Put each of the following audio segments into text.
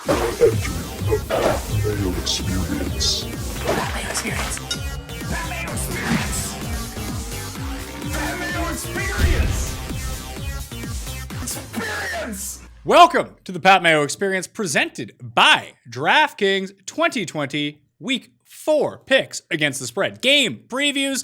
Entering the Mayo Experience. That Mayo Experience. That Mayo Experience. That Mayo Experience. Experience. Welcome to the Pat Mayo Experience, presented by DraftKings 2020 Week 4 picks against the spread. Game previews,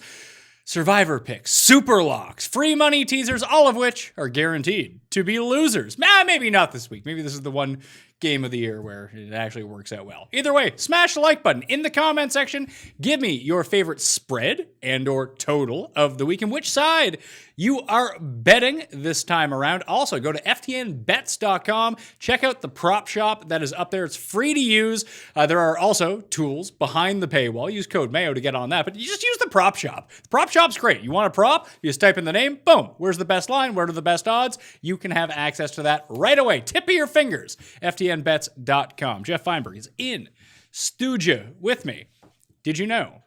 survivor picks, super locks, free money teasers, all of which are guaranteed to be losers. Maybe not this week. Maybe this is the one game of the year where it actually works out well. Either way, smash the like button in the comment section. Give me your favorite spread and or total of the week and which side you are betting this time around. Also, go to ftnbets.com. Check out the prop shop that is up there. It's free to use. There are also tools behind the paywall. Use code MAYO to get on that, but you just use the prop shop. The prop shop's great. You want a prop? You just type in the name. Boom. Where's the best line? Where are the best odds? You can have access to that right away. Tip of your fingers. ftnbets.com. Geoff Fienberg is in studio with me. Did you know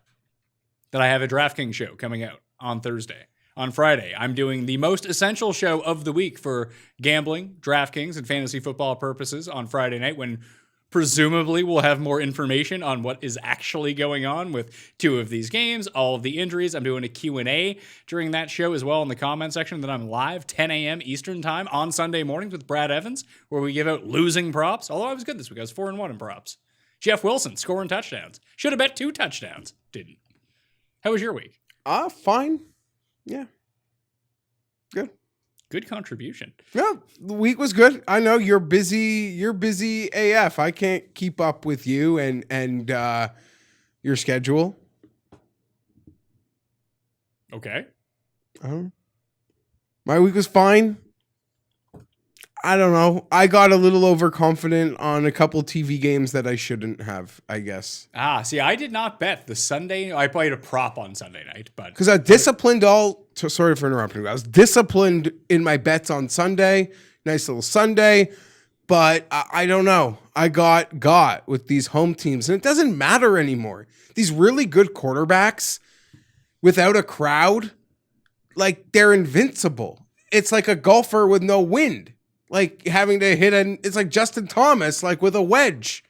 that I have a DraftKings show coming out on Thursday? On Friday, I'm doing the most essential show of the week for gambling, DraftKings, and fantasy football purposes on Friday night, when presumably we'll have more information on what is actually going on with two of these games, all of the injuries. I'm doing a Q&A during that show as well in the comment section. Then I'm live 10 a.m. Eastern time on Sunday mornings with Brad Evans, where we give out losing props. Although I was good this week. I was 4-1 in props. Jeff Wilson scoring touchdowns. Should have bet 2 touchdowns. Didn't. How was your week? Fine. Yeah. Good. Good contribution. Yeah, the week was good. I know you're busy. You're busy AF. I can't keep up with you and your schedule. Okay. My week was fine. I don't know. I got a little overconfident on a couple TV games that I shouldn't have, I guess. See, I did not bet the Sunday. I played a prop on Sunday night, but Because I disciplined sorry for interrupting you. I was disciplined in my bets on Sunday. Nice little Sunday. But I don't know. I got with these home teams. And it doesn't matter anymore. These really good quarterbacks without a crowd, like, they're invincible. It's like a golfer with no wind. Like having to it's like Justin Thomas, like with a wedge.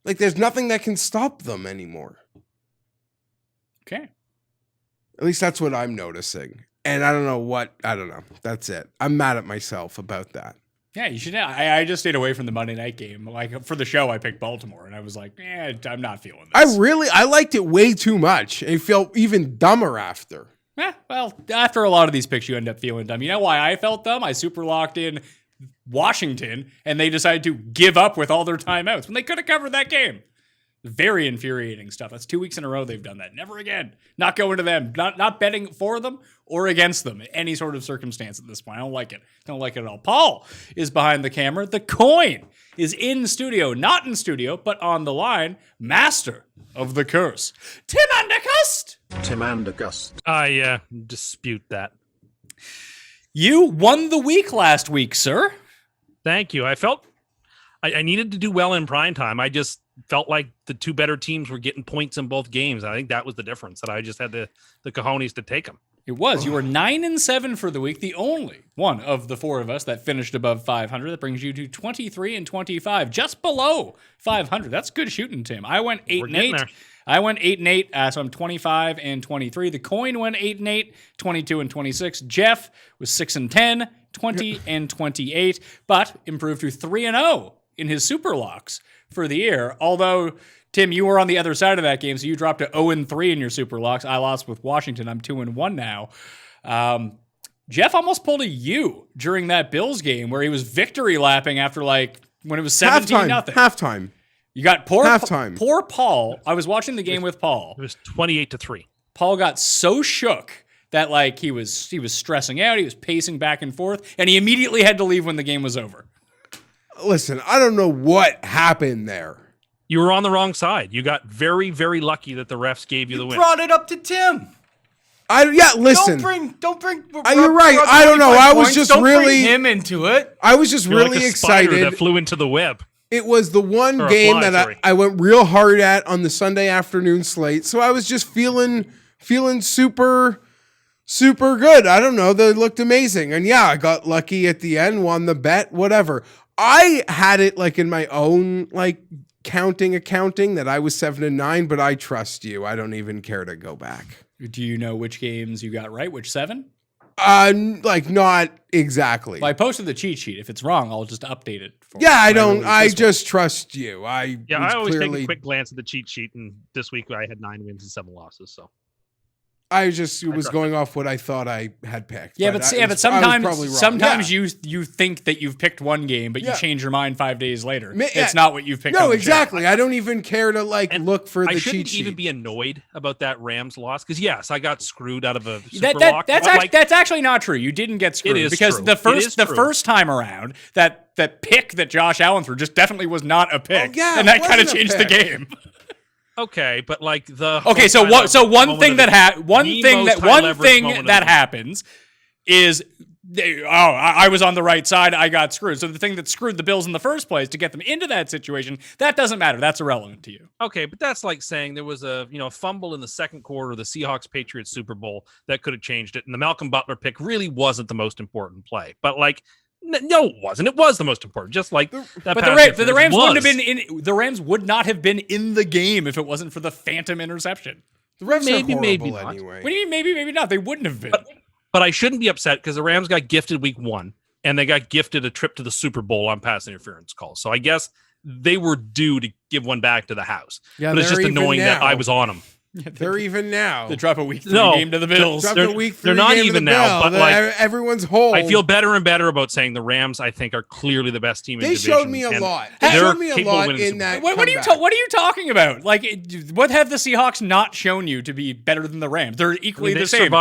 Like there's nothing that can stop them anymore. okay. At least that's what I'm noticing. And I don't know. That's it. I'm mad at myself about that. Yeah, you should. I just stayed away from the Monday night game. Like for the show, I picked Baltimore, and I was like, I'm not feeling this. I liked it way too much. And it felt even dumber after. Well, after a lot of these picks, you end up feeling dumb. You know why I felt dumb? I super locked in Washington, and they decided to give up with all their timeouts when they could have covered that game. Very infuriating stuff. That's 2 weeks in a row they've done that. Never again. Not going to them. Not betting for them or against them in any sort of circumstance at this point. I don't like it. Don't like it at all. Paul is behind the camera. The coin is in studio. Not in studio, but on the line. Master of the curse. Tim Andercust. I dispute that. You won the week last week, sir. Thank you. I felt I needed to do well in prime time. I just felt like the two better teams were getting points in both games. I think that was the difference, that I just had the cojones to take them. It was. You were 9-7 for the week, the only one of the four of us that finished above 500. That brings you to 23-25, just below 500. That's good shooting, Tim. I went 8-8. I went 8-8, so I'm 25-23. The coin went 8-8, 22-26. Jeff was 6-10, 20-28, but improved to 3-0 in his super locks for the year. Although, Tim, you were on the other side of that game, so you dropped to 0-3 in your super locks. I lost with Washington. I'm 2-1 now. Jeff almost pulled a U during that Bills game where he was victory lapping after when it was 17-0. Halftime. You got poor Paul. I was watching the game with Paul. It was 28-3. Paul got so shook that he was stressing out. He was pacing back and forth, and he immediately had to leave when the game was over. Listen, I don't know what happened there. You were on the wrong side. You got very, very lucky that the refs gave you the win. Brought it up to Tim. Listen. Don't bring. You're right. I don't know. I was just don't really bring him into it. I was just You're really like a spider excited. that flew into the web. It was the one Or a game fly, that sorry. I went real hard at on the Sunday afternoon slate. So I was just feeling super good. I don't know. They looked amazing. And yeah, I got lucky at the end, won the bet, whatever. I had it like in my own like accounting that I was 7-9, but I trust you. I don't even care to go back. Do you know which games you got right? Which 7? Like not exactly. Well, I posted the cheat sheet. If it's wrong, I'll just update it. I just trust you. I always take a quick glance at the cheat sheet, and this week I had 9 wins and 7 losses. So I was going off what I thought I had picked. Yeah, but sometimes you think that you've picked one game, but you change your mind 5 days later. It's not what you've picked. No, exactly. I don't even care to look for the cheat sheet. I shouldn't even be annoyed about that Rams loss because yes, I got screwed out of a SUPERLOCK. That's actually not true. You didn't get screwed because true. the first time around that pick that Josh Allen threw just definitely was not a pick, and that kind of changed the game. Okay, but like the one thing that happens is I was on the right side, I got screwed. So the thing that screwed the Bills in the first place to get them into that situation, that doesn't matter. That's irrelevant to you. Okay, but that's like saying there was a fumble in the second quarter of the Seahawks Patriots Super Bowl that could have changed it, and the Malcolm Butler pick really wasn't the most important play. But like. No, it wasn't. It was the most important. Just like that. But the Rams wouldn't have been the Rams would not have been in the game if it wasn't for the phantom interception. The Rams maybe not. Anyway. What do you mean maybe not? They wouldn't have been. But I shouldn't be upset because the Rams got gifted week 1 and they got gifted a trip to the Super Bowl on pass interference calls. So I guess they were due to give one back to the house. Yeah, but it's just annoying that I was on them. Yeah, they're even now. They drop a week 3 game to the Bills. They're not even now, but like everyone's whole. I feel better and better about saying the Rams, I think, are clearly the best team in the division. They showed me a lot. They showed me a lot in that. What are you talking about? Like, what have the Seahawks not shown you to be better than the Rams? They're equally the same.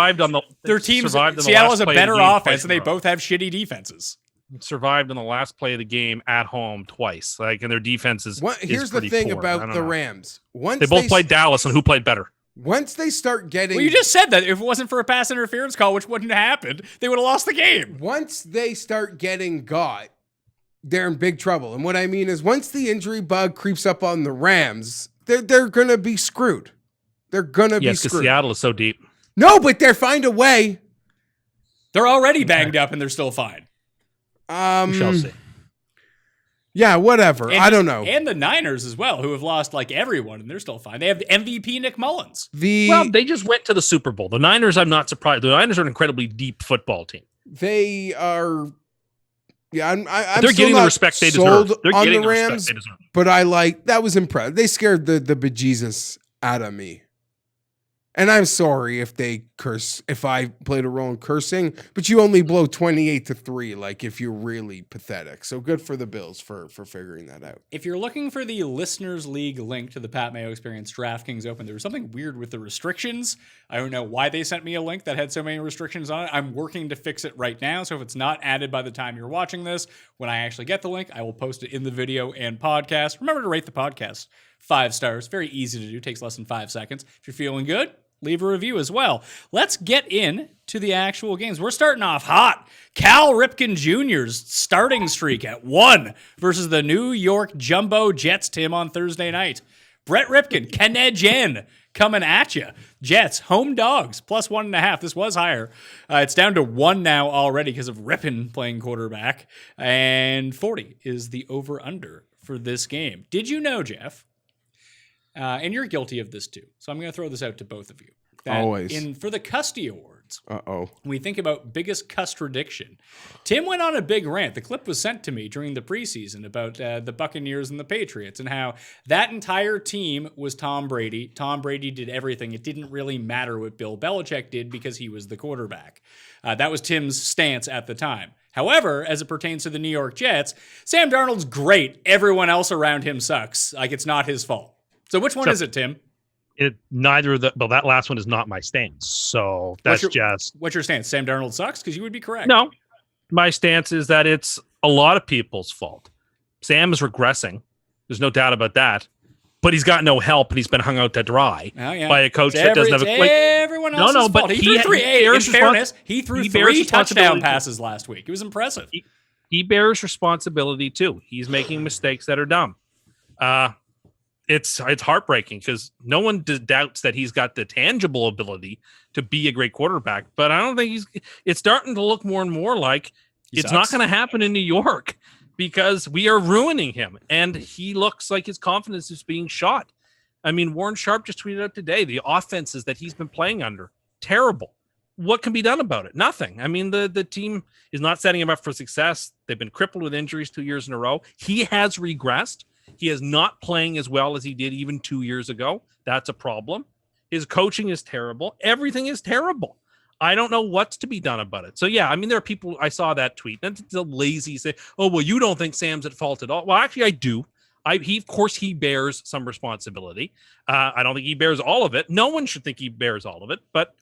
Their teams. Seattle has a better offense, and they both have shitty defenses. Survived in the last play of the game at home twice. Like, and their defense is. Here's the thing about the Rams. They both played Dallas, and who played better? Once they start getting... Well, you just said that if it wasn't for a pass interference call, which wouldn't have happened, they would have lost the game. Once they start getting got, they're in big trouble. And what I mean is once the injury bug creeps up on the Rams, they're going to be screwed. They're going to be screwed. Yes, because Seattle is so deep. No, but they'll find a way. They're already banged up and they're still fine. We shall see. Yeah, whatever. I don't know. And the Niners as well, who have lost like everyone, and they're still fine. They have MVP Nick Mullins. Well, they just went to the Super Bowl. The Niners, I'm not surprised. The Niners are an incredibly deep football team. They are. Yeah, I'm they're getting the respect they deserve. They're getting the Rams, respect they deserve. But that was impressive. They scared the bejesus out of me. And I'm sorry if I played a role in cursing, but you only blow 28-3, like if you're really pathetic. So good for the Bills for figuring that out. If you're looking for the Listeners League link to the Pat Mayo Experience DraftKings Open, there was something weird with the restrictions. I don't know why they sent me a link that had so many restrictions on it. I'm working to fix it right now. So if it's not added by the time you're watching this, when I actually get the link, I will post it in the video and podcast. Remember to rate the podcast 5 stars. Very easy to do. Takes less than 5 seconds. If you're feeling good, leave a review as well. Let's get in to the actual games. We're starting off hot. Cal Ripken Jr.'s starting streak at 1 versus the New York Jumbo Jets, Tim, on Thursday night. Brett Ripken, Kenedjen, coming at you. Jets, home dogs, plus 1.5. This was higher. It's down to 1 now already because of Ripken playing quarterback. And 40 is the over-under for this game. Did you know, Geoff, and you're guilty of this too, so I'm going to throw this out to both of you. Always. For the Custy Awards, we think about biggest Cust prediction. Tim went on a big rant. The clip was sent to me during the preseason about the Buccaneers and the Patriots and how that entire team was Tom Brady. Tom Brady did everything. It didn't really matter what Bill Belichick did because he was the quarterback. That was Tim's stance at the time. However, as it pertains to the New York Jets, Sam Darnold's great. Everyone else around him sucks. Like, it's not his fault. So which one is it, Tim? That last one is not my stance. So that's what's your stance? Sam Darnold sucks? Because you would be correct. No, my stance is that it's a lot of people's fault. Sam is regressing. There's no doubt about that. But he's got no help, and he's been hung out to dry by a coach that doesn't have a everyone else's fault. But he threw 3 touchdown passes last week. It was impressive. He bears responsibility too. He's making mistakes that are dumb. It's heartbreaking because no one doubts that he's got the tangible ability to be a great quarterback, but I don't think it's starting to look more and more like it's not going to happen in New York. because we are ruining him, and he looks like his confidence is being shot. I mean, Warren Sharp just tweeted out today the offenses that he's been playing under, terrible. What can be done about it? Nothing. I mean, the team is not setting him up for success. They've been crippled with injuries 2 years in a row. He has regressed. He is not playing as well as he did even 2 years ago. That's a problem. His coaching is terrible. Everything is terrible. I don't know what's to be done about it. So, yeah, I mean, there are people, I saw that tweet. That's the lazy say, oh, well, you don't think Sam's at fault at all. Well, actually, I do. Of course, he bears some responsibility. I don't think he bears all of it. No one should think he bears all of it, but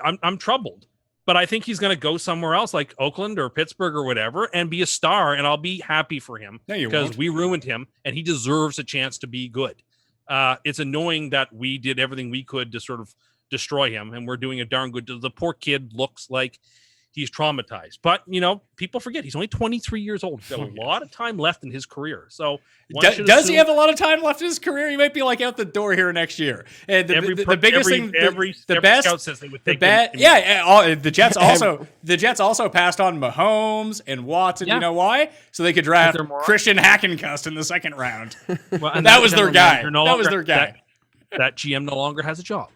I'm troubled. But I think he's going to go somewhere else like Oakland or Pittsburgh or whatever and be a star, and I'll be happy for him because we ruined him, and he deserves a chance to be good. It's annoying that we did everything we could to sort of destroy him, and we're doing a darn good. The poor kid looks like he's traumatized, but people forget he's only 23 years old. He's got a lot of time left in his career. So does he have a lot of time left in his career? He might be like out the door here next year. And the biggest thing, the best scout says they would take him. The Jets also passed on Mahomes and Watson. You know why? So they could draft Christian Hackencust in the second round. Well, and that was their guy. That was their guy. That GM no longer has a job.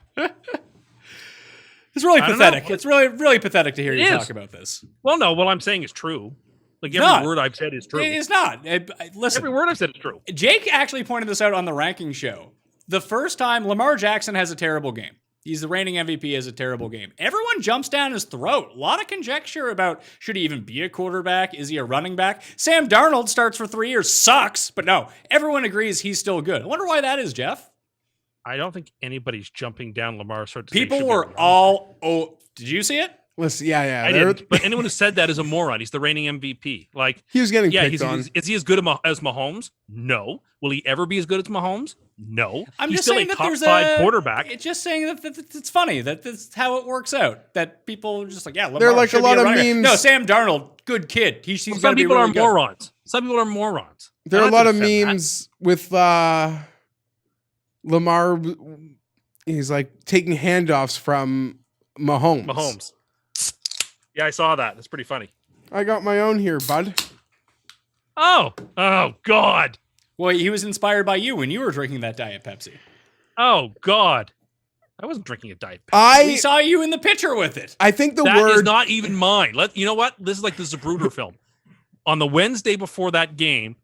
It's really pathetic. It's really pathetic to hear you talk about this. Well, no, what I'm saying is true. Like every word I've said is true. It's not. Listen, every word I've said is true. Jake actually pointed this out on the ranking show. The first time Lamar Jackson has a terrible game. He's the reigning MVP, has a terrible game. Everyone jumps down his throat. A lot of conjecture about should he even be a quarterback? Is he a running back? Sam Darnold starts for 3 years, sucks, but no, everyone agrees he's still good. I wonder why that is, Geoff. I don't think anybody's jumping down Lamar. People were all, did you see it? Listen, yeah. I didn't, but anyone who said that is a moron. He's the reigning MVP. Like he was getting picked on. Is he as good as Mahomes? No. Will he ever be as good as Mahomes? No. I'm He's just still saying a that top there's 5 quarterback. It's just saying that it's funny that that's how it works out. That people are just like, yeah, Lamar there are like a lot of memes. No, Sam Darnold, good kid. Some people are morons. Some people are morons. There are a lot of memes with Lamar. He's like taking handoffs from Mahomes. Yeah, I saw that. That's pretty funny. I got my own here, bud. Oh God. Well, he was inspired by you when you were drinking that Diet Pepsi. Oh God. I wasn't drinking a Diet Pepsi. We saw you in the picture with it. I think that is not even mine. You know what? This is like the Zapruder film. On the Wednesday before that game,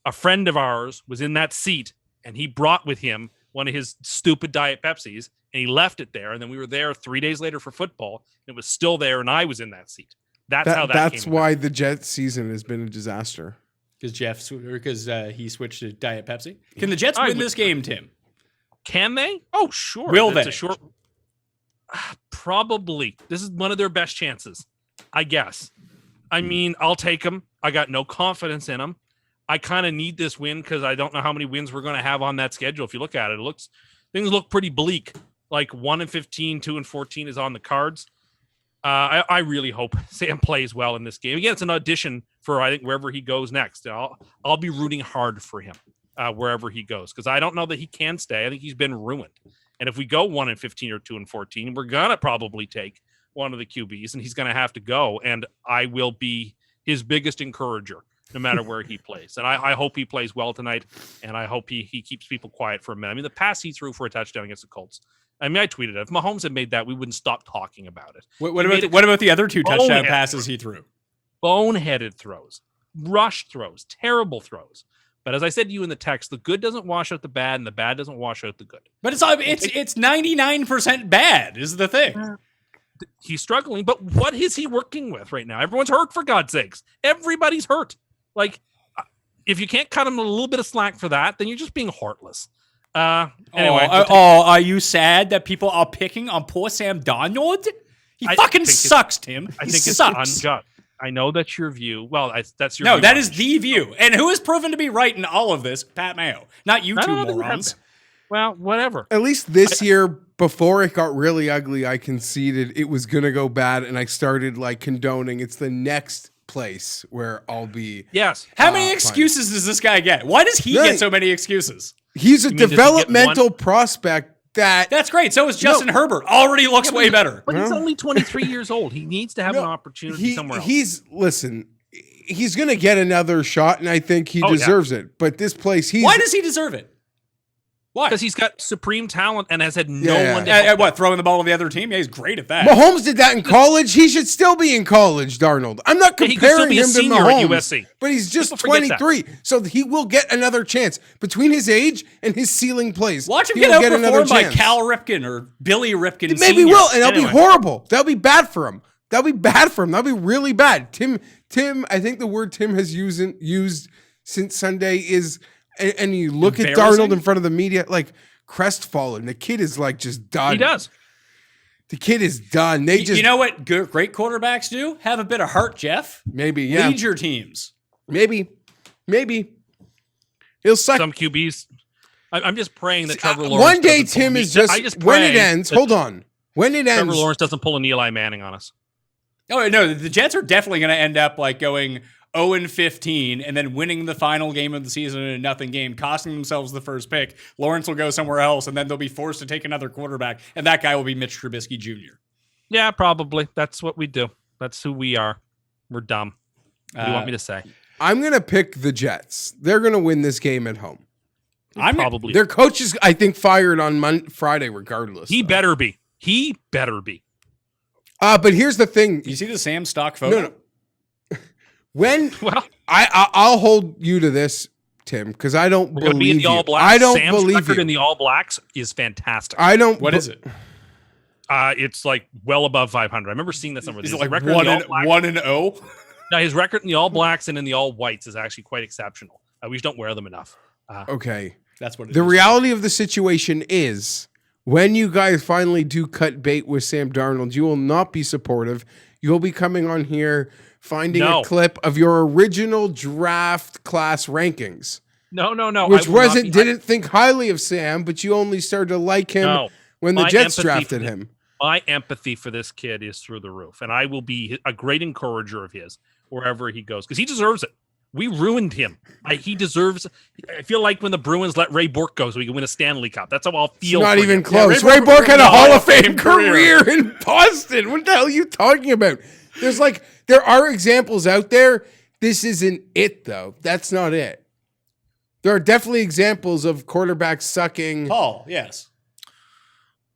a friend of ours was in that seat, and he brought with him one of his stupid Diet Pepsis, and he left it there. And then we were there 3 days later for football, and it was still there, and I was in that seat. That's why the Jets season has been a disaster. Because he switched to Diet Pepsi. Can the Jets win this game, Tim? Can they? Oh, sure. Will they? Probably. This is one of their best chances, I guess. I mean, I'll take them. I got no confidence in them. I kind of need this win because I don't know how many wins we're going to have on that schedule. If you look at it, things look pretty bleak. Like 1-15, 2-14 is on the cards. I really hope Sam plays well in this game. Again, it's an audition for I think wherever he goes next. I'll be rooting hard for him wherever he goes because I don't know that he can stay. I think he's been ruined. And if we go 1-15 or 2-14, we're gonna probably take one of the QBs, and he's gonna have to go. And I will be his biggest encourager, no matter where he plays. And I hope he plays well tonight, and I hope he keeps people quiet for a minute. I mean, the pass he threw for a touchdown against the Colts. I mean, I tweeted it. If Mahomes had made that, we wouldn't stop talking about it. What about the other 2 touchdown passes he threw? Boneheaded throws, rushed throws, terrible throws. But as I said to you in the text, the good doesn't wash out the bad, and the bad doesn't wash out the good. But it's 99% bad is the thing. He's struggling, but what is he working with right now? Everyone's hurt, for God's sakes. Everybody's hurt. Like, if you can't cut him a little bit of slack for that, then you're just being heartless. Anyway. Are you sad that people are picking on poor Sam Darnold? He fucking sucks, Tim. I think it's unjust. I know that's your view. Well, that's your view. No, that is it. the view. And who is proven to be right in all of this? Pat Mayo. Not you two morons. Well, whatever. At least this year, before it got really ugly, I conceded it was going to go bad, and I started condoning it's the next place where I'll be. Yes. How many excuses does this guy get? Why does he get so many excuses? He's a developmental prospect. That's great. So is Justin Herbert. Already looks way better. But he's only 23 years old. He needs to have an opportunity somewhere else. he's going to get another shot, and I think he Oh, deserves it. But this place, Why does he deserve it? Why? Because he's got supreme talent and has had no Yeah. one to help What, throwing the ball to the other team? Yeah, he's great at that. Mahomes did that in college. He should still be in college, Darnold. I'm not Yeah, he could still comparing be a him to senior at Mahomes, USC. but he's just People forget that. 23, so he will get another chance. Between his age and his ceiling plays, Watch him he get will another outperformed by chance. Cal Ripken or Billy Ripken. Maybe Sr. will, and that'll Anyway. be horrible. That'll be bad for him. That'll be bad for him. That'll be really bad. Tim. I think the word Tim has used since Sunday is, and you look at Embarrassing? Darnold in front of the media like crestfallen. The kid is like just done. He does. The kid is done. They just You know what great quarterbacks do? Have a bit of heart, Jeff. maybe yeah Lead your teams. maybe he'll suck. Some QBs. I'm just praying that Trevor Lawrence. One day doesn't pull Tim a is knee- just, I just when it pray ends. that Hold on. When it Trevor ends, Lawrence doesn't pull an Eli Manning on us. Oh no, the Jets are definitely going to end up like going 0-15 and then winning the final game of the season in a nothing game, costing themselves the first pick. Lawrence will go somewhere else, and then they'll be forced to take another quarterback, and that guy will be Mitch Trubisky Jr. Yeah, probably. That's what we do. That's who we are. We're dumb. What do you want me to say? I'm gonna pick the Jets. They're gonna win this game at home. Probably. Their coach is, I think, fired on Friday, regardless. He better be. He better be. But here's the thing. Do you see the Sam stock photo? No. When Well, I'll hold you to this, Tim, because I don't we're going to be believe in the you. All Blacks. I don't Sam's believe record you. in the All Blacks is fantastic. I don't. What is it? It's like well above 500. I remember seeing this number. Is His it like record in the All Blacks- 1-0? No, his record in the All Blacks and in the All Whites is actually quite exceptional. We just don't wear them enough. Okay. That's what it The is. reality of the situation is, when you guys finally do cut bait with Sam Darnold, you will not be supportive. You'll be coming on here finding No. a clip of your original draft class rankings, No. which I will not be- didn't think highly of Sam, but you only started to like him No. when the My Jets empathy drafted for the- him. My empathy for this kid is through the roof, and I will be a great encourager of his wherever he goes because he deserves it. We ruined him. He deserves. I feel like when the Bruins let Ray Bourque go so he can win a Stanley Cup. That's how I'll feel. Not for even him. close. Ray Ray Bourque Bourque had a had Hall of Fame career in Boston. What the hell are you talking about? There are examples out there. This isn't it, though. That's not it. There are definitely examples of quarterbacks sucking. Paul, yes.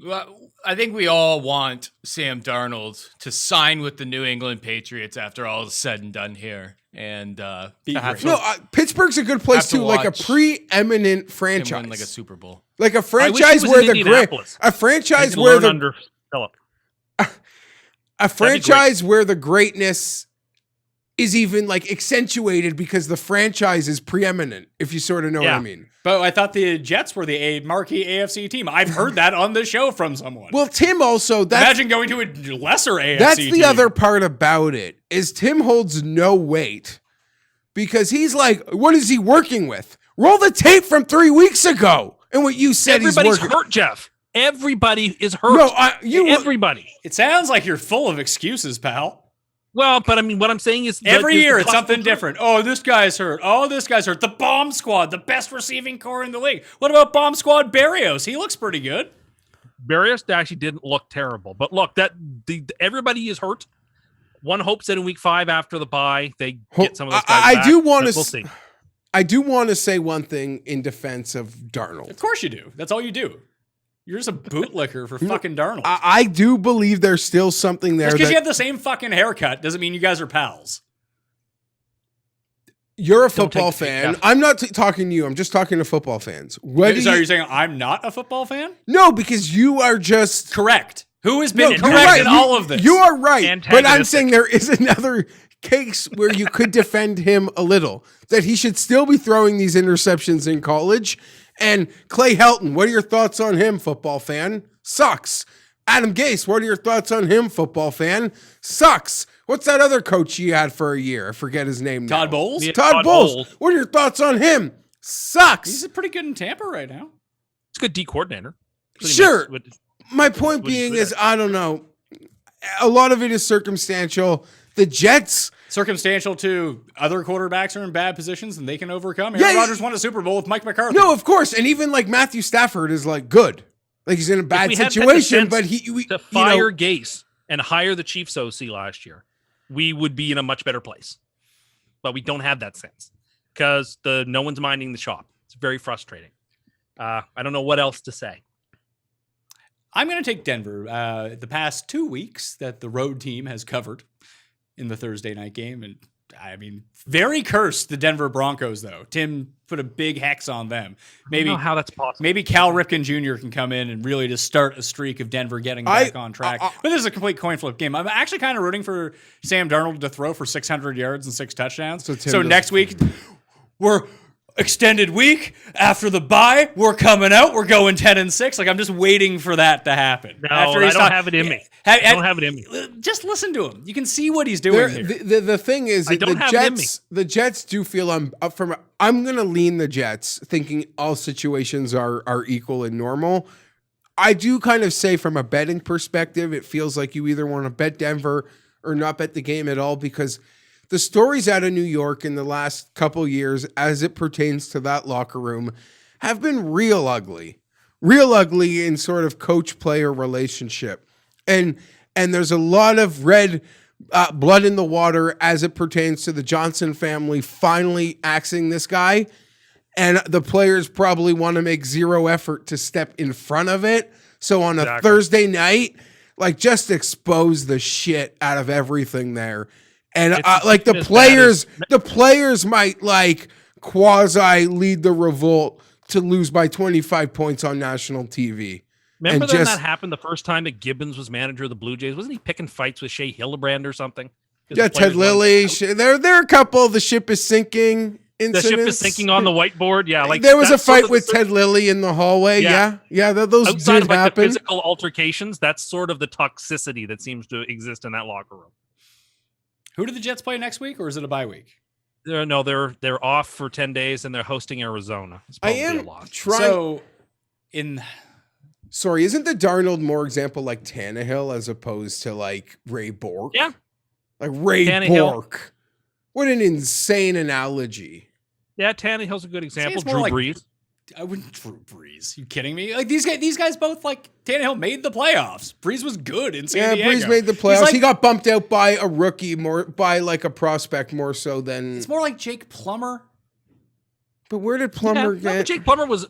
Well, I think we all want Sam Darnold to sign with the New England Patriots after all is said and done here, and Be have great. No, Pittsburgh's a good place Have to too, like a watch preeminent him franchise, win like a Super Bowl. like a I wish franchise he was where in the great, Indianapolis. a I franchise can where learn the under Philip. a franchise where the greatness is even like accentuated because the franchise is preeminent. If you sort of know what I Yeah. mean. But I thought the Jets were the marquee AFC team. I've heard that on the show from someone. Well, Tim also Imagine going to a lesser AFC that's team. the other part about it is Tim holds no weight because he's like, what is he working with? Roll the tape from 3 weeks ago and what you said Everybody's he's working. hurt, Jeff. Everybody is hurt. No, everybody. It sounds like you're full of excuses, pal. Well, but I mean, what I'm saying is Every there's year the it's something possible- different. Oh, this guy's hurt. Oh, this guy's hurt. The bomb squad, the best receiving core in the league. What about bomb squad Barrios? He looks pretty good. Barrios actually didn't look terrible, but look, everybody is hurt. One hopes that in week 5 after the bye they get some of those guys I back, do want but to. We'll see. I do want to say one thing in defense of Darnold. Of course you do. That's all you do. You're just a bootlicker for fucking Darnold. I do believe there's still something there. Just because That you have the same fucking haircut doesn't mean you guys are pals. you're a Don't football take the bait, fan. Jeff. I'm not talking to you. I'm just talking to football fans. What do So you- you're saying I'm not a football fan? no, because you are just Correct. Who has no, been you're correct right. in all of this? You are right, but I'm Antagonistic. saying there is another case where you could defend him a little. That he should still be throwing these interceptions in college. And Clay Helton, what are your thoughts on him, football fan? Sucks. Adam Gase, what are your thoughts on him, football fan? Sucks. What's that other coach you had for a year? I forget his name now. Todd Bowles? Yeah. Todd Todd Bowles. Bowles. What are your thoughts on him? Sucks. He's pretty good in Tampa right now. It's a good D coordinator. That's what he Sure. makes- what- My point what he's being good is, at. I don't know. A lot of it is circumstantial. The Jets, Circumstantial to other quarterbacks are in bad positions and they can overcome. Yeah, Aaron Rodgers won a Super Bowl with Mike McCarthy. no, of course. And even like Matthew Stafford is like good. Like he's in a bad we had the situation, defense but to fire Gase and hire the Chiefs OC last year, we would be in a much better place. but we don't have that sense because no one's minding the shop. It's very frustrating. I don't know what else to say. I'm going to take Denver. The past 2 weeks that the road team has covered in the Thursday night game. And I mean, very cursed the Denver Broncos, though. Tim put a big hex on them. Maybe I don't know how that's possible. Maybe Cal Ripken Jr. can come in and really just start a streak of Denver getting back on track. But this is a complete coin flip game. I'm actually kind of rooting for Sam Darnold to throw for 600 yards and 6 touchdowns. So next week, we're extended week after the bye. We're coming out. We're going 10-6. Like, I'm just waiting for that to happen. No, I don't have it in me. I don't have it in me. Just listen to him. You can see what he's doing here. The thing is, the Jets do feel I'm going to lean the Jets, thinking all situations are equal and normal. I do kind of say from a betting perspective, it feels like you either want to bet Denver or not bet the game at all, because the stories out of New York in the last couple years as it pertains to that locker room have been real ugly in sort of coach-player relationship. And there's a lot of red blood in the water as it pertains to the Johnson family finally axing this guy. And the players probably want to make zero effort to step in front of it. So on a Thursday night, like, just expose the shit out of everything there. And like the players might like quasi lead the revolt to lose by 25 points on national TV. Remember that happened the first time that Gibbons was manager of the Blue Jays? Wasn't he picking fights with Shea Hildebrand or something? Yeah, Ted Lilly. There are a couple. The ship is sinking incidents. The ship is sinking on the whiteboard. Yeah, like there was a fight with Ted Lilly in the hallway. Yeah. Those outside did of, like, happen. the physical altercations, that's sort of the toxicity that seems to exist in that locker room. Who do the Jets play next week, or is it a bye week? They're off for 10 days and they're hosting Arizona. It's probably a loss. Sorry, isn't the Darnold more example like Tannehill as opposed to like Ray Bork? Yeah. Like Ray Bork. What an insane analogy. Yeah, Tannehill's a good example. Drew Brees. I wouldn't Drew Brees. You kidding me? Like these guys both, like, Tannehill made the playoffs. Brees was good in San Diego. Brees made the playoffs. He got bumped out by a rookie, more by like a prospect more so than. It's more like Jake Plummer. But where did Plummer get? No, Jake Plummer was a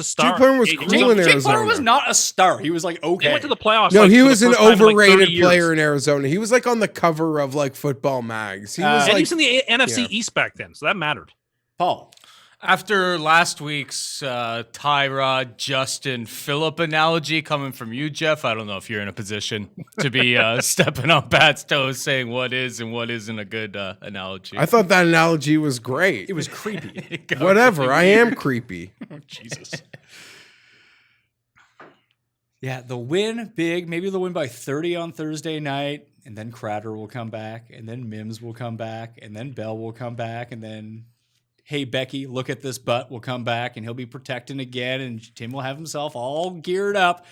star. Jake Plummer was cool in Arizona. Jake Plummer was not a star. He was like okay. He went to the playoffs. No, he was an overrated player in Arizona. He was like on the cover of like football mags. He was and he was in the NFC East back then, so that mattered. Paul. After last week's Tyrod, Justin, Phillip analogy coming from you, Geoff, I don't know if you're in a position to be stepping on Pat's toes saying what is and what isn't a good analogy. I thought that analogy was great. It was creepy. Whatever. I am creepy. Oh, Jesus. Yeah, the win big. Maybe they'll win by 30 on Thursday night, and then Crowder will come back, and then Mims will come back, and then Bell will come back, and then hey, Becky, look at this butt. We'll come back, and he'll be protecting again, and Tim will have himself all geared up.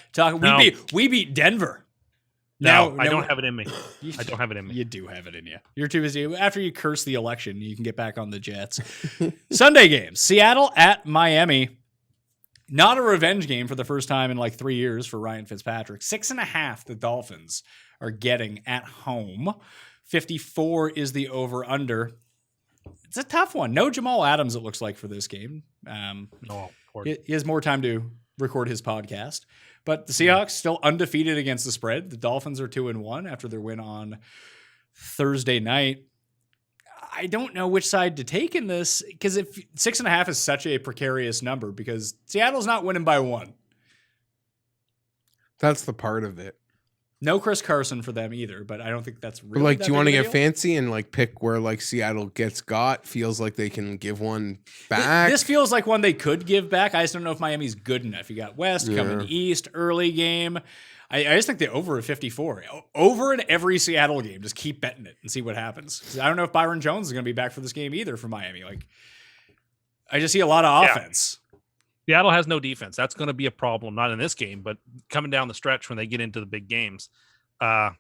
We beat Denver. No, I don't have it in me. I don't have it in me. You do have it in you. You're too busy. After you curse the election, you can get back on the Jets. Sunday games. Seattle at Miami. Not a revenge game for the first time in like 3 years for Ryan Fitzpatrick. 6.5 the Dolphins are getting at home. 54 is the over-under. It's a tough one. No Jamal Adams, it looks like, for this game. He has more time to record his podcast. But the Seahawks still undefeated against the spread. The Dolphins are 2-1 after their win on Thursday night. I don't know which side to take in this, because if 6.5 is such a precarious number, because Seattle's not winning by 1. That's the part of it. No Chris Carson for them either, but I don't think that's really like, that do you want to big a get deal. fancy and like pick where like Seattle gets got? Feels like they can give one back. This feels like one they could give back. I just don't know if Miami's good enough. You got West coming east, early game. I just think the over at 54. Over in every Seattle game. Just keep betting it and see what happens. I don't know if Byron Jones is going to be back for this game either for Miami. Like, I just see a lot of offense. Seattle has no defense. That's going to be a problem, not in this game, but coming down the stretch when they get into the big games. The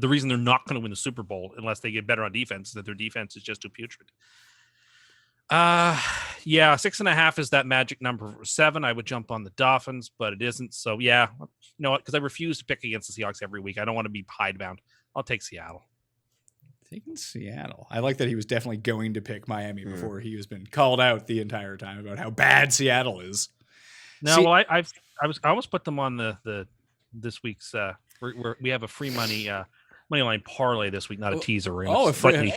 reason they're not going to win the Super Bowl unless they get better on defense is that their defense is just too putrid. 6.5 is that magic number for 7. I would jump on the Dolphins, but it isn't. So yeah, you know what? Because I refuse to pick against the Seahawks every week. I don't want to be hidebound. I'll take Seattle. Taking Seattle. I like that he was definitely going to pick Miami before he has been called out the entire time about how bad Seattle is. No, well, I almost put them on the this week's. We have a free money line parlay this week, not a teaser. We're gonna slightly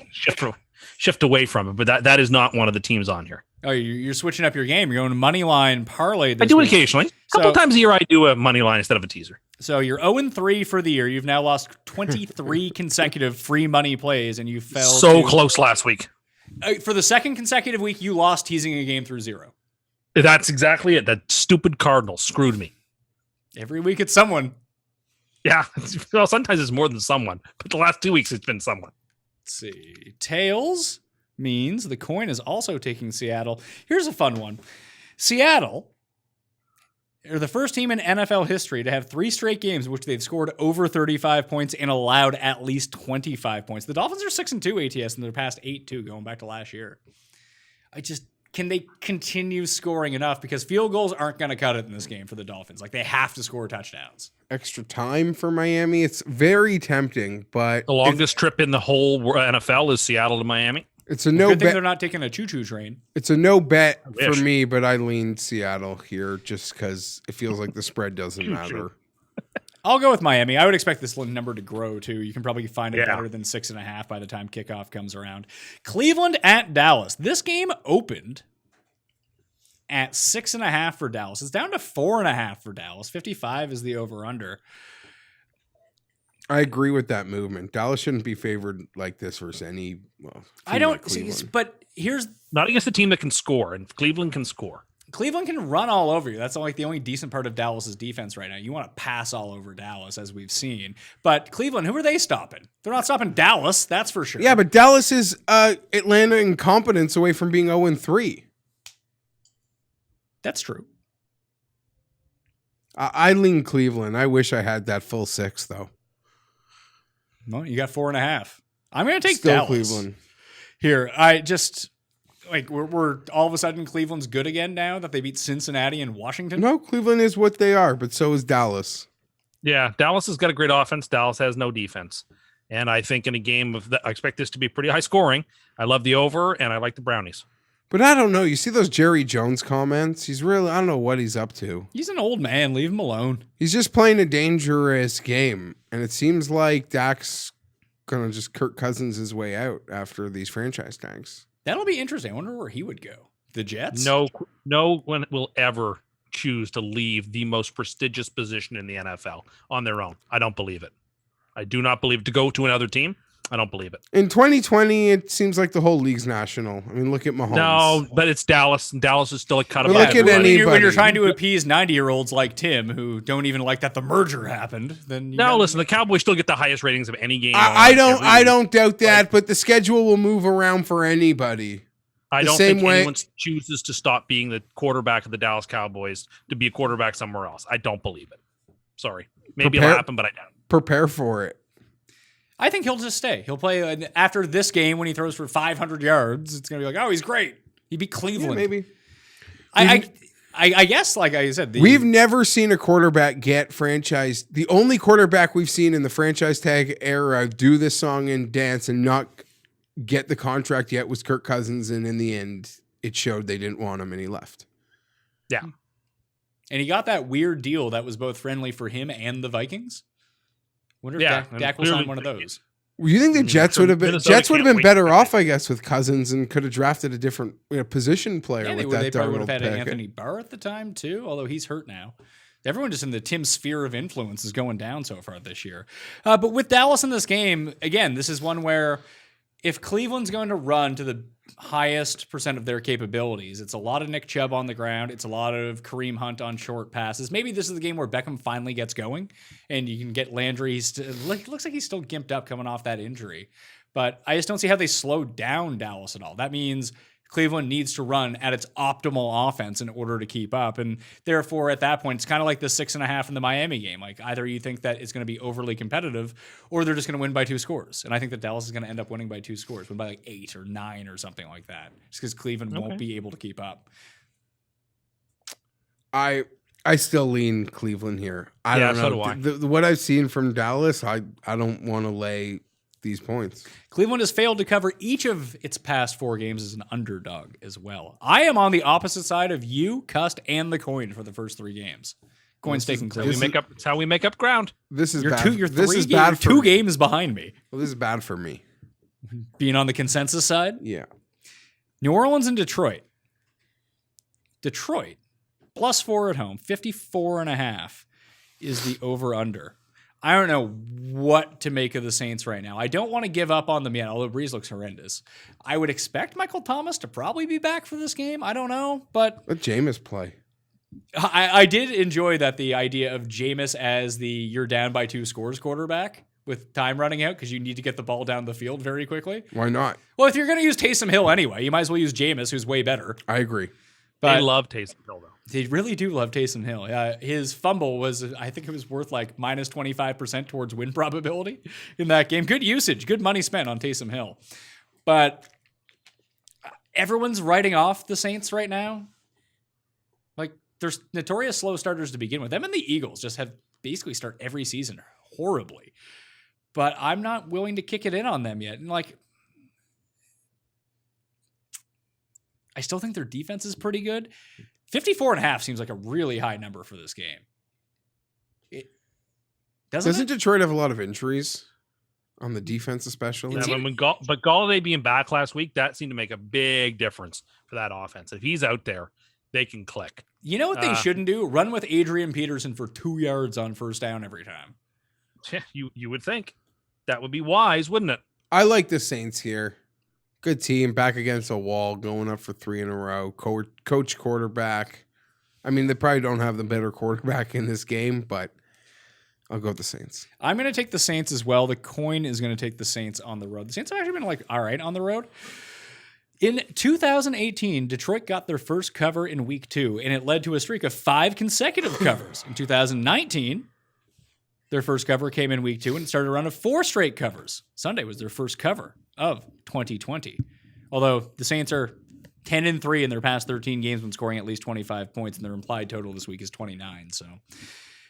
shift away from it, but that is not one of the teams on here. Oh, you're switching up your game. You're going money line parlay. I do it occasionally. A couple times a year, I do a money line instead of a teaser. So you're 0-3 for the year. You've now lost 23 consecutive free money plays, and you fell so close last week. For the second consecutive week, you lost teasing a game through 0. That's exactly it. That stupid Cardinals screwed me. Every week it's someone. Yeah. Well, sometimes it's more than someone, but the last 2 weeks it's been someone. Let's see. Tails means the coin is also taking Seattle. Here's a fun one. Seattle are the first team in NFL history to have 3 straight games in which they've scored over 35 points and allowed at least 25 points. The Dolphins are 6-2 ATS in their past 8-2 going back to last year. Can they continue scoring enough? Because field goals aren't going to cut it in this game for the Dolphins. Like, they have to score touchdowns. Extra time for Miami. It's very tempting, but the longest trip in the whole NFL is Seattle to Miami. It's a no bet. bet. They're not taking a choo-choo train. It's a no bet for me, but I lean Seattle here just because it feels like the spread doesn't matter. I'll go with Miami. I would expect this number to grow too. You can probably find it better than 6.5 by the time kickoff comes around. Cleveland at Dallas. This game opened at 6.5 for Dallas. It's down to 4.5 for Dallas. 55 is the over/under. I agree with that movement. Dallas shouldn't be favored like this versus any. Well, I don't see, but here's not against a team that can score, and Cleveland can score. Cleveland can run all over you. That's like the only decent part of Dallas's defense right now. You want to pass all over Dallas, as we've seen. But Cleveland, who are they stopping? They're not stopping Dallas, that's for sure. Yeah, but Dallas is Atlanta incompetence away from being 0-3. That's true. I lean Cleveland. I wish I had that full 6 though. Well, you got 4.5. I'm going to take Still Dallas. Cleveland. Here, I just like we're all of a sudden Cleveland's good again now that they beat Cincinnati and Washington. No, Cleveland is what they are, but so is Dallas. Yeah, Dallas has got a great offense. Dallas has no defense. And I think in a game of I expect this to be pretty high scoring. I love the over, and I like the Brownies. But I don't know. You see those Jerry Jones comments? He's really, I don't know what he's up to. He's an old man. Leave him alone. He's just playing a dangerous game. And it seems like Dak's going to just Kirk Cousins his way out after these franchise tags. That'll be interesting. I wonder where he would go. The Jets? No one will ever choose to leave the most prestigious position in the NFL on their own. I don't believe it. I do not believe to go to another team. I don't believe it. In 2020, it seems like the whole league's national. I mean, look at Mahomes. No, but it's Dallas, and Dallas is still a cut But above look at everybody. anybody. When you're trying to appease 90-year-olds like Tim who don't even like that the merger happened, then Listen, the Cowboys still get the highest ratings of any game. I don't doubt that, but the schedule will move around for anybody. I don't same think way- anyone chooses to stop being the quarterback of the Dallas Cowboys to be a quarterback somewhere else. I don't believe it. Sorry. Maybe it'll happen, but I doubt it. Prepare for it. I think he'll just stay. He'll play after this game when he throws for 500 yards. It's going to be like, oh, he's great. He beat Cleveland. Yeah, maybe. I guess, like I said, we've never seen a quarterback get franchised. The only quarterback we've seen in the franchise tag era do this song and dance and not get the contract yet was Kirk Cousins. And in the end, it showed they didn't want him and he left. Yeah. And he got that weird deal that was both friendly for him and the Vikings. Wonder if Dak was on one of those. You think the Jets would have been better off, I guess, with Cousins and could have drafted a different position player with that they probably would Darnold have had pick. Anthony Barr at the time too, although he's hurt now. Everyone just in the Tim sphere of influence is going down so far this year. But with Dallas in this game, again, this is one where if Cleveland's going to run to the highest percent of their capabilities, it's a lot of Nick Chubb on the ground. It's a lot of Kareem Hunt on short passes. Maybe this is the game where Beckham finally gets going and you can get Landry. Looks like he's still gimped up coming off that injury. But I just don't see how they slow down Dallas at all. That means Cleveland needs to run at its optimal offense in order to keep up. And therefore, at that point, it's kind of like the 6.5 in the Miami game. Like either you think that it's going to be overly competitive or they're just going to win by 2 scores. And I think that Dallas is going to end up winning by 2 scores, win by like 8 or 9 or something like that. Just because Cleveland won't be able to keep up. I still lean Cleveland here. I don't know. So do I. What I've seen from Dallas, I don't want to lay these points. Cleveland has failed to cover each of its past 4 games as an underdog as well. I am on the opposite side of you, Cust, and the coin for the first 3 games. Coin's taking Cleveland. It's how we make up ground. This is You're bad. 2, you're this 3 is ga- bad you're for 2 me. games behind me. Well, this is bad for me. Being on the consensus side. Yeah. New Orleans and Detroit. Detroit, +4 at home, 54.5 is the over-under. I don't know what to make of the Saints right now. I don't want to give up on them yet, although Breeze looks horrendous. I would expect Michael Thomas to probably be back for this game. I don't know, but Let Jameis play. I did enjoy that the idea of Jameis as the you're down by 2 scores quarterback with time running out because you need to get the ball down the field very quickly. Why not? Well, if you're going to use Taysom Hill anyway, you might as well use Jameis, who's way better. I agree. But They love Taysom Hill, though. they really do love Taysom Hill. His fumble was, I think it was worth like minus 25% towards win probability in that game. Good usage, good money spent on Taysom Hill. But everyone's writing off the Saints right now. Like, there's notorious slow starters to begin with. Them and the Eagles just have basically start every season horribly. But I'm not willing to kick it in on them yet. And like, I still think their defense is pretty good. 54.5 seems like a really high number for this game. Doesn't it? Detroit have a lot of injuries on the defense, especially? Yeah, but Galladay being back last week, that seemed to make a big difference for that offense. If he's out there, they can click. You know what they shouldn't do? Run with Adrian Peterson for 2 yards on first down every time. You would think that would be wise, wouldn't it? I like the Saints here. Good team, back against a wall, going up for 3 in a row. Coach quarterback. I mean, they probably don't have the better quarterback in this game, but I'll go with the Saints. I'm going to take the Saints as well. The coin is going to take the Saints on the road. The Saints have actually been like all right on the road. In 2018, Detroit got their first cover in week 2, and it led to a streak of 5 consecutive covers. In 2019, their first cover came in week 2, and it started a run of 4 straight covers. Sunday was their first cover of 2020. Although the Saints are 10-3 in their past 13 games when scoring at least 25 points, and their implied total this week is 29. So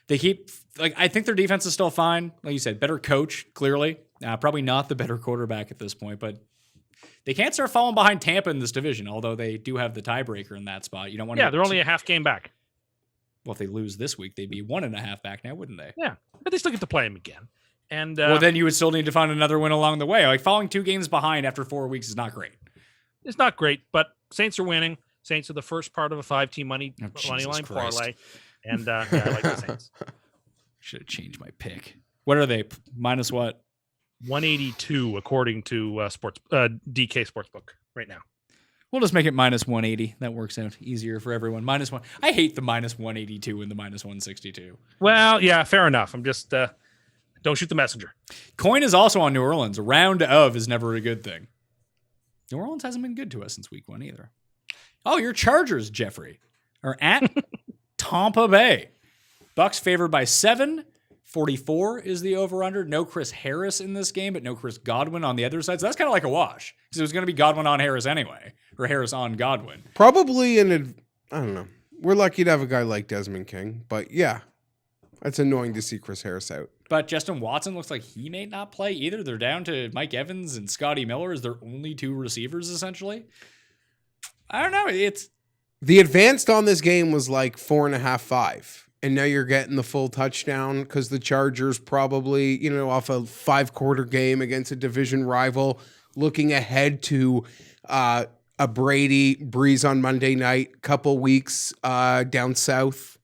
they keep, like, I think their defense is still fine. Like you said, better coach, clearly. Probably not the better quarterback at this point, but they can't start falling behind Tampa in this division, although they do have the tiebreaker in that spot. You don't want to. Yeah, they're only a half game back. Well, if they lose this week, they'd be 1.5 back now, wouldn't they? Yeah, but they still get to play him again. And well, then you would still need to find another win along the way. Like, falling 2 games behind after 4 weeks is not great. It's not great, but Saints are winning. Saints are the first part of a 5-team money line parlay. And I like the Saints. Should have changed my pick. What are they? Minus what? 182 according to DK Sportsbook right now. We'll just make it minus 180. That works out easier for everyone. Minus 1. I hate the minus 182 and the minus 162. Well, yeah, fair enough. I'm just don't shoot the messenger. Coin is also on New Orleans. A round of is never a good thing. New Orleans hasn't been good to us since week 1 either. Oh, your Chargers, Jeffrey, are at Tampa Bay. Bucks favored by 7. 44 is the over-under. No Chris Harris in this game, but no Chris Godwin on the other side. So that's kind of like a wash because it was going to be Godwin on Harris anyway, or Harris on Godwin. Probably I don't know. We're lucky to have a guy like Desmond King, but yeah, it's annoying to see Chris Harris out. But Justin Watson looks like he may not play either. They're down to Mike Evans and Scotty Miller as their only 2 receivers, essentially. I don't know. The advanced on this game was like 4.5, 5. And now you're getting the full touchdown because the Chargers probably, off a 5-quarter game against a division rival, looking ahead to a Brady Breeze on Monday night, couple weeks down south.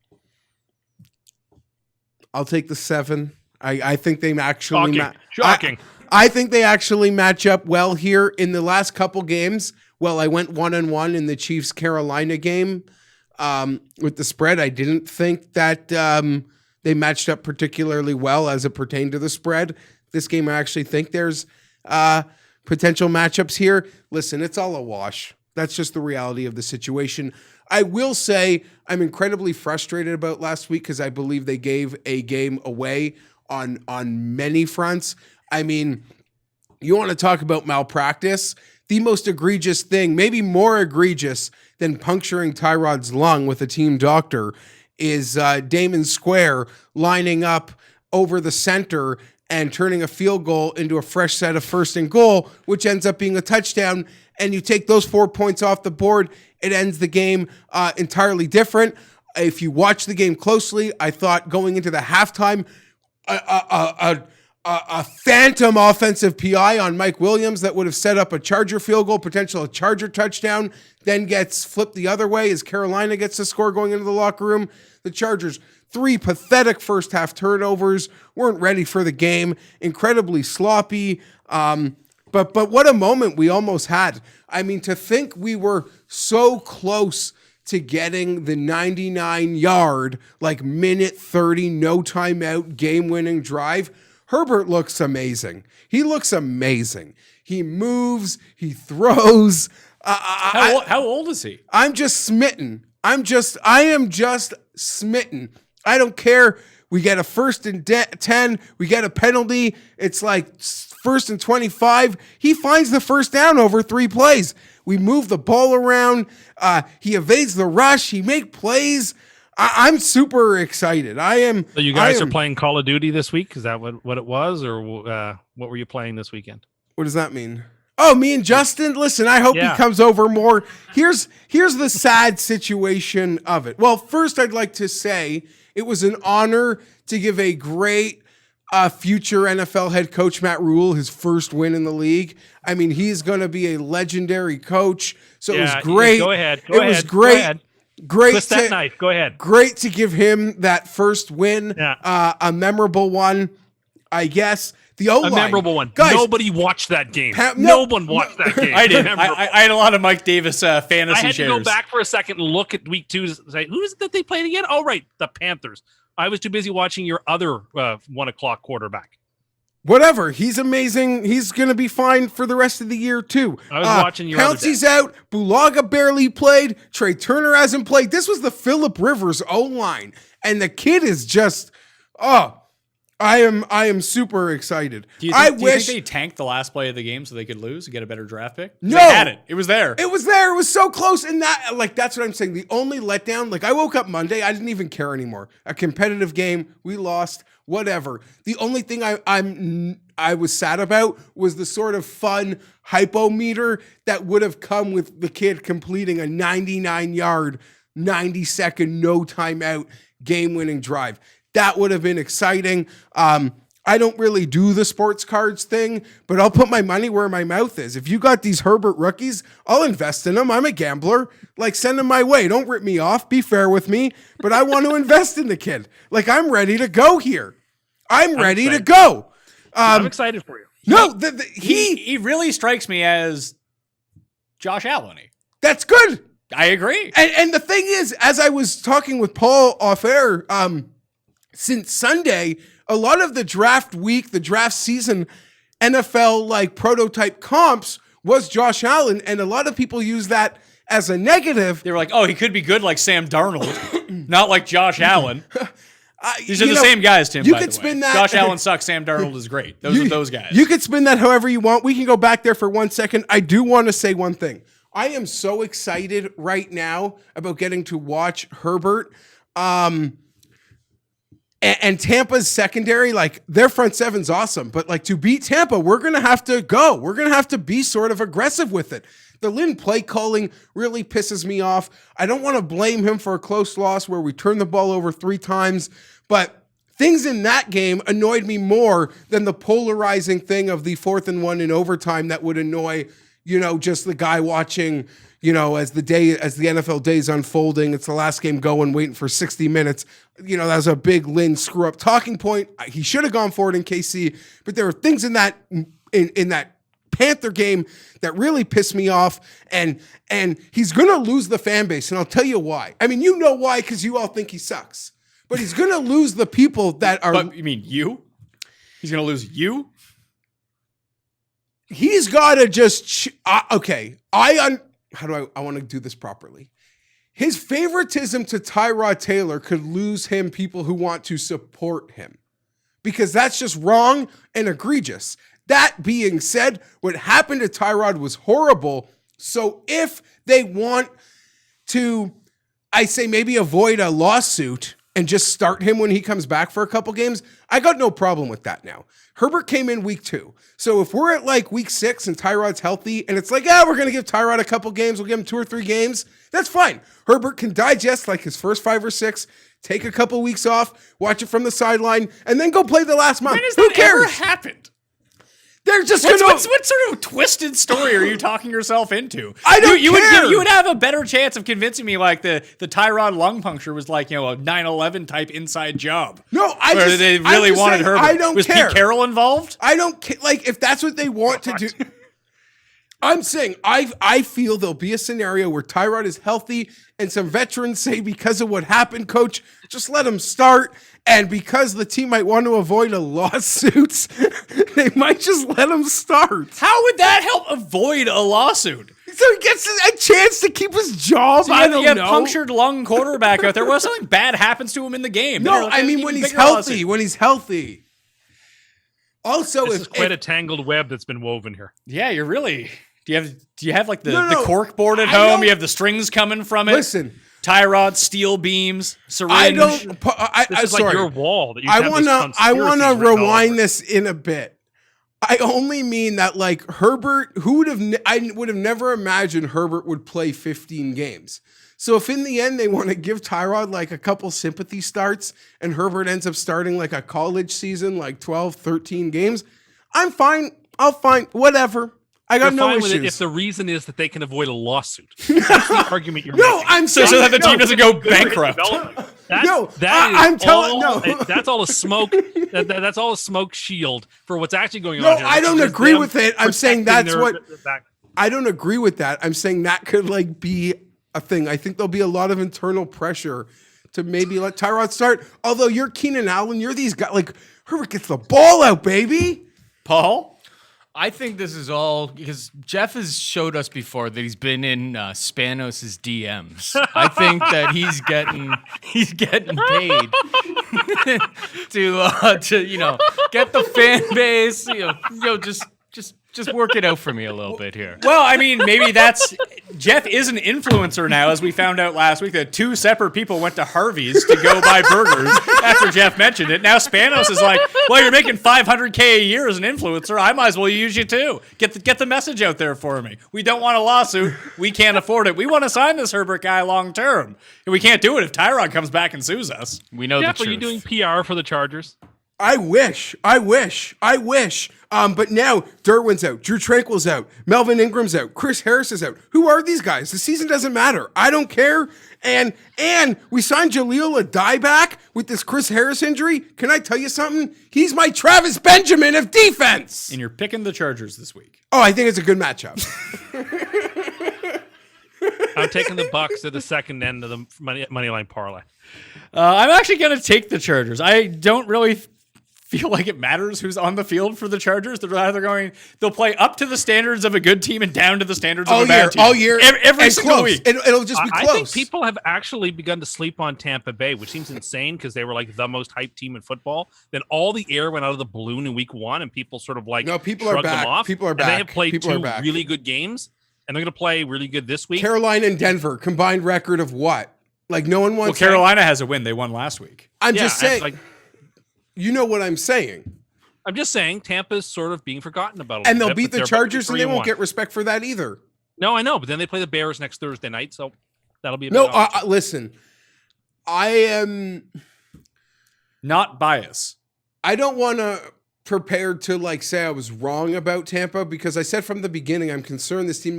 I'll take the 7. I think they actually shocking. I think they actually match up well here in the last couple games. Well, I went 1-1 in the Chiefs Carolina game. With the spread, I didn't think that they matched up particularly well as it pertained to the spread. This game, I actually think there's potential matchups here. Listen, it's all a wash. That's just the reality of the situation. I will say I'm incredibly frustrated about last week because I believe they gave a game away on many fronts. I mean, you want to talk about malpractice? The most egregious thing, maybe more egregious than puncturing Tyrod's lung with a team doctor, is Damon Square lining up over the center and turning a field goal into a fresh set of 1st and goal, which ends up being a touchdown. And you take those 4 points off the board, it ends the game entirely different. If you watch the game closely, I thought going into the halftime, a phantom offensive PI on Mike Williams that would have set up a Charger field goal, potential a Charger touchdown, then gets flipped the other way as Carolina gets the score going into the locker room. The Chargers, 3 pathetic first half turnovers, weren't ready for the game, incredibly sloppy. But what a moment we almost had. I mean, to think we were so close to getting the 99-yard, like minute 30, no timeout, game-winning drive. Herbert looks amazing. He looks amazing. He moves. He throws. How old is he? I'm just smitten. I am just smitten. I don't care. We get a 1st and 10. We get a penalty. It's like 1st and 25. He finds the first down over 3 plays. We move the ball around. He evades the rush. He makes plays. I'm super excited. I am. So you guys are playing Call of Duty this week? Is that what it was? Or what were you playing this weekend? What does that mean? Oh, me and Justin? Listen, I hope he comes over more. Here's the sad situation of it. Well, first I'd like to say it was an honor to give a great future NFL head coach, Matt Rule, his first win in the league. I mean, he's going to be a legendary coach. So it was great. Go ahead. It was great. Go ahead. Great. Twist that knife. Go ahead. Great to give him that first win. Yeah. A memorable one, I guess. The O-line. A memorable one. Guys, nobody watched that game. no one watched that game. I did. I had a lot of Mike Davis fantasy I had shares. to go back for a second and look at week 2 and say, who is it that they played again? Oh, right, the Panthers. I was too busy watching your other 1 o'clock quarterback. Whatever. He's amazing. He's going to be fine for the rest of the year, too. I was watching your other Pouncey's out. Bulaga barely played. Trey Turner hasn't played. This was the Phillip Rivers O-line. And the kid is just, I am super excited. Do you think they tanked the last play of the game so they could lose and get a better draft pick? No. They had it. It was there. It was there. It was so close. And that's what I'm saying. The only letdown, I woke up Monday, I didn't even care anymore. A competitive game, we lost, whatever. The only thing I was sad about was the sort of fun hypo meter that would have come with the kid completing a 99-yard, 90-second, no timeout, game-winning drive. That would have been exciting. I don't really do the sports cards thing, but I'll put my money where my mouth is. If you got these Herbert rookies, I'll invest in them. I'm a gambler. Send them my way. Don't rip me off. Be fair with me. But I want to invest in the kid. I'm ready to go here. I'm ready to go. I'm excited for you. No, he really strikes me as Josh Allen. That's good. I agree. And the thing is, as I was talking with Paul off air, since Sunday, a lot of the draft week, the draft season, NFL prototype comps was Josh Allen, and a lot of people use that as a negative. They were like, "Oh, he could be good like Sam Darnold, not like Josh Allen." These are the same guys, Tim. You by could the spin way. that. Josh Allen sucks. Sam Darnold is great. Those are those guys. You could spin that however you want. We can go back there for 1 second. I do want to say one thing. I am so excited right now about getting to watch Herbert. And Tampa's secondary, their front seven's awesome. But to beat Tampa, we're going to have to go. We're going to have to be sort of aggressive with it. The Lynn play calling really pisses me off. I don't want to blame him for a close loss where we turned the ball over 3 times. But things in that game annoyed me more than the polarizing thing of the 4th and 1 in overtime that would annoy, just the guy watching, as the NFL day's unfolding. It's the last game going, waiting for 60 minutes. That was a big Lynn screw up talking point. He should have gone for it in KC, but there were things in that Panther game that really pissed me off. And he's going to lose the fan base. And I'll tell you why. I mean, you know why, because you all think he sucks. But he's going to lose the people that are. But you mean you? He's going to lose you? He's got to just. Okay. I want to do this properly. His favoritism to Tyrod Taylor could lose him people who want to support him, because that's just wrong and egregious. That being said, what happened to Tyrod was horrible. So if they want to, I say maybe avoid a lawsuit, and just start him when he comes back for a couple games, I got no problem with that now. Herbert came in week 2. So if we're at like week 6 and Tyrod's healthy and it's like, we're going to give Tyrod a couple games, we'll give him 2 or 3 games, that's fine. Herbert can digest like his first 5 or 6, take a couple weeks off, watch it from the sideline, and then go play the last month. When has Who that ever cares? happened? They're just What going sort of twisted story are you talking yourself into? I don't care. You would have a better chance of convincing me like the Tyrod lung puncture was like, a 9/11 type inside job. No, Where they really wanted Herbert. I don't was care. Pete Carroll involved? I don't care. Like, if that's what they want to do. I'm saying I feel there'll be a scenario where Tyrod is healthy and some veterans say because of what happened, coach, just let him start. And because the team might want to avoid a lawsuit, they might just let him start. How would that help avoid a lawsuit? So he gets a chance to keep his job. So I don't you have know. punctured lung quarterback out there. What if something bad happens to him in the game? No, I mean when he's healthy. When he's healthy. Also, This is quite a tangled web that's been woven here. Yeah, you're really. Do you have like the No. cork board at I home? don't- You have the strings coming from it. Listen, Tie rod, steel beams, syringe. I don't. This is sorry. like your wall. That you I have want these to conspiracies written all rewind over. this in a bit. I only mean that like Herbert, I would have never imagined Herbert would play 15 games. So if in the end they want to give Tyrod like a couple sympathy starts and Herbert ends up starting like a college season, like 12, 13 games, I'm fine. I'll find whatever. I got You're no fine with it issues. if the reason is that they can avoid a lawsuit. That's the argument you're No, making. I'm saying so that the no. team doesn't go bankrupt. No, that's all a smoke. That's all a smoke shield for what's actually going No, on here. I don't It's just agree them with it. I'm saying protecting that's their- what- their back. I don't agree with that. I'm saying that could like be a thing. I think there'll be a lot of internal pressure to maybe let Tyrod start. Although you're Keenan Allen, you're these guys like Herbert gets the ball out, baby. Paul? I think this is all because Geoff has showed us before that he's been in Spanos' DMs. I think that he's getting paid to get the fan base. Just work it out for me a little bit here. Well, I mean, maybe that's Geoff is an influencer now, as we found out last week that 2 separate people went to Harvey's to go buy burgers after Geoff mentioned it. Now Spanos is like, well, you're making $500K a year as an influencer. I might as well use you too. Get the message out there for me. We don't want a lawsuit. We can't afford it. We want to sign this Herbert guy long term, and we can't do it if Tyrod comes back and sues us. We know Jeff, the are you truth. doing PR for the Chargers? I wish. But now Derwin's out, Drew Tranquil's out, Melvin Ingram's out, Chris Harris is out. Who are these guys? The season doesn't matter. I don't care. And we signed Jaleel Adai back with this Chris Harris injury. Can I tell you something? He's my Travis Benjamin of defense. And you're picking the Chargers this week. Oh, I think it's a good matchup. I'm taking the Bucks at the second end of the money line parlay. I'm actually going to take the Chargers. I don't really feel like it matters who's on the field for the Chargers. They'll play up to the standards of a good team and down to the standards of a bad team. all year, Every and single close. week. It'll just be close. I think people have actually begun to sleep on Tampa Bay, which seems insane because they were like the most hyped team in football. Then all the air went out of the balloon in week 1, and people sort of like No, people are shrugged back. them off. People are And they back. have played People are 2 back. really good games, and they're going to play really good this week. Carolina and Denver combined record of what? Like no one Well, wants. Carolina has a win. They won last week. I'm Yeah, just saying. like, you know what I'm saying. I'm just saying Tampa's sort of being forgotten about. And they'll little bit, beat but the they're Chargers, and they won't 3-1. get respect for that either. No, I know, but then they play the Bears next Thursday night, so that'll be a No, big opportunity. listen. I am. Not bias. I don't want to prepare to like say I was wrong about Tampa because I said from the beginning I'm concerned this team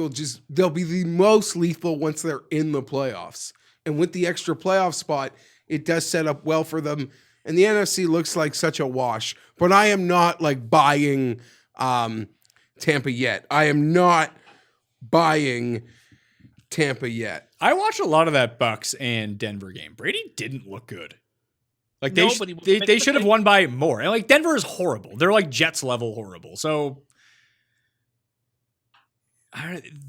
they'll be the most lethal once they're in the playoffs. And with the extra playoff spot, it does set up well for them. And the NFC looks like such a wash. But I am not like buying Tampa yet. I am not buying Tampa yet. I watched a lot of that Bucks and Denver game. Brady didn't look good. Like No, but he was making they the should have big- won by more. And like Denver is horrible. They're like Jets level horrible. So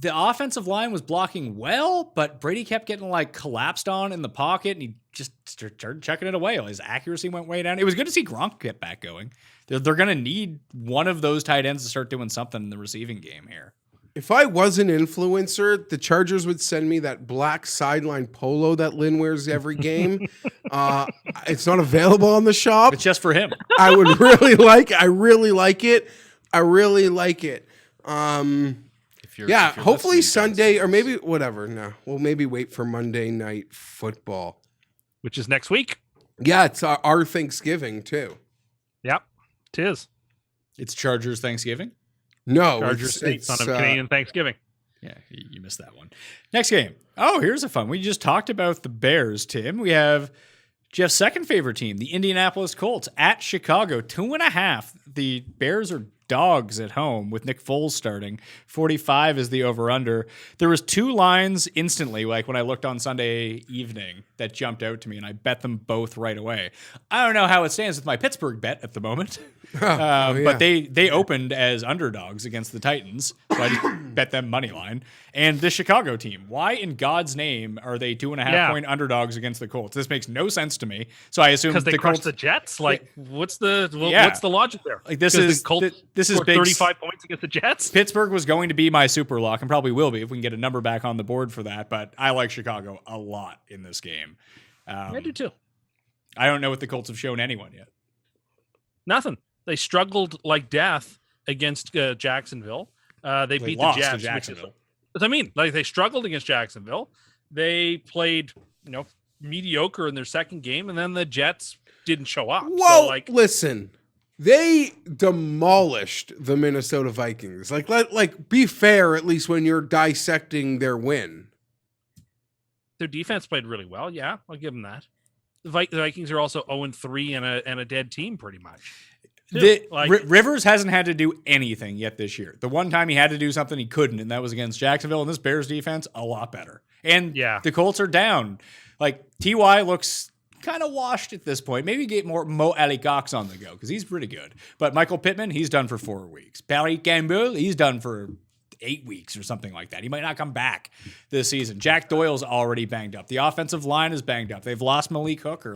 the offensive line was blocking well, but Brady kept getting like collapsed on in the pocket, and he just started checking it away. His accuracy went way down. It was good to see Gronk get back going. They're going to need one of those tight ends to start doing something in the receiving game here. If I was an influencer, the Chargers would send me that black sideline polo that Lynn wears every game. It's not available on the shop. It's just for him. I would really like. I really like it. Yeah, hopefully listening, Sunday or maybe whatever. No, we'll maybe wait for Monday Night Football. Which is next week. Yeah, it's our Thanksgiving too. Yep, it is. It's Chargers Thanksgiving. No, Chargers States on a Canadian Thanksgiving. Yeah, you missed that one. Next game. Oh, here's a fun. We just talked about the Bears, Tim. We have Geoff's second favorite team, the Indianapolis Colts, at Chicago. 2.5. The Bears are dogs at home with Nick Foles starting. 45 is the over-under. There was two lines instantly, like when I looked on Sunday evening, that jumped out to me, and I bet them both right away. I don't know how it stands with my Pittsburgh bet at the moment. But they opened as underdogs against the Titans, so I just bet them money line. And the Chicago team, why in God's name are they 2.5-point underdogs against the Colts? This makes no sense to me. So I assume because they crushed the Jets. Like, what's the logic there? Like this is the Colts this is big. 35 points against the Jets. Pittsburgh was going to be my super lock and probably will be if we can get a number back on the board for that. But I like Chicago a lot in this game. I do too. I don't know what the Colts have shown anyone yet. Nothing. They struggled like death against Jacksonville. They beat the Jets. To Jacksonville. What I mean, like they struggled against Jacksonville. They played, mediocre in their second game, and then the Jets didn't show up. Well, listen, they demolished the Minnesota Vikings. Like, be fair, at least when you're dissecting their win. Their defense played really well. Yeah, I'll give them that. The Vikings are also 0-3 and a dead team, pretty much. Rivers hasn't had to do anything yet this year. The one time he had to do something, he couldn't, and that was against Jacksonville. And this Bears defense, a lot better. And the Colts are down. Like, T.Y. looks kind of washed at this point. Maybe get more Mo Ali Cox on the go because he's pretty good. But Michael Pittman, he's done for 4 weeks. Paris Campbell, he's done for 8 weeks or something like that. He might not come back this season. Jack Doyle's already banged up. The offensive line is banged up. They've lost Malik Hooker.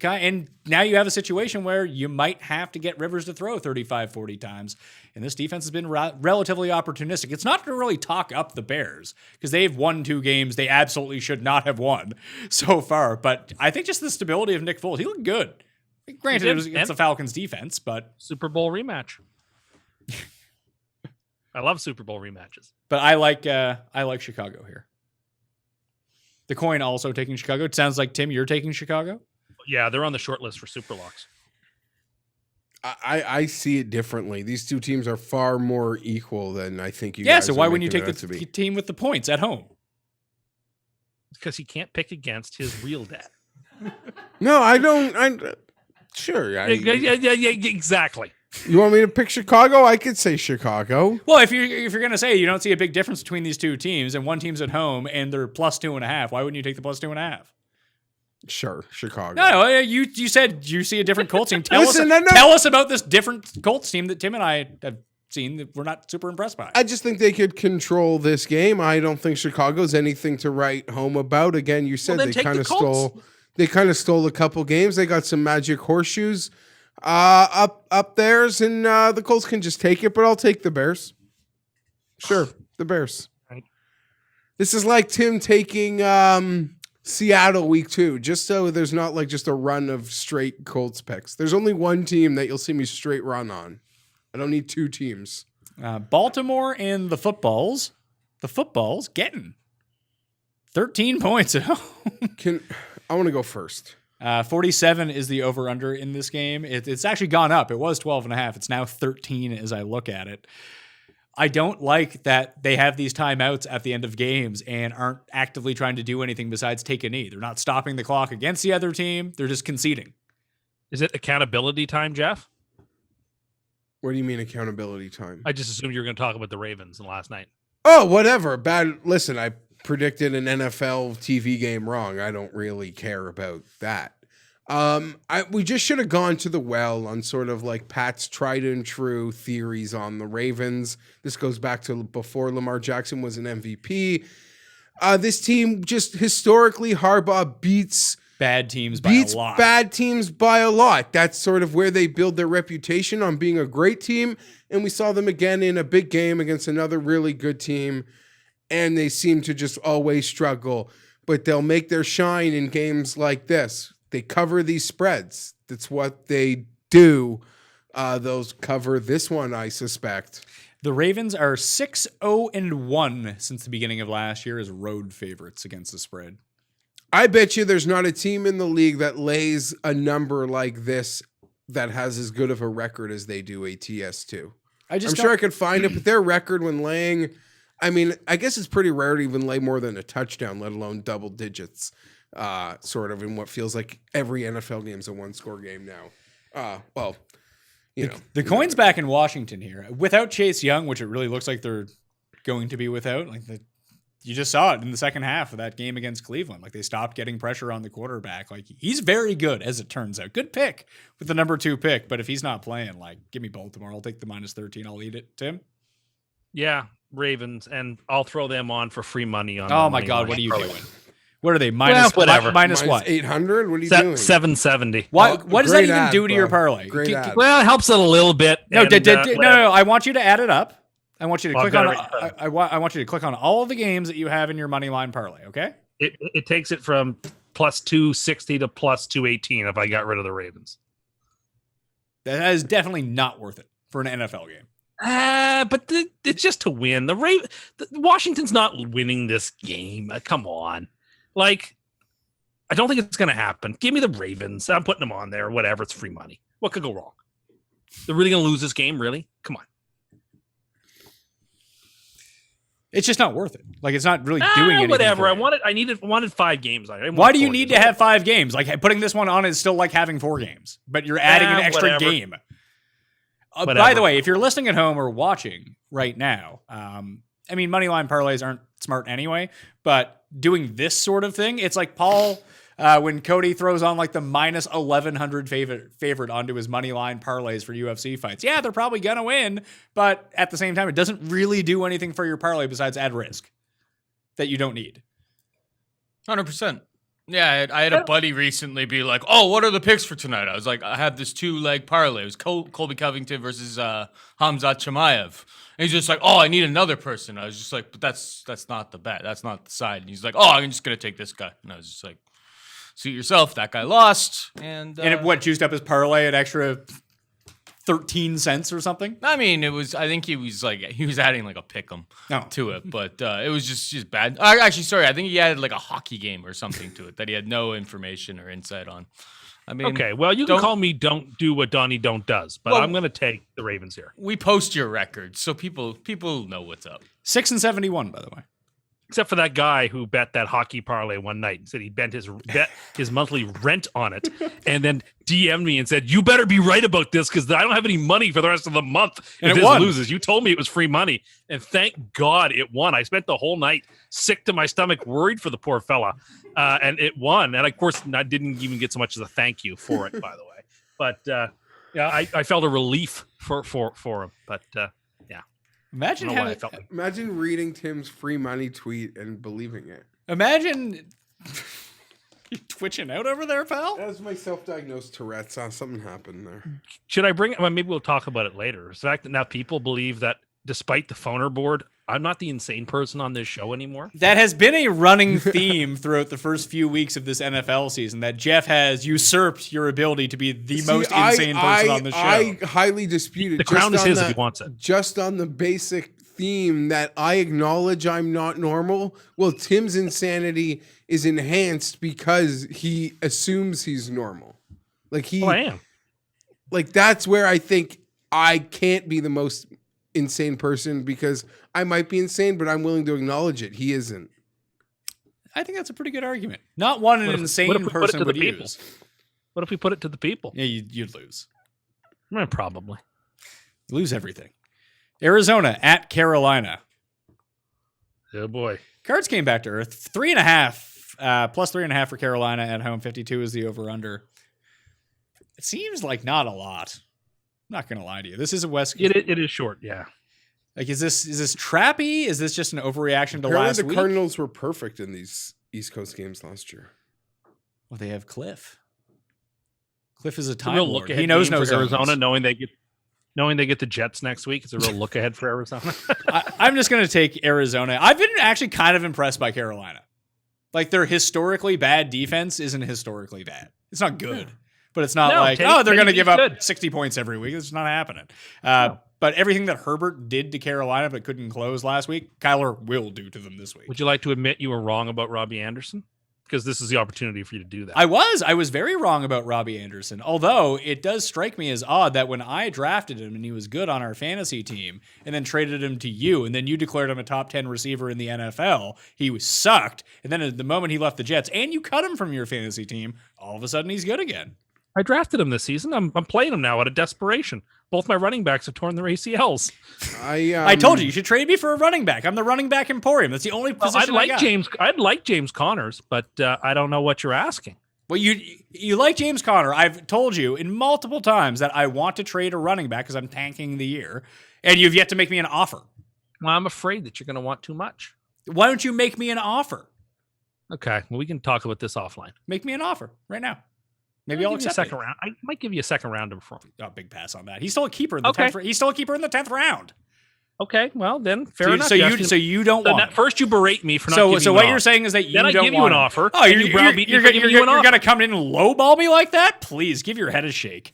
And now you have a situation where you might have to get Rivers to throw 35, 40 times. And this defense has been relatively opportunistic. It's not going to really talk up the Bears because they've won 2 games they absolutely should not have won so far. But I think just the stability of Nick Foles, he looked good. Granted, it was against the Falcons defense, but Super Bowl rematch. I love Super Bowl rematches. But I like Chicago here. The coin also taking Chicago. It sounds like, Tim, you're taking Chicago? Yeah, they're on the short list for SuperLocks. I see it differently. These two teams are far more equal than I think you guys. Yeah, so why are wouldn't you making take it out the to be. team with the points at home? Because he can't pick against his real dad. No, I don't. Sure. Yeah, exactly. You want me to pick Chicago? I could say Chicago. Well, if you're gonna say you don't see a big difference between these two teams and one team's at home and they're plus 2.5, why wouldn't you take the plus 2.5? Sure, Chicago. No, you said you see a different Colts team. Tell us about this different Colts team that Tim and I have seen that we're not super impressed by. I just think they could control this game. I don't think Chicago's anything to write home about. Again, you said they kind of stole. They kind of stole a couple games. They got some magic horseshoes up theirs, and the Colts can just take it. But I'll take the Bears. Sure, the Bears. Right. This is like Tim taking Seattle week 2, just so there's not like just a run of straight Colts picks. There's only one team that you'll see me straight run on. I don't need 2 teams. Baltimore and the footballs. The footballs getting 13 points at home. I want to go first. 47 is the over-under in this game. It's actually gone up. It was 12.5. It's now 13 as I look at it. I don't like that they have these timeouts at the end of games and aren't actively trying to do anything besides take a knee. They're not stopping the clock against the other team. They're just conceding. Is it accountability time, Geoff? What do you mean accountability time? I just assumed you were going to talk about the Ravens last night. Oh, whatever. Bad. Listen, I predicted an NFL TV game wrong. I don't really care about that. We just should have gone to the well on sort of like Pat's tried and true theories on the Ravens. This goes back to before Lamar Jackson was an MVP. This team just historically Harbaugh beats bad teams by beats a lot. bad teams by a lot. That's sort of where they build their reputation on being a great team. And we saw them again in a big game against another really good team. And they seem to just always struggle. But they'll make their shine in games like this. They cover these spreads. That's what they do. Those cover this one, I suspect. The Ravens are 6-0-1 since the beginning of last year as road favorites against the spread. I bet you there's not a team in the league that lays a number like this that has as good of a record as they do ATS2. I'm sure I could find it, but their record when laying, I mean, I guess it's pretty rare to even lay more than a touchdown, let alone double digits, sort of in what feels like every NFL game's a one-score game now. The coin's back in Washington here. Without Chase Young, which it really looks like they're going to be without, you just saw it in the second half of that game against Cleveland. Like, they stopped getting pressure on the quarterback. Like, he's very good, as it turns out. Good pick with the number 2 pick. But if he's not playing, give me Baltimore. I'll take the -13. I'll eat it. Tim? Yeah, Ravens, and I'll throw them on for free money on. Oh my God, what are you doing? What are they? Minus whatever. Minus what? 800? What are you doing? 770. What does that even ad, do to your bro. parlay? Great ad. Well, it helps it a little bit. No, and, no. I want you to add it up. I want you to Well, click I've on. got it I want you to click on all of the games that you have in your money line parlay. Okay. It takes it from plus 260 to plus 218 if I got rid of the Ravens. That is definitely not worth it for an NFL game. But it's just to win. Washington's not winning this game. Come on. I don't think it's going to happen. Give me the Ravens. I'm putting them on there. Whatever. It's free money. What could go wrong? They're really going to lose this game? Really? Come on. It's just not worth it. It's not really doing anything. Whatever. I wanted 5 games. Why do you need to have 5 games? Putting this one on is still like having 4 games, but you're adding an extra whatever. game. By the way, if you're listening at home or watching right now, moneyline parlays aren't smart anyway, but doing this sort of thing, it's like Paul, when Cody throws on the minus 1100 favorite onto his moneyline parlays for UFC fights. Yeah, they're probably going to win, but at the same time, it doesn't really do anything for your parlay besides add risk that you don't need. 100%. Yeah, I had a buddy recently be like, "Oh, what are the picks for tonight?" I was like, "I have this 2-leg parlay. It was Colby Covington versus Hamzat Chimaev." And he's just like, "Oh, I need another person." I was just like, "But that's not the bet. That's not the side." And he's like, "Oh, I'm just gonna take this guy." And I was just like, "Suit yourself." That guy lost, and it juiced up his parlay an extra 13 cents or something. I think he was adding a pick'em to it, but it was just bad. Actually, sorry, I think he added a hockey game or something to it that he had no information or insight on. Okay, well, you can call me don't do what Donnie don't does, but I'm going to take the Ravens here. We post your record, so people know what's up. 6-71, by the way. Except for that guy who bet that hockey parlay one night and said he bet his monthly rent on it, and then DM'd me and said, "You better be right about this because I don't have any money for the rest of the month and if it this won. loses." You told me it was free money, and thank God it won. I spent the whole night sick to my stomach, worried for the poor fella, and it won. And of course, I didn't even get so much as a thank you for it, by the way. But I felt a relief for him. But Imagine reading Tim's free money tweet and believing it. Imagine you twitching out over there, pal. That was my self-diagnosed Tourette's. Something happened there. Should I bring it? Well, maybe we'll talk about it later. The fact that now people believe that despite the phoner board, I'm not the insane person on this show anymore. That has been a running theme throughout the first few weeks of this NFL season, that Geoff has usurped your ability to be the most insane person on the show. I highly dispute it. The crown is his if he wants it. Just on the basic theme that I acknowledge I'm not normal. Well, Tim's insanity is enhanced because he assumes he's normal. I am. That's where I think I can't be the most insane person because I might be insane, but I'm willing to acknowledge it. He isn't. I think that's a pretty good argument. Not one an insane person would use. What if we put it to the people? Yeah, you'd lose. Probably. Lose everything. Arizona at Carolina. Oh boy. Cards came back to earth. 3.5, plus 3.5 for Carolina at home. 52 is the over-under. It seems like not a lot. I'm not going to lie to you. This is a West. It is short, yeah. Is this trappy? Is this just an overreaction to Apparently last week? The Cardinals were perfect in these East Coast games last year. Well, they have Cliff. Cliff is a It's a time real lord. look ahead He knows game no for Arizona, zones. knowing they get the Jets next week. It's a real look ahead for Arizona. I'm just going to take Arizona. I've been actually kind of impressed by Carolina. Like their historically bad defense isn't historically bad. It's not good, but it's not No, like, Teddy- they're going to Teddy give B's up good. 60 points every week. It's not happening. No. But everything that Herbert did to Carolina but couldn't close last week, Kyler will do to them this week. Would you like to admit you were wrong about Robbie Anderson? Because this is the opportunity for you to do that. I was very wrong about Robbie Anderson. Although it does strike me as odd that when I drafted him and he was good on our fantasy team and then traded him to you and then you declared him a top 10 receiver in the NFL, he was sucked. And then at the moment he left the Jets and you cut him from your fantasy team, all of a sudden he's good again. I drafted him this season. I'm playing him now out of desperation. Both my running backs have torn their ACLs. I told you should trade me for a running back. I'm the running back emporium. That's the only position I got. I'd like James Connors, but I don't know what you're asking. Well, you like James Conner. I've told you in multiple times that I want to trade a running back because I'm tanking the year, and you've yet to make me an offer. Well, I'm afraid that you're going to want too much. Why don't you make me an offer? Okay, well, we can talk about this offline. Make me an offer right now. Maybe I'll I'll give you a accept second it. round. I might give you a second round of from. Oh, big pass on that. He's still a keeper in the Okay. 10th. He's still a keeper in the 10th round. Okay, well then, fair So, enough. so you Justin. so you don't So want. that first you berate me for not So giving so you what an you're offer. saying is that you Then I don't give you want an him. offer, Oh, and you're you browbeat me for giving you an offer. going to come in and lowball me like that? Please give your head a shake.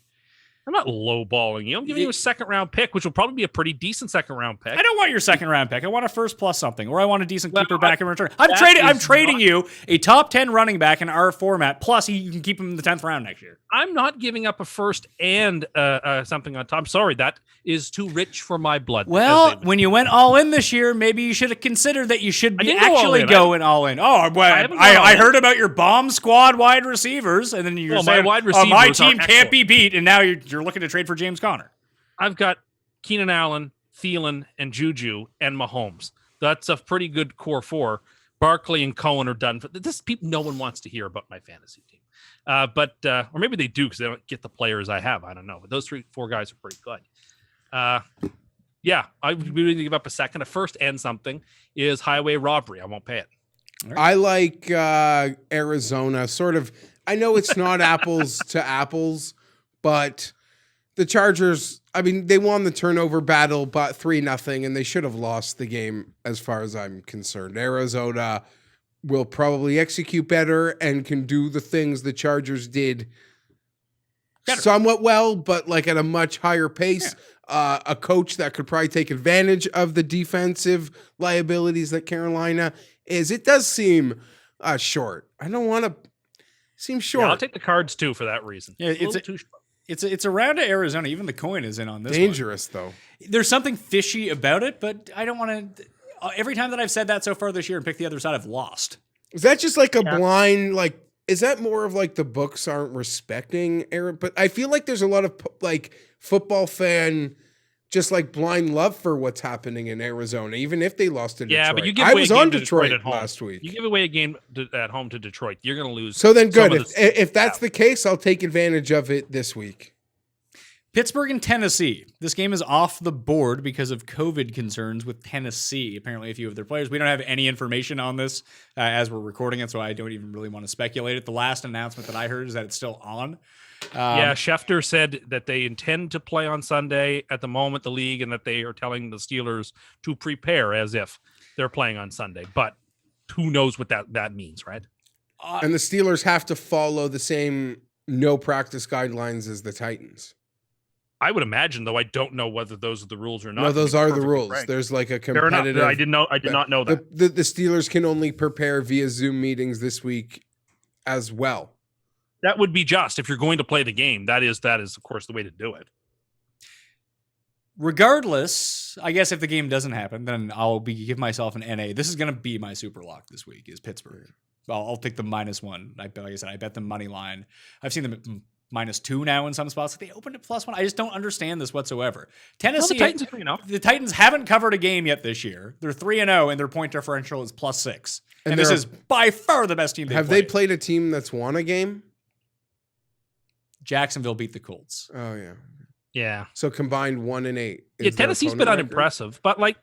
I'm not lowballing you. I'm giving you a second round pick, which will probably be a pretty decent second round pick. I don't want your second round pick. I want a first plus something, or I want a decent Well, keeper back in return. that I'm is trading not- you a top 10 running back in our format. Plus, you can keep him in the 10th round next year. I'm not giving up a first and something on top. I'm sorry, that is too rich for my blood. Well, when you went all in this year, maybe you should have considered that you should be didn't go all actually in. going all in. Oh, well, haven't gone all I in. heard about your bomb squad wide receivers, and then you're Well, my saying, wide oh, my receivers are team can't excellent. be beat, and now you're looking to trade for James Conner. I've got Keenan Allen, Thielen, and Juju, and Mahomes. That's a pretty good core four. Barkley and Cohen are done. This people, no one wants to hear about my fantasy team, or maybe they do because they don't get the players I have. I don't know. But those 3-4 guys are pretty good. Yeah, I would really give up a second. A first and something is highway robbery. I won't pay it. I like Arizona. Sort of. I know it's not apples to apples, but the Chargers. I mean, they won the turnover battle, but 3-0, and they should have lost the game, as far as I'm concerned. Arizona will probably execute better and can do the things the Chargers did somewhat well, but like at a much higher pace. Yeah. A coach that could probably take advantage of the defensive liabilities that Carolina is. It does seem short. I don't want to seem short. Yeah, I'll take the Cards too for that reason. Yeah, it's too short. It's a round to Arizona. Even the coin is in on this. Dangerous though. There's something fishy about it, but I don't want to. Every time that I've said that so far this year and picked the other side, I've lost. Is that just like a blind like? Is that more of like the books aren't respecting Aaron? But I feel like there's a lot of like football fan just like blind love for what's happening in Arizona, even if they lost to Detroit. Yeah, but you give I away was a game on to Detroit at home. last week. You give away a game at home to Detroit, you're going to lose. So then good. some of If that's the case, I'll take advantage of it this week. Pittsburgh and Tennessee. This game is off the board because of COVID concerns with Tennessee. Apparently, a few of their players. We don't have any information on this as we're recording it, so I don't even really want to speculate it. The last announcement that I heard is that it's still on. Yeah, Schefter said that they intend to play on Sunday at the moment, the league, and that they are telling the Steelers to prepare as if they're playing on Sunday. But who knows what that means, right? And the Steelers have to follow the same no practice guidelines as the Titans. I would imagine, though. I don't know whether those are the rules or not. No, those are the perfectly rules. frank. There's like a Fair enough. competitive. I did not know that. The Steelers can only prepare via Zoom meetings this week as well. That would be just if you're going to play the game. That is, of course, the way to do it. Regardless, I guess if the game doesn't happen, then I'll give myself an NA. This is going to be my super lock this week. Is Pittsburgh? I'll take the -1. Like I said, I bet the money line. I've seen them at -2 now in some spots. They opened at +1. I just don't understand this whatsoever. Tennessee, Well, the Titans are 3-0. The Titans haven't covered a game yet this year. They're 3-0, and their point differential is +6. And this is by far the best team they've Have played. they played a team that's won a game? Jacksonville beat the Colts. Oh yeah. Yeah. So combined 1-8. Yeah, Tennessee's been unimpressive, but like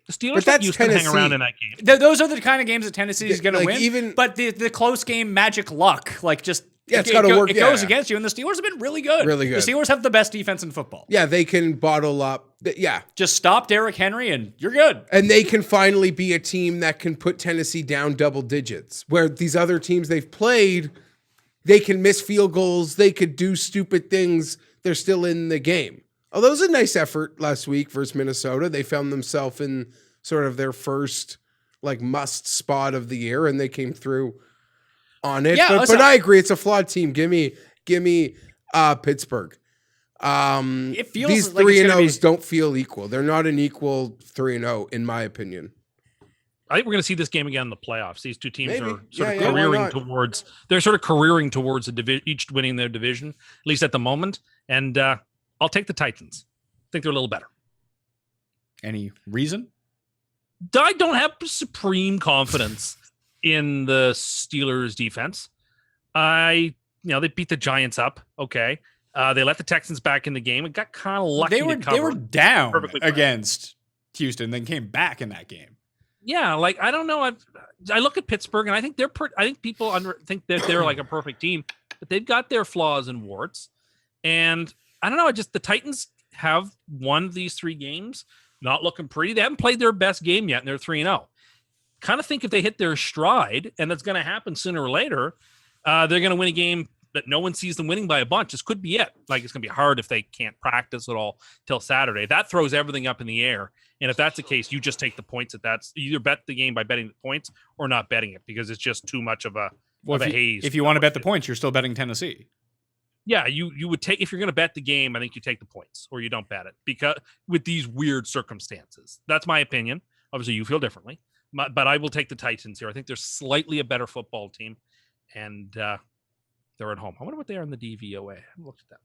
The Steelers But let that's Houston hang Tennessee. around in that game. Those are the kind of games that Tennessee is going to Like, win. even- But the close game magic luck, like just it's gotta work, It goes yeah. against you, and the Steelers have been really good. Really good. The Steelers have the best defense in football. Yeah, they can bottle up. Yeah. Just stop Derrick Henry, and you're good. And they can finally be a team that can put Tennessee down double digits. Where these other teams they've played, they can miss field goals. They could do stupid things. They're still in the game. Although it was a nice effort last week versus Minnesota. They found themselves in sort of their first like must spot of the year, and they came through on it. Yeah, but I agree, it's a flawed team. Give me Pittsburgh. It feels These like it's 3-0s gonna don't feel equal. They're not an equal 3-0 in my opinion. I think we're going to see this game again in the playoffs. These two teams Maybe. are sort of Yeah, why careering not? towards. They're sort of careering towards each winning their division, at least at the moment. And I'll take the Titans. I think they're a little better. Any reason? I don't have supreme confidence in the Steelers defense. They beat the Giants up. Okay. They let the Texans back in the game. It got kind of lucky. They were down Perfectly fine. against Houston, then came back in that game. Yeah, like I don't know. I look at Pittsburgh and I think I think people think that they're like a perfect team, but they've got their flaws and warts. And I don't know. The Titans have won these 3 games, not looking pretty. They haven't played their best game yet, and they're 3-0. Kind of think if they hit their stride, and that's going to happen sooner or later, they're going to win a game that no one sees them winning by a bunch. This could be it. Like it's going to be hard if they can't practice at all till Saturday. That throws everything up in the air. And if that's the case, you just take the points. You either bet the game by betting the points or not betting it because it's just too much of a haze. If you want to bet the points, you're still betting Tennessee. Yeah, you would take, if you're going to bet the game, I think you take the points or you don't bet it because with these weird circumstances. That's my opinion. Obviously, you feel differently, but I will take the Titans here. I think they're slightly a better football team, and they're at home. I wonder what they are in the DVOA. I haven't looked at that.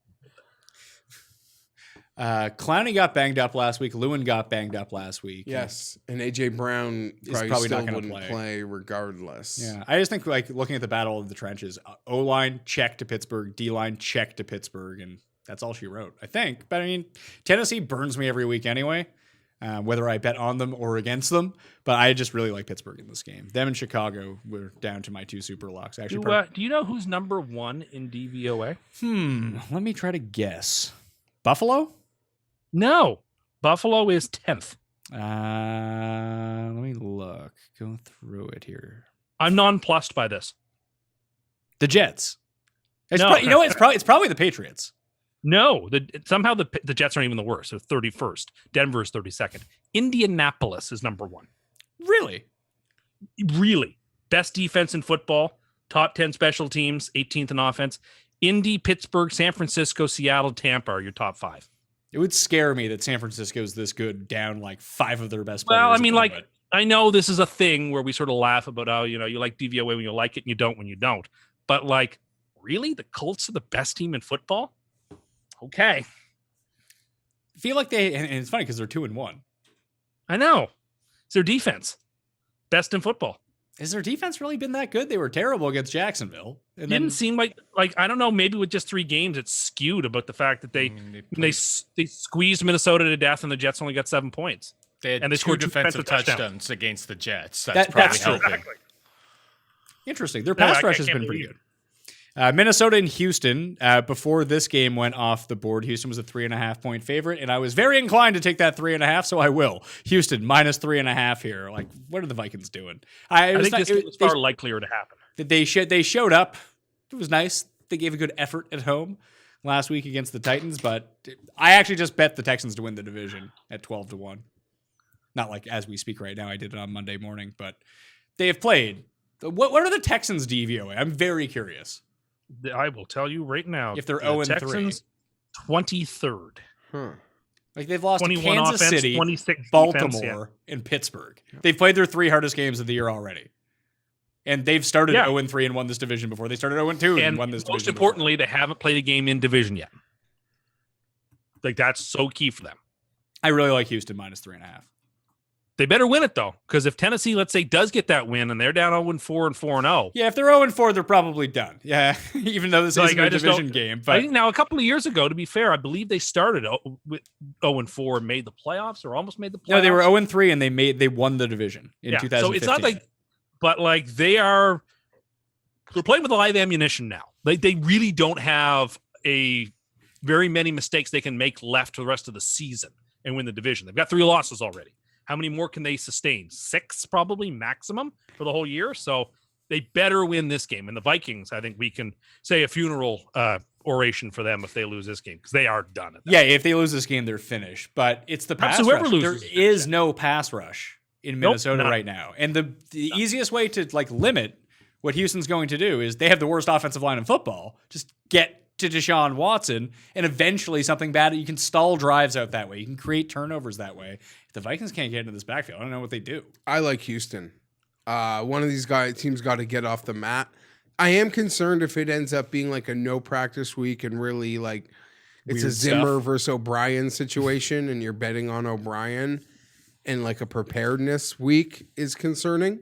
Clowney got banged up last week. Lewin got banged up last week. Yes, and AJ Brown probably probably still not gonna wouldn't play regardless. Yeah, I just think like looking at the battle of the trenches, O-line check to Pittsburgh, D-line check to Pittsburgh, and that's all she wrote, I think. But I mean, Tennessee burns me every week anyway, whether I bet on them or against them. But I just really like Pittsburgh in this game. Them and Chicago were down to my 2 super locks. Actually, Do you know who's number 1 in DVOA? let me try to guess. Buffalo? No, Buffalo is 10th. Let me look. Go through it here. I'm nonplussed by this. The Jets. No. You know what? It's probably the Patriots. No, somehow the Jets aren't even the worst. They're 31st. Denver is 32nd. Indianapolis is number 1. Really? Really. Best defense in football. Top 10 special teams. 18th in offense. Indy, Pittsburgh, San Francisco, Seattle, Tampa are your top 5. It would scare me that San Francisco's this good down like 5 of their best players. Well, I mean, at the like, moment. I know this is a thing where we sort of laugh about how, you like DVOA when you like it and you don't when you don't. But, like, really? The Colts are the best team in football? Okay. I feel like and it's funny because they're 2-1. I know. It's their defense. Best in football. Has their defense really been that good? They were terrible against Jacksonville. And Didn't seem like I don't know, maybe with just 3 games it's skewed about the fact that they squeezed Minnesota to death and the Jets only got 7 points. They had And they 2 scored 2 defensive defensive touchdowns against the Jets. That's That's true. probably helping. Interesting. Their No, pass I rush has can't been pretty believe good. Minnesota and Houston, before this game went off the board, Houston was a 3.5-point favorite, and I was very inclined to take that 3.5, so I will. Houston minus 3.5 here. Like, what are the Vikings doing? I think this is far likelier to happen. They showed up. It was nice. They gave a good effort at home last week against the Titans, but I actually just bet the Texans to win the division at 12-1. Not like as we speak right now. I did it on Monday morning, but they have played. What are the Texans' DVOA? I'm very curious. I will tell you right now. If they're the 0-3. Texans, 23rd. Like they've lost to 21 Kansas offense, City, 26 Baltimore, defense, and Pittsburgh. They've played their 3 hardest games of the year already. And they've started 0-3 and won this division before. They started 0-2 and won this division. Most importantly, they haven't played a game in division yet. Like, that's so key for them. I really like Houston minus 3.5. They better win it though, because if Tennessee, let's say, does get that win and they're down 0-4 and 4-0. Yeah, if they're 0-4, they're probably done. Yeah, even though this isn't a division game. But I think now a couple of years ago, to be fair, I believe they started with 0-4 and made the playoffs or almost made the playoffs. no, they were 0-3 and they won the division in 2015. So it's not like, but like they're playing with live ammunition now. They really don't have a very many mistakes they can make left for the rest of the season and win the division. They've got 3 losses already. How many more can they sustain? 6 probably maximum for the whole year. So they better win this game. And the Vikings, I think we can say a funeral oration for them if they lose this game because they are done. Yeah, if they lose this game, they're finished. But it's the pass whoever rush. loses, There is no pass rush in Minnesota none. right now. And the easiest way to like limit what Houston's going to do is they have the worst offensive line in football. Just get to Deshaun Watson, and eventually something bad. You can stall drives out that way. You can create turnovers that way. If the Vikings can't get into this backfield, I don't know what they do. I like Houston. One of these teams got to get off the mat. I am concerned if it ends up being like a no practice week and really like it's Weird a Zimmer stuff. versus O'Brien situation and you're betting on O'Brien and like a preparedness week is concerning.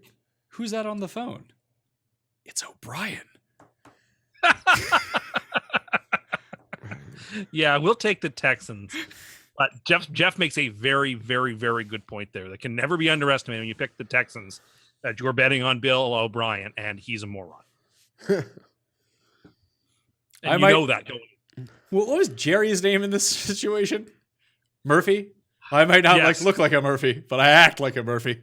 Who's that on the phone? It's O'Brien. Yeah, we'll take the Texans. But Geoff makes a very, very, very good point there. That can never be underestimated when you pick the Texans. That you're betting on Bill O'Brien, and he's a moron. And I you might- know that going. What was Jerry's name in this situation? Murphy? I might not Yes. look like a Murphy, but I act like a Murphy.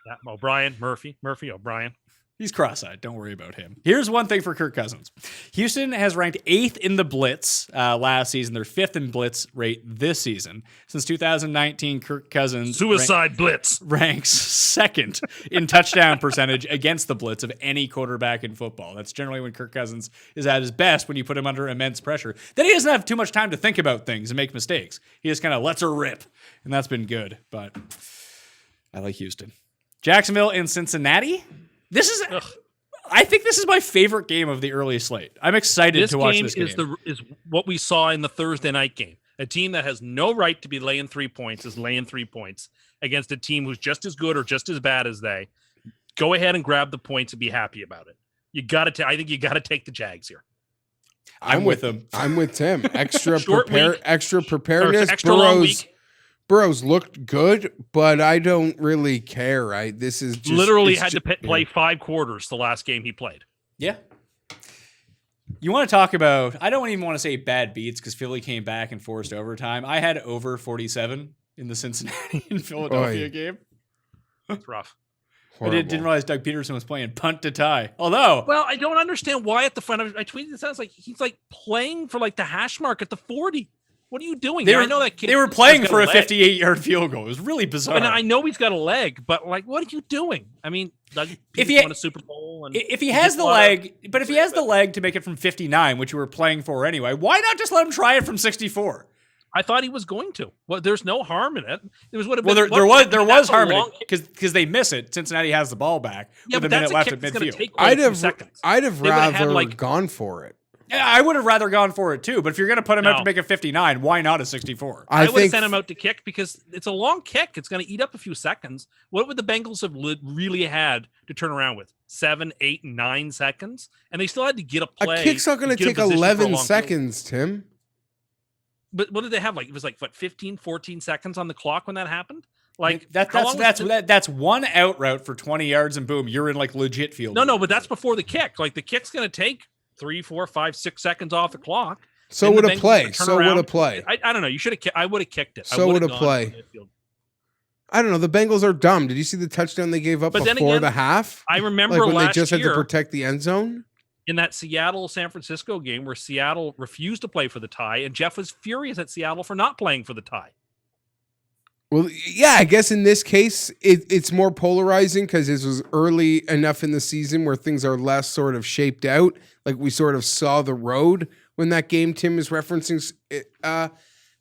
Yeah, O'Brien, Murphy, O'Brien. He's cross-eyed. Don't worry about him. Here's one thing for Kirk Cousins. Houston has ranked 8th in the blitz last season. They're 5th in blitz rate this season. Since 2019, Kirk Cousins Suicide blitz. ranks 2nd in touchdown percentage against the blitz of any quarterback in football. That's generally when Kirk Cousins is at his best, when you put him under immense pressure. Then he doesn't have too much time to think about things and make mistakes. He just kind of lets her rip, and that's been good. But I like Houston. Jacksonville and Cincinnati. I think this is my favorite game of the early slate. I'm excited This to watch game this game. is what we saw in the Thursday night game. A team that has no right to be laying 3 points is laying 3 points against a team who's just as good or just as bad as they. Go ahead and grab the points and be happy about it. You got to. I think you got to take the Jags here. I'm with them. I'm with Tim. Extra Short week. extra preparedness. Extra long week. Burrow's looked good, but I don't really care. Right? This is just, Literally it's had to ju- play 5 quarters the last game he played. Yeah. You want to talk about, I don't even want to say bad beats because Philly came back and forced overtime. I had over 47 in the Cincinnati and Philadelphia game. It's rough. I didn't realize Doug Peterson was playing punt to tie. Although, Well, I don't understand why at the front. I tweeted it sounds like he's like playing for like the hash mark at the 40. What are you doing? they here? were, I know that kid. they were playing has for a got leg. 58-yard field goal. It was really bizarre. And I know he's got a leg, but like, what are you doing? I mean, Doug If Peterson he- won a Super Bowl, and If he has the leg, but if he has the leg to make it from 59, which you were playing for anyway, why not just let him try it from 64? I thought he was going to. Well, there's no harm in it. It was what. Well, there was that's a harm in long it because they miss it. Cincinnati has the ball back Yeah, with a but that's minute left kick at that's gonna midfield. take like I'd a few have seconds. I'd have They would've had, rather like- gone for it. Yeah, I would have rather gone for it too. But if you're going to put him out No. to make a 59, why not a 64? I would have think sent him out to kick because it's a long kick. It's going to eat up a few seconds. What would the Bengals have really had to turn around with? 7, 8, 9 seconds? And they still had to get a play. A kick's not going to get in take position for a 11 long field. seconds, Tim. But what did they have? Like, it was like, what, 15, 14 seconds on the clock when that happened? Like, That's how long was that's one out route for 20 yards and boom, you're in like legit field. No, goal. but that's before the kick. Like, the kick's going to take 3, 4, 5, 6 seconds off the clock. So Then would the a Bengals play. would turn So would a around. play. I don't know. You should have. I would have kicked it. I So would would have a gone play. for midfield. I don't know. The Bengals are dumb. Did you see the touchdown they gave up But then before again, the half? I remember Like when last they just year had to protect the end zone? in that Seattle-San Francisco game where Seattle refused to play for the tie, and Geoff was furious at Seattle for not playing for the tie. Well, yeah, I guess in this case, it's more polarizing because this was early enough in the season where things are less sort of shaped out. Like we sort of saw the road when that game Tim is referencing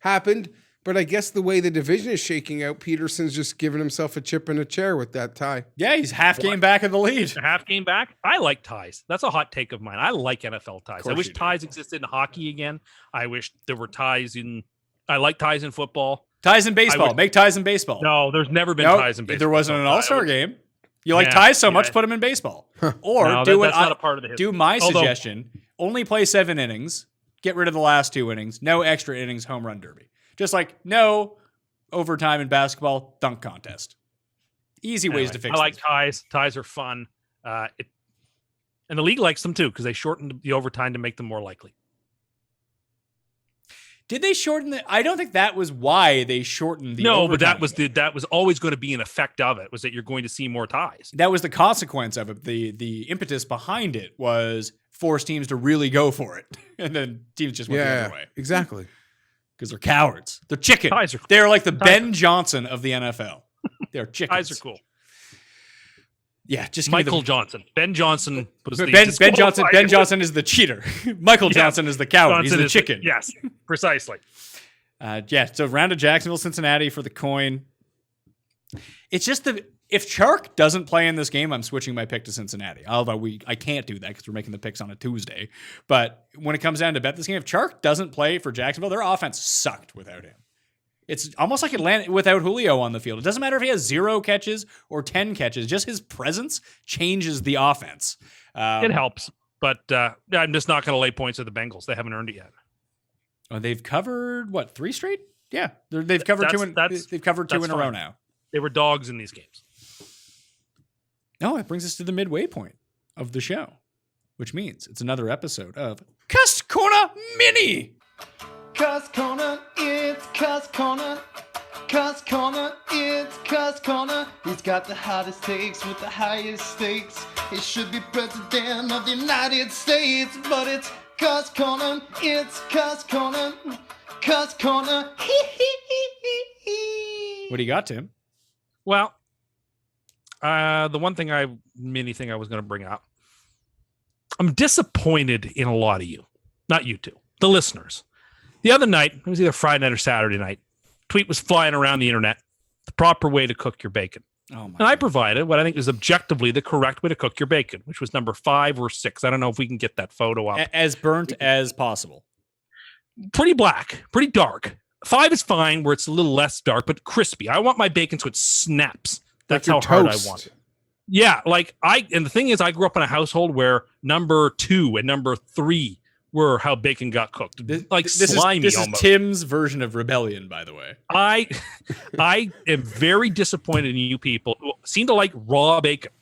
happened. But I guess the way the division is shaking out, Peterson's just giving himself a chip in a chair with that tie. Yeah, he's half game back in the lead. A half game back. I like ties. That's a hot take of mine. I like NFL ties. I course wish you do. ties existed in hockey again. I wish there were ties in. I like ties in football. Ties in baseball. Make ties in baseball. No, there's never been Nope, ties in baseball. There wasn't an all-star game. You like Yeah, ties so yeah. much, put them in baseball. Or No, do what that's not a part of the history. do my Although- suggestion. Only play 7 innings. Get rid of the last 2 innings. No extra innings home run derby. Just like no overtime in basketball dunk contest. Easy ways to fix I like this. ties. Ties are fun. And the league likes them too because they shortened the overtime to make them more likely. Did they shorten the? I don't think that was why they shortened the. No, but overtime. that was always going to be an effect of it. Was that you're going to see more ties? That was the consequence of it. The impetus behind it was force teams to really go for it, and then teams just went the other way exactly. because they're cowards. They're chicken. Ties are cool. They're like the Ben Johnson of the NFL. They're chickens. Ties are cool. Yeah, just give me Michael Johnson. Ben Johnson was the Ben Johnson. disqualified- Ben Johnson is the cheater. Michael Yeah. Johnson is the coward. He's Johnson the is chicken. Yes, precisely. Yeah. So round of Jacksonville, Cincinnati for the coin. It's just if Chark doesn't play in this game, I'm switching my pick to Cincinnati. Although I can't do that because we're making the picks on a Tuesday. But when it comes down to bet this game, if Chark doesn't play for Jacksonville, their offense sucked without him. It's almost like Atlanta without Julio on the field. It doesn't matter if he has 0 catches or 10 catches. Just his presence changes the offense. It helps, but I'm just not going to lay points at the Bengals. They haven't earned it yet. Oh, they've covered what 3 straight? Yeah, they've covered they've covered 2 in a row fine. now. They were dogs in these games. Oh, that brings us to the midway point of the show, which means it's another episode of Cust Corner Mini. Cust Corner, it's Cust Corner. Cust Corner, it's Cust Corner. He's got the hottest takes with the highest stakes. He should be president of the United States, but it's Cust Corner, it's Cust Corner. Cust Corner, What do you got, Tim? Well, the one thing I was going to bring up, I'm disappointed in a lot of you, not you two, the listeners. The other night, it was either Friday night or Saturday night, tweet was flying around the internet, the proper way to cook your bacon. Oh my! And I provided what I think is objectively the correct way to cook your bacon, which was number 5 or 6. I don't know if we can get that photo up. As burnt as possible. Pretty black, pretty dark. 5 is fine where it's a little less dark, but crispy. I want my bacon so it snaps. That's Like how your hard toast. I want it. Yeah, and the thing is, I grew up in a household where number 2 and number 3 were how bacon got cooked. Slimy This is almost. Tim's version of rebellion, by the way. I am very disappointed in you people who seem to like raw bacon.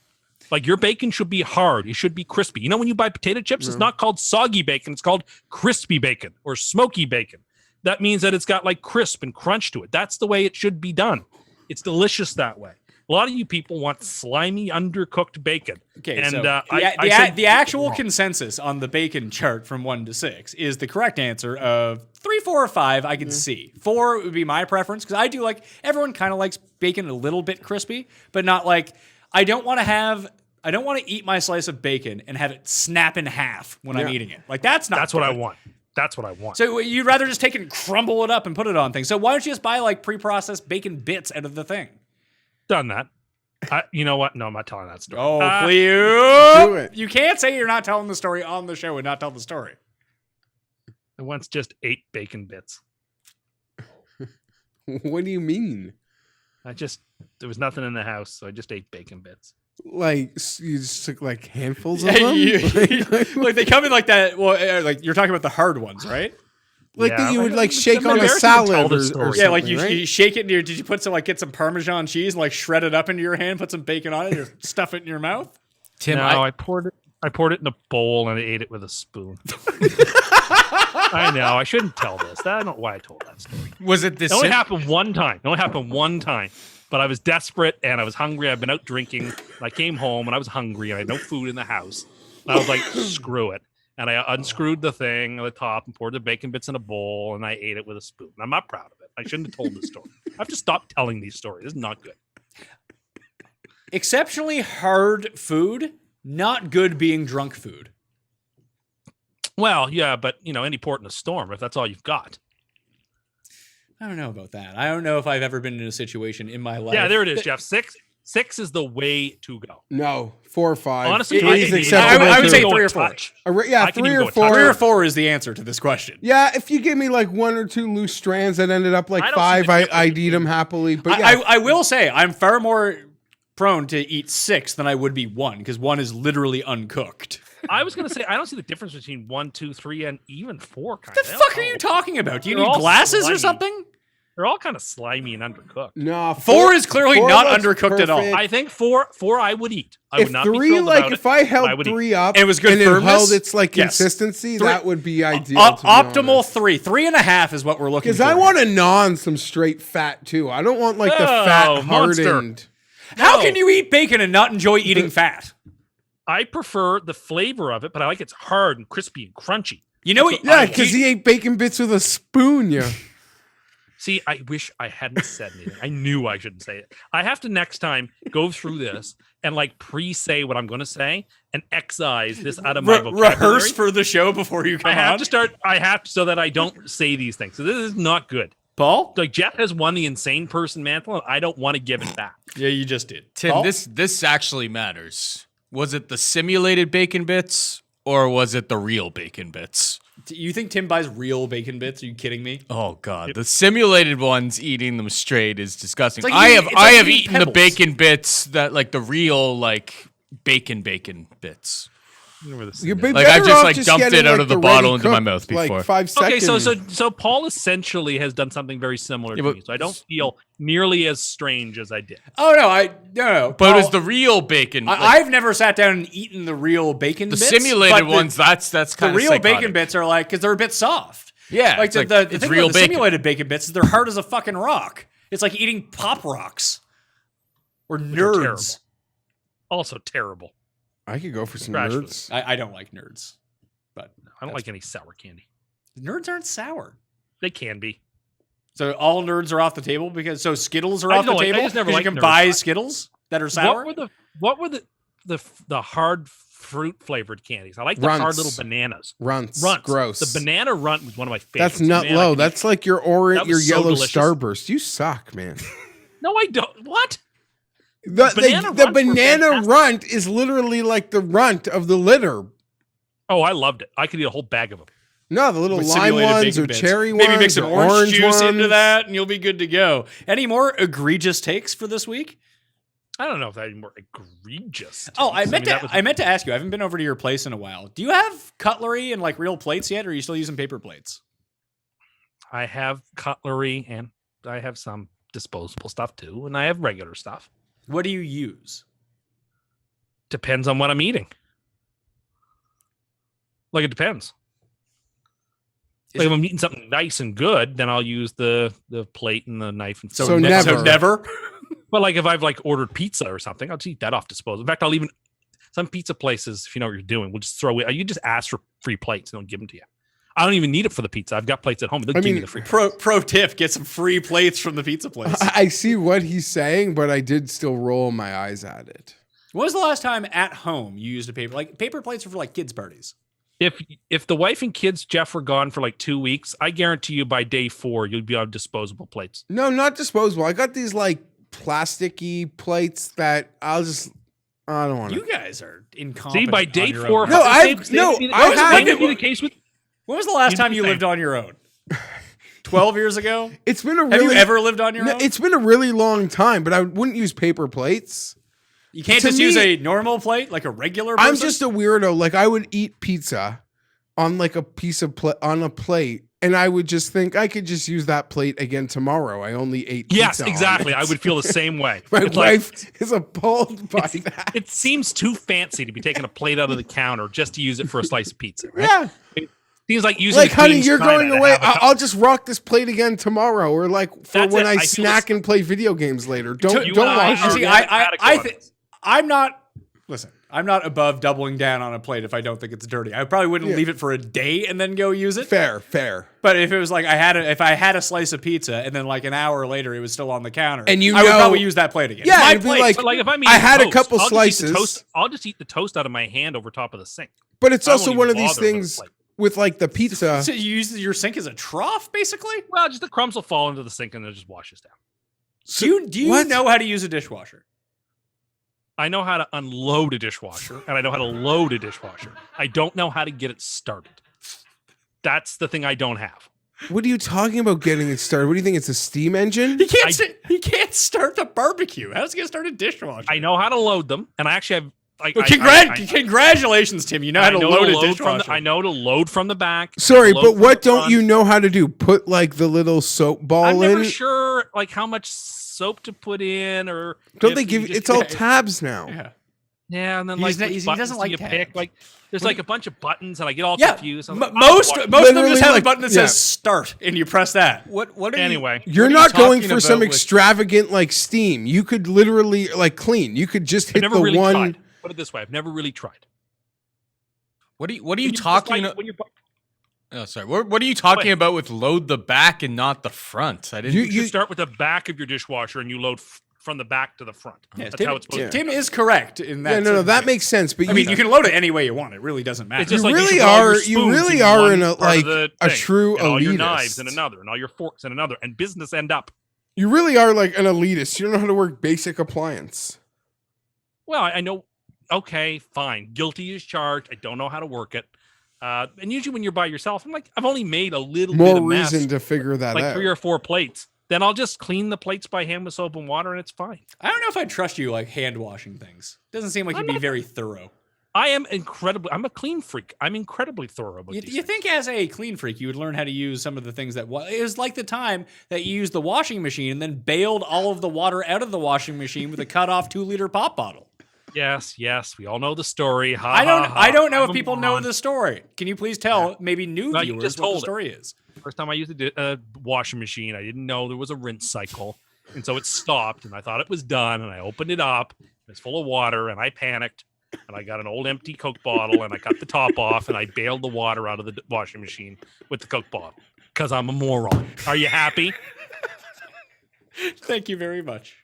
Like your bacon should be hard. It should be crispy. You know, when you buy potato chips, it's not called soggy bacon. It's called crispy bacon or smoky bacon. That means that it's got like crisp and crunch to it. That's the way it should be done. It's delicious that way. A lot of you people want slimy, undercooked bacon. Okay, and so I said the actual wrong. consensus on the bacon chart from 1 to 6 is the correct answer of 3, 4, or 5. I can see 4 would be my preference because I do like everyone kind of likes bacon a little bit crispy, but not like I don't want to eat my slice of bacon and have it snap in half when I'm eating it. Like that's what I good. want. That's what I want. So you'd rather just take it and crumble it up and put it on things. So why don't you just buy like pre-processed bacon bits out of the thing? Done that. You know what? No, I'm not telling that story. Oh, Do please. it. You can't say you're not telling the story on the show and not tell the story. I once just ate bacon bits. What do you mean? There was nothing in the house, so I just ate bacon bits. Like you just took like handfuls of Hey, them? like they come in like that. Well, like you're talking about the hard ones, right? Like Yeah, that you would like it's shake on a embarrassing to salad tell or, the story. or Yeah, like something, right? you shake it. Did you put get some Parmesan cheese and like shred it up into your hand, put some bacon on it, and just stuff it in your mouth? Tim, No, I poured it in a bowl and I ate it with a spoon. I know. I shouldn't tell this. I don't know why I told that story. was it this? It only happened one time. But I was desperate and I was hungry. I've been out drinking. And I came home and I was hungry and I had no food in the house. And I was like, screw it. And I unscrewed the thing at the top and poured the bacon bits in a bowl and I ate it with a spoon. I'm not proud of it. I shouldn't have told this story. I have to stop telling these stories. This is not good. Exceptionally hard food, not good being drunk food. Well, yeah, but any port in a storm, if that's all you've got. I don't know about that. I don't know if I've ever been in a situation in my life. Yeah, there it is, Jeff. 6 is the way to go. No, 4 or 5. Honestly, Three is I acceptable. I would too. say go 3 or a 4. touch. Yeah, I can 3 even or go a touch. 4. 3 or 4 is the answer to this question. Yeah, if you give me like 1 or 2 loose strands that ended up like I don't 5, see the difference I'd eat them happily. But yeah, I will say I'm far more prone to eat 6 than I would be 1 because 1 is literally uncooked. I was gonna say I don't see the difference between 1, 2, 3, and even 4. The fuck are you talking about? Do you They're need all glasses or slimy. something? They're all kind of slimy and undercooked. no, 4 is clearly 4 not looks undercooked at all. perfect. I think 4 I would eat. I If would not be 3, thrilled like about if it, I but held would eat. 3 up And it was good and it firmness? held its like Yes. consistency, 3 that would be ideal. to be Optimal honest. 3. 3.5 is what we're looking for. Because I want to gnaw on some straight fat too. I don't want like the Oh, fat monster. hardened. How No. can you eat bacon and not enjoy eating fat? I prefer the flavor of it, but I like it's hard and crispy and crunchy. You know what? Yeah, because he ate bacon bits with a spoon. Yeah. See, I wish I hadn't said anything. I knew I shouldn't say it. I have to next time go through this and like pre-say what I'm going to say and excise this out of my vocabulary. Rehearse for the show before you come I have on. to start. I have to so that I don't say these things. So this is not good. Paul? Like Geoff has won the insane person mantle, and I don't want to give it back. Yeah, you just did. Tim, Paul? this actually matters. Was it the simulated bacon bits or was it the real bacon bits? You think Tim buys real bacon bits? Are you kidding me? Oh god, the simulated ones eating them straight is disgusting. It's like I eating- have it's like eaten eating the pebbles. bacon bits that like the real like bacon bits. You'd be Like, I better just, off like, dumped getting, it out like, of the the bottle ready into my cooked, mouth before. Like 5 seconds. Okay, so Paul essentially has done something very similar to but- me, so I don't feel nearly as strange as I did. Oh no. But it was Paul, the real bacon. like, I've never sat down and eaten the real bacon the bits. simulated but ones. That's The kind of real bacon bits are like because they're a bit soft. Yeah, like it's the, like, the it's thing real about the bacon. simulated bacon bits is they're hard as a fucking rock. It's like eating pop rocks or are nerds. Also terrible. I could go for some Trash nerds. I don't like nerds, but I don't like any sour candy. nerds aren't sour. They can be. So all nerds are off the table because Skittles are I off the don't like- I table. just never 'Cause liked you can nerds. buy Skittles that are sour. What were the hard fruit flavored candies? I like the hard Runts. little bananas. Runts. Runts. Gross. The banana runt was one of my favorites. That's nut Man, I low. could That's eat- like your orange, That your was so yellow delicious. starburst. You suck, man. No, I don't. What? The Banana the runts were banana fantastic. runt is literally like the runt of the litter. Oh, I loved it. I could eat a whole bag of them. No, the little With lime simulated ones bacon or bits. cherry Maybe ones mix some or orange juice into ones. that, and you'll be good to go. Any more egregious takes for this week? I don't know if that any more egregious. Oh, I takes. meant mean, to. I meant to ask you. I haven't been over to your place in a while. Do you have cutlery and like real plates yet, or are you still using paper plates? I have cutlery and I have some disposable stuff too, and I have regular stuff. What do you use? Depends on what I'm eating. Like it depends. Is Like it- if I'm eating something nice and good, then I'll use the plate and the knife and So, So ne- never. So never. But like if I've like ordered pizza or something, I'll just eat that off disposal. In fact, I'll even some pizza places, if you know what you're doing, will just throw it. You just ask for free plates and they'll give them to you. I don't even need it for the pizza. I've got plates at home. They'll I give me mean, the free plates. Pro tip: get some free plates from the pizza place. I see what he's saying, but I did still roll my eyes at it. When was the last time at home you used a paper? Like paper plates are for like kids' parties. If the wife and kids, Geoff, were gone for like 2 weeks, I guarantee you by day 4 you'd be on disposable plates. No, not disposable. I got these like plasticky plates that I don't want You to. guys are incompetent. See, by on day your 4, own. No, I have That would be the case with. When was the last You do time the you same. lived on your own? 12 years ago? It's been a Have really you ever lived on your No, own? it's been a really long time, but I wouldn't use paper plates. You can't to just use me- a normal plate, like a regular person? I'm just a weirdo. Like I would eat pizza on like a piece of on a plate, and I would just think I could just use that plate again tomorrow. I only ate pizza. Yes, on exactly. it. I would feel the same way. My It's like, wife is appalled by that. it seems too fancy to be taking a plate out of the counter just to use it for a slice of pizza. Right? Yeah, It seems like using like the honey, Queen's you're China going to away. have a cup- I'll just rock this plate again tomorrow, or like for That's when it. I I feel snack and play video games later. Don't You don't and I wash are it. See, very I radical on think this. I'm not. Listen, I'm not above doubling down on a plate if I don't think it's dirty. I probably wouldn't Yeah. leave it for a day and then go use it. Fair. But if it was like if I had a slice of pizza and then like an hour later it was still on the counter, And you I would know- probably use that plate again. Yeah, It's my it'd be plate. like- But like if I'm I eating had a toast, couple I'll just eat the slices. toast- I'll just eat the toast out of my hand over top of the sink. But it's I won't also even one of these bother with a things plate. with like the pizza. So you use your sink as a trough, basically. Well, just the crumbs will fall into the sink and it just washes down. Do you What? know how to use a dishwasher? I know how to unload a dishwasher, and I know how to load a dishwasher. I don't know how to get it started. That's the thing I don't have. What are you talking about getting it started? What do you think? It's a steam engine? He can't start the barbecue. How's he gonna start a dishwasher? I know how to load them, and I actually have. Like, Well, congratulations, Tim. You know how to load a dishwasher. I know to load from the back. Sorry, load but from what the don't front. you know how to do? Put like the little soap ball I'm in? never sure like how much soap to put in, or Don't if they you give you? just- It's all tabs now. Yeah. Yeah, and then He's like not- which he buttons doesn't do like you tabs. pick? Like there's like a bunch of buttons, and I get all Yeah. confused. I'm Most like, most of them Literally, just have a like, button that yeah. says start, and you press that. What are you? Anyway, You're What are you not going talking for some about with- extravagant like steam. You could literally like clean. You could just I've hit never the really one. tried. Put it this way, I've never really tried. What are you When just, talking? like, when you're Oh, sorry. What are you talking about with load the back and not the front? I didn't. you start with the back of your dishwasher and you load from the back to the front. Yeah, That's how it's supposed to be. Tim is correct in that. Yeah, no, that makes sense. But I mean, you can load it any way you want. It really doesn't matter. It's just You like really should put all your are- you spoons really in are one in a, part of like, the a thing, true and all your knives elitist. in another, and all your forks in another, and business end up. You really are like an elitist. You don't know how to work basic appliance. Well, I know. Okay, fine. Guilty is charged. I don't know how to work it. And usually when you're by yourself, I'm like, I've only made a little bit More of mess, reason to figure that like out. 3 or 4 plates. Then I'll just clean the plates by hand with soap and water, and it's fine. I don't know if I trust you like hand washing things. Doesn't seem like you'd be very thorough. I'm a clean freak. I'm incredibly thorough about these You things. think as a clean freak, you would learn how to use some of the things that it was like the time that you used the washing machine and then bailed all of the water out of the washing machine with a cut off 2-liter pop bottle. Yes, we all know the story. Ha, I don't know I'm if people a know moron. the story. Can you please tell maybe new No, you viewers just what the told it. story is? First time I used a washing machine, I didn't know there was a rinse cycle. And so it stopped, and I thought it was done, and I opened it up. It's full of water, and I panicked. And I got an old empty Coke bottle, and I cut the top off, and I bailed the water out of the washing machine with the Coke bottle. Because I'm a moron. Are you happy? Thank you very much.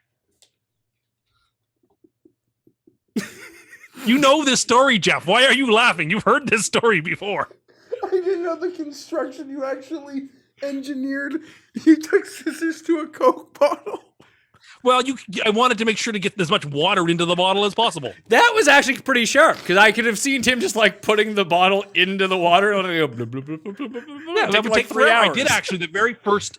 You know this story, Geoff. Why are you laughing? You've heard this story before. I didn't know the construction you actually engineered. You took scissors to a Coke bottle. Well, I wanted to make sure to get as much water into the bottle as possible. That was actually pretty sharp because I could have seen Tim just like putting the bottle into the water and it would go Yeah, that would like take 3 forever. hours. I did actually the very first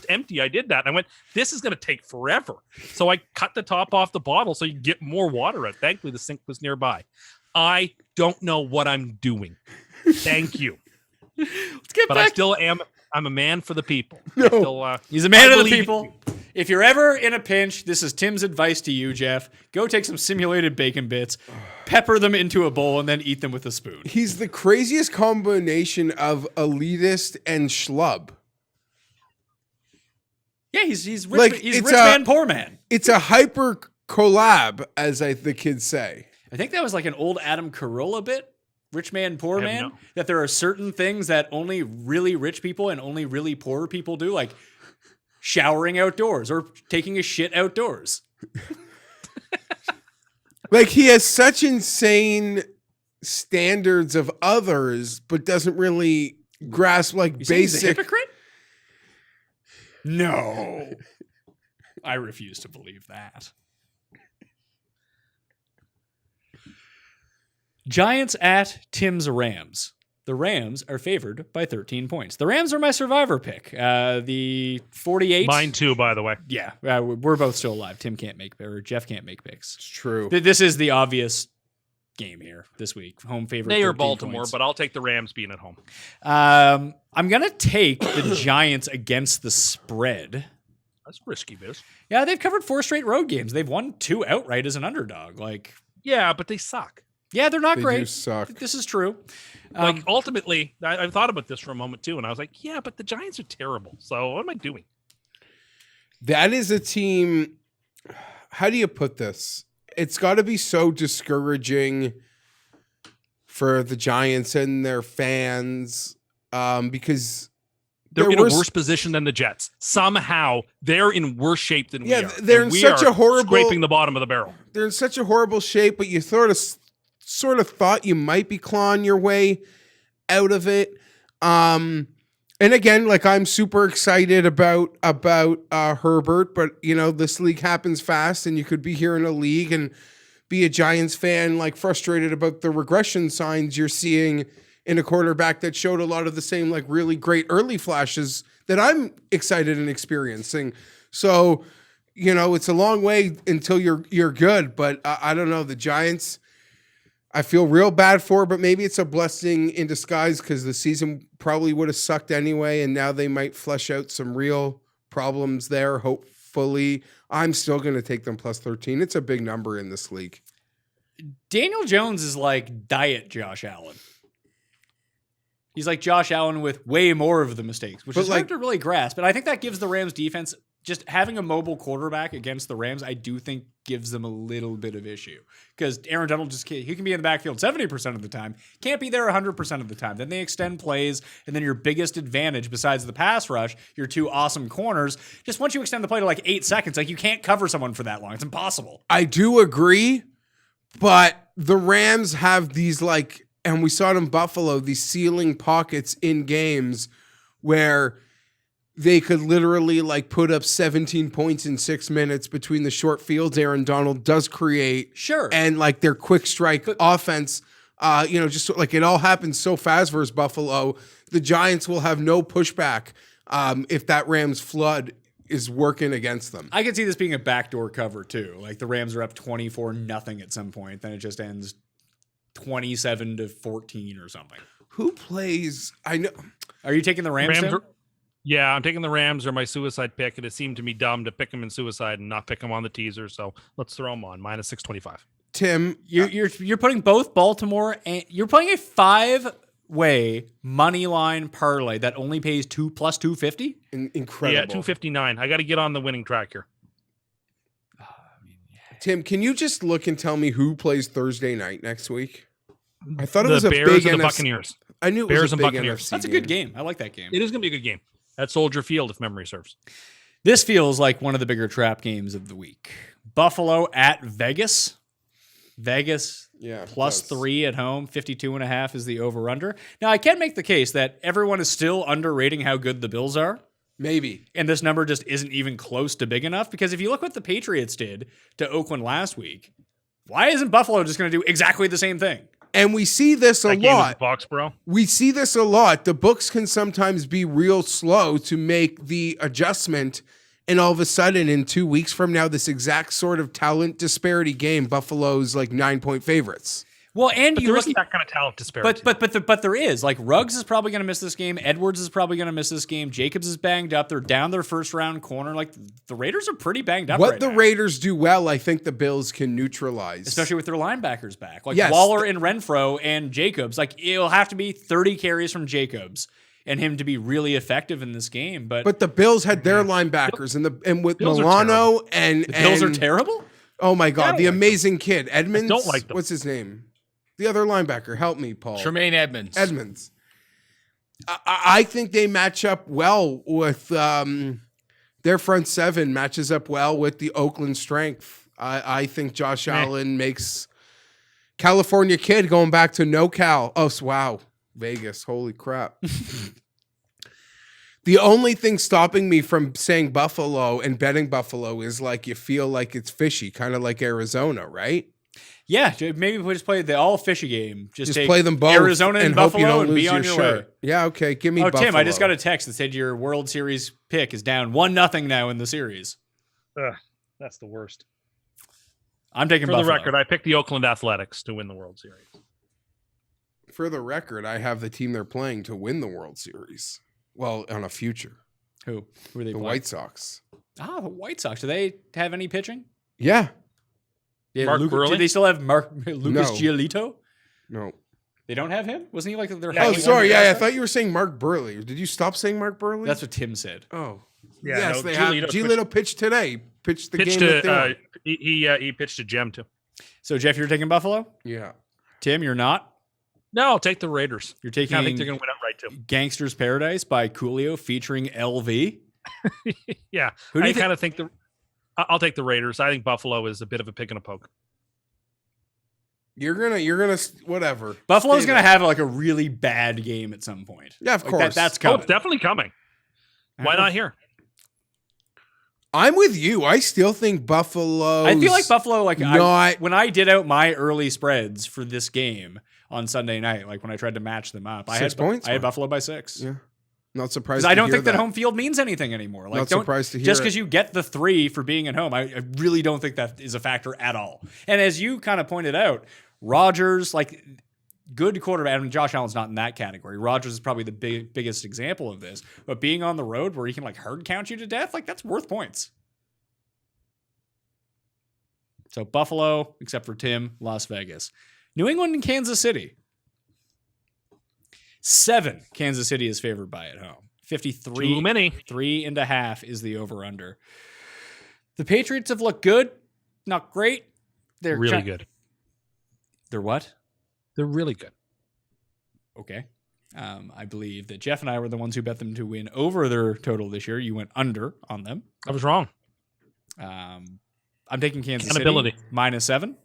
empty. I did that. And I went, this is going to take forever. So I cut the top off the bottle so you get more water out. Thankfully, the sink was nearby. I don't know what I'm doing. Thank you. Let's get But back. I still am. I'm a man for the people. No. I still, He's a man I of the believe in people. If you're ever in a pinch, this is Tim's advice to you, Geoff. Go take some simulated bacon bits, pepper them into a bowl, and then eat them with a spoon. He's the craziest combination of elitist and schlub. Yeah, he's rich, Like, he's it's rich a- man, poor man. It's a hyper collab, as the kids say. I think that was like an old Adam Carolla bit. Rich man, poor I have man. no- That there are certain things that only really rich people and only really poor people do, like showering outdoors or taking a shit outdoors. Like, he has such insane standards of others, but doesn't really grasp like You saying he's a basic. hypocrite? No. I refuse to believe that. Giants at Tim's Rams. The Rams are favored by 13 points. The Rams are my survivor pick. The 48. mine too, by the way. Yeah, we're both still alive. Tim can't make, or Geoff can't make picks. It's true. This is the obvious game here this week. Home favorite. They are 13 Baltimore, points. but I'll take the Rams being at home. I'm gonna take the Giants against the spread. That's risky, Biz. Yeah, they've covered 4 straight road games. They've won 2 outright as an underdog. Like, Yeah, but they suck. yeah, they're not They great. do suck. This is true. Like ultimately, I've thought about this for a moment too, and I was like, yeah, but the Giants are terrible. So what am I doing? That is a team. How do you put this? It's got to be so discouraging for the Giants and their fans because They're in worse- a worse position than the Jets. Somehow they're in worse shape than we Yeah, are. they're And in we such are a horrible- scraping the bottom of the barrel. they're in such a horrible shape, but you sort of thought you might be clawing your way out of it. And again, like, I'm super excited about Herbert, but you know, this league happens fast and you could be here in a league and be a Giants fan, like frustrated about the regression signs you're seeing in a quarterback that showed a lot of the same, like really great early flashes that I'm excited and experiencing. So, it's a long way until you're good, but I don't know. The Giants, I feel real bad for, but maybe it's a blessing in disguise because the season probably would have sucked anyway, and now they might flesh out some real problems there, hopefully. I'm still going to take them plus 13. It's a big number in this league. Daniel Jones is like diet Josh Allen. He's like Josh Allen with way more of the mistakes, which is hard to really grasp. But I think that gives the Rams defense, just having a mobile quarterback against the Rams, I do think gives them a little bit of issue. Because Aaron Donald he can be in the backfield 70% of the time, can't be there 100% of the time. Then they extend plays, and then your biggest advantage besides the pass rush, your two awesome corners, just once you extend the play to like 8 seconds, like you can't cover someone for that long. It's impossible. I do agree, but the Rams have these and we saw it in Buffalo, these ceiling pockets in games where they could literally put up 17 points in 6 minutes between the short fields Aaron Donald does create. Sure. And their quick strike offense, just it all happens so fast versus Buffalo. The Giants will have no pushback if that Rams flood is working against them. I could see this being a backdoor cover too. Like the Rams are up 24-0 at some point, then it just ends 27-14 or something. Who plays? I know. Are you taking the Rams? Yeah, I'm taking the Rams or my suicide pick, and it seemed to me dumb to pick them in suicide and not pick them on the teaser. So let's throw them on minus 625. Tim, you're putting both Baltimore and you're playing a 5-way money line parlay that only pays plus 250. Incredible. Yeah, 259. I got to get on the winning track here. Tim, can you just look and tell me who plays Thursday night next week? I thought it the was a Bears big and the NFC. Buccaneers. I knew it Bears was a and big Buccaneers. NFC That's a good game. I like that game. It is going to be a good game at Soldier Field, if memory serves. This feels like one of the bigger trap games of the week. Buffalo at Vegas. Vegas plus 3 at home. 52.5 is the over-under. Now, I can make the case that everyone is still underrating how good the Bills are. Maybe. And this number just isn't even close to big enough, because if you look what the Patriots did to Oakland last week, why isn't Buffalo just going to do exactly the same thing? And we see this a lot. Foxborough. We see this a lot. The books can sometimes be real slow to make the adjustment. And all of a sudden, in 2 weeks from now, this exact sort of talent disparity game, Buffalo's 9-point favorites. Well, and But there isn't that kind of talent disparity. But there is. Ruggs is probably going to miss this game. Edwards is probably going to miss this game. Jacobs is banged up. They're down their first round corner. The Raiders are pretty banged up. What the Raiders do well, I think the Bills can neutralize, especially with their linebackers back, Yes. Waller and Renfro and Jacobs. It'll have to be 30 carries from Jacobs and him to be really effective in this game. But the Bills had their linebackers and with Bills Milano and the Bills are terrible. Oh my God, the amazing kid Edmonds. I don't like them. What's his name? The other linebacker. Help me, Paul. Tremaine Edmonds. I think they match up well with their front seven matches up well with the Oakland strength. I think Josh Allen makes California kid going back to no-cal. Oh, wow. Vegas. Holy crap. The only thing stopping me from saying Buffalo and betting Buffalo is you feel like it's fishy, kind of like Arizona, right? Yeah, maybe we just play the all fishy game. Just take play them both, Arizona and hope you Buffalo, don't and lose be on your your way. shirt. Yeah, okay. Give me Oh, Buffalo. Tim, I just got a text that said your World Series pick is down 1-0 now in the series. That's the worst. I'm taking For Buffalo. the record, I picked the Oakland Athletics to win the World Series. For the record, I have the team they're playing to win the World Series. Well, on a future. Who are they The playing? White Sox. Ah, the White Sox. Do they have any pitching? Yeah. Yeah, Mark Burley? Do they still have Lucas No. Giolito? No. They don't have him? Wasn't he their Oh, highly sorry. wanted Yeah, I prospect? thought you were saying Mark Burley. Did you stop saying Mark Burley? That's what Tim said. Oh. Yeah, yes, no, they have. Giolito Giolito pitched today. Pitched the Pitched game that they to won. he pitched to Gem too. So, Jeff, you're taking Buffalo? Yeah. Tim, you're not? No, I'll take the Raiders. You're taking I think they're going to win outright too. Gangster's Paradise by Coolio featuring LV? Yeah, Who do you I kind of think I'll take the Raiders. I think Buffalo is a bit of a pick and a poke. You're gonna whatever. Buffalo's Stay going to there. have a really bad game at some point. Yeah, of course. That's Oh, coming. it's definitely coming. Why not here? I'm with you. I still think Buffalo. I feel like Buffalo, not- when I did out my early spreads for this game on Sunday night, like when I tried to match them up, I 6 had points, I had man. Buffalo by 6. Yeah. Not surprised. Because I don't hear think that home field means anything anymore. Like, Not don't, surprised to hear just it. because you get the 3 for being at home, I really don't think that is a factor at all. And as you kind of pointed out, Rodgers, like good quarterback, I mean, Josh Allen's not in that category. Rodgers is probably the biggest example of this. But being on the road where he can like herd count you to death, like that's worth points. So Buffalo, except for Tim, Las Vegas. New England and Kansas City. 7, Kansas City is favored by at home. 53. Too many. 3.5 is the over-under. The Patriots have looked good. Not great. They're Really good. They're what? They're really good. Okay. I believe that Geoff and I were the ones who bet them to win over their total this year. You went under on them. I was wrong. I'm taking Kansas City Accountability. -7.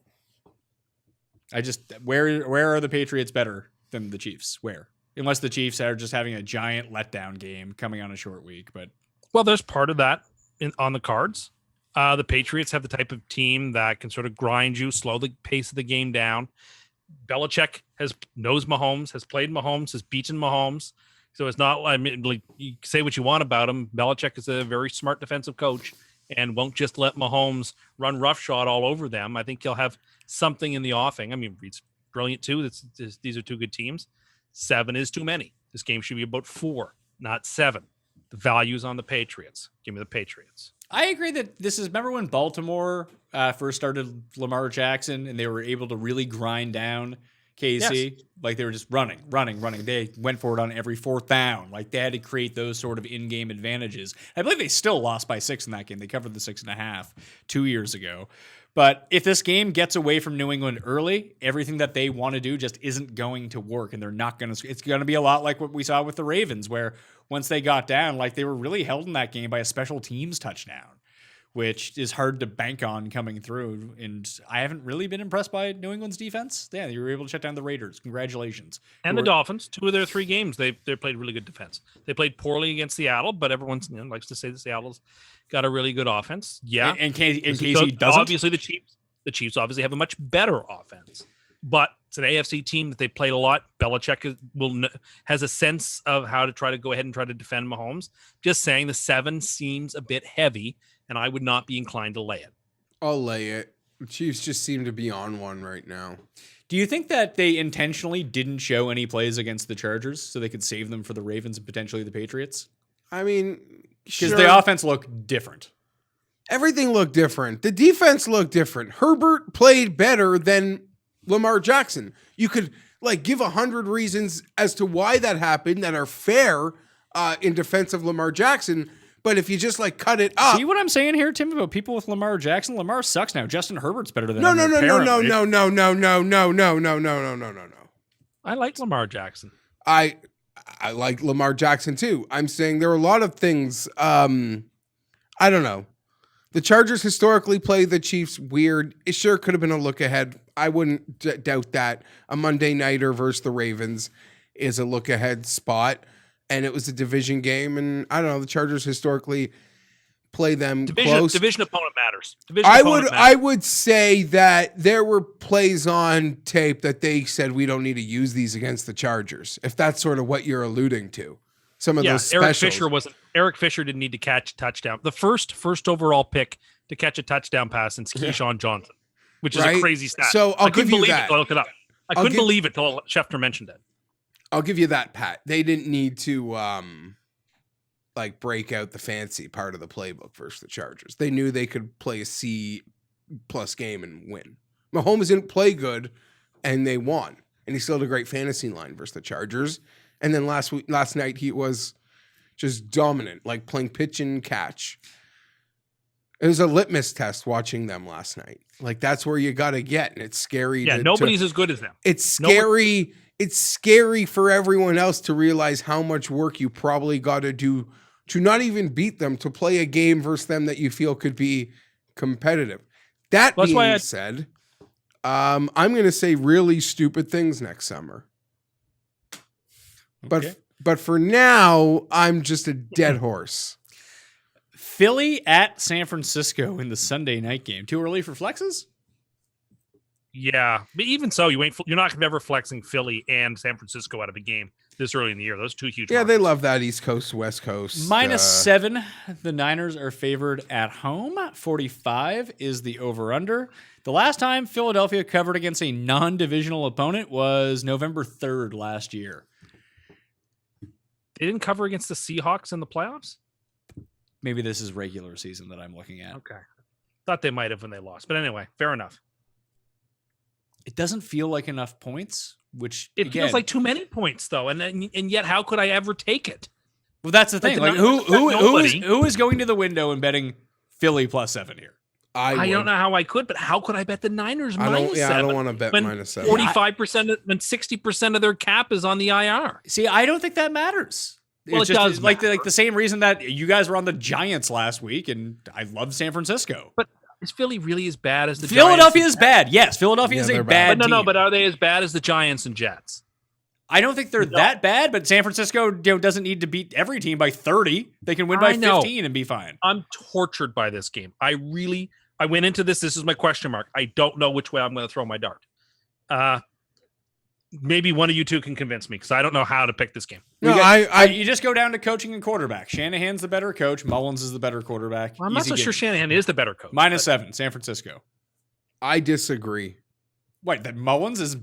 Where are the Patriots better than the Chiefs? Where? Unless the Chiefs are just having a giant letdown game coming on a short week. But Well, there's part of that on the cards. The Patriots have the type of team that can sort of grind you, slow the pace of the game down. Belichick knows Mahomes, has played Mahomes, has beaten Mahomes. So it's not, I mean, like you say what you want about him. Belichick is a very smart defensive coach and won't just let Mahomes run roughshod all over them. I think he'll have something in the offing. I mean, Reed's brilliant too. These are 2 good teams. 7 is too many. This game should be about 4, not 7. The value's on the Patriots. Give me the Patriots. I agree that this is, remember when Baltimore first started Lamar Jackson and they were able to really grind down KC? Yes. Like they were just running. They went for it on every 4th down. Like they had to create those sort of in-game advantages. I believe they still lost by 6 in that game. They covered the 6.5 2 years ago. But if this game gets away from New England early, everything that they want to do just isn't going to work, and they're not going to. It's going to be a lot like what we saw with the Ravens, where once they got down, like they were really held in that game by a special teams touchdown, which is hard to bank on coming through. And I haven't really been impressed by New England's defense. Yeah, you were able to shut down the Raiders. Congratulations. And the Dolphins, 2 of their 3 games, they played really good defense. They played poorly against Seattle, but everyone likes to say that Seattle's got a really good offense. Yeah, And KC doesn't. Obviously, the Chiefs obviously have a much better offense, but it's an AFC team that they played a lot. Belichick has a sense of how to try to go ahead and try to defend Mahomes. Just saying, the 7 seems a bit heavy, and I would not be inclined to lay it. I'll lay it. The Chiefs just seem to be on one right now. Do you think that they intentionally didn't show any plays against the Chargers so they could save them for the Ravens and potentially the Patriots? I mean, Because the offense looked different. Everything looked different. The defense looked different. Herbert played better than Lamar Jackson. You could give 100 reasons as to why that happened that are fair in defense of Lamar Jackson. But if you just cut it up, See what I'm saying here, Tim, about people with Lamar Jackson? Lamar sucks now. Justin Herbert's better than no. him. I like Lamar Jackson. I like Lamar Jackson too. I'm saying there are a lot of things. I don't know. The Chargers historically play the Chiefs weird. It sure could have been a look ahead. I wouldn't doubt that. A Monday nighter versus the Ravens is a look ahead spot. And it was a division game. And I don't know. The Chargers historically play them close. Division opponent matters. I would say that there were plays on tape that they said we don't need to use these against the Chargers. If that's sort of what you're alluding to. Some of those specials. Eric Fisher didn't need to catch a touchdown. The first overall pick to catch a touchdown pass since Keyshawn Johnson, which is a crazy stat. So I couldn't believe it. Look it up. I couldn't believe it till Schefter mentioned it. I'll give you that, Pat. They didn't need to break out the fancy part of the playbook versus the Chargers. They knew they could play a C+ game and win. Mahomes didn't play good, and they won. And he still had a great fantasy line versus the Chargers. And then last night he was just dominant, playing pitch and catch. It was a litmus test watching them last night. That's where you got to get, and it's scary. Yeah, nobody's as good as them. It's scary. It's scary for everyone else to realize how much work you probably got to do to not even beat them, to play a game versus them that you feel could be competitive. That being said, I'm going to say really stupid things next summer. Okay. But for now, I'm just a dead horse. Philly at San Francisco in the Sunday night game. Too early for flexes? Yeah, but even so, you're not ever flexing Philly and San Francisco out of a game this early in the year. Those two huge. Yeah, markets. they love that East Coast, West Coast. -7. The Niners are favored at home. 45 is the over-under. The last time Philadelphia covered against a non-divisional opponent was November 3rd last year. They didn't cover against the Seahawks in the playoffs? Maybe this is regular season that I'm looking at. Okay. Thought they might have when they lost. But anyway, fair enough. It doesn't feel like enough points, which It again, feels like too many points, though. And yet, how could I ever take it? well, that's the thing. the Like Niners got nobody. who is going to the window and betting Philly +7 here? I don't know how I could, but how could I bet the Niners I don't. -7? Yeah, I don't want to bet when -7. 45%, when 60% of their cap is on the IR. See, I don't think that matters. Well, It's it just does like matter. the same reason that you guys were on the Giants last week, and I love San Francisco. But is Philly really as bad as the Philadelphia Giants? is bad. Yes, Philadelphia Yeah, is a they're bad bad. But team. but are they as bad as the Giants and Jets? I don't think they're that bad, but San Francisco doesn't need to beat every team by 30. They can win by I know. 15 and be fine. I'm tortured by this game. I went into this. This is my question mark. I don't know which way I'm going to throw my dart. Maybe one of you two can convince me because I don't know how to pick this game. No, You just go down to coaching and quarterback. Shanahan's the better coach. Mullins is the better quarterback. I'm not Easy so game. sure Shanahan is the better coach. -7, San Francisco. I disagree. Wait, that Mullins is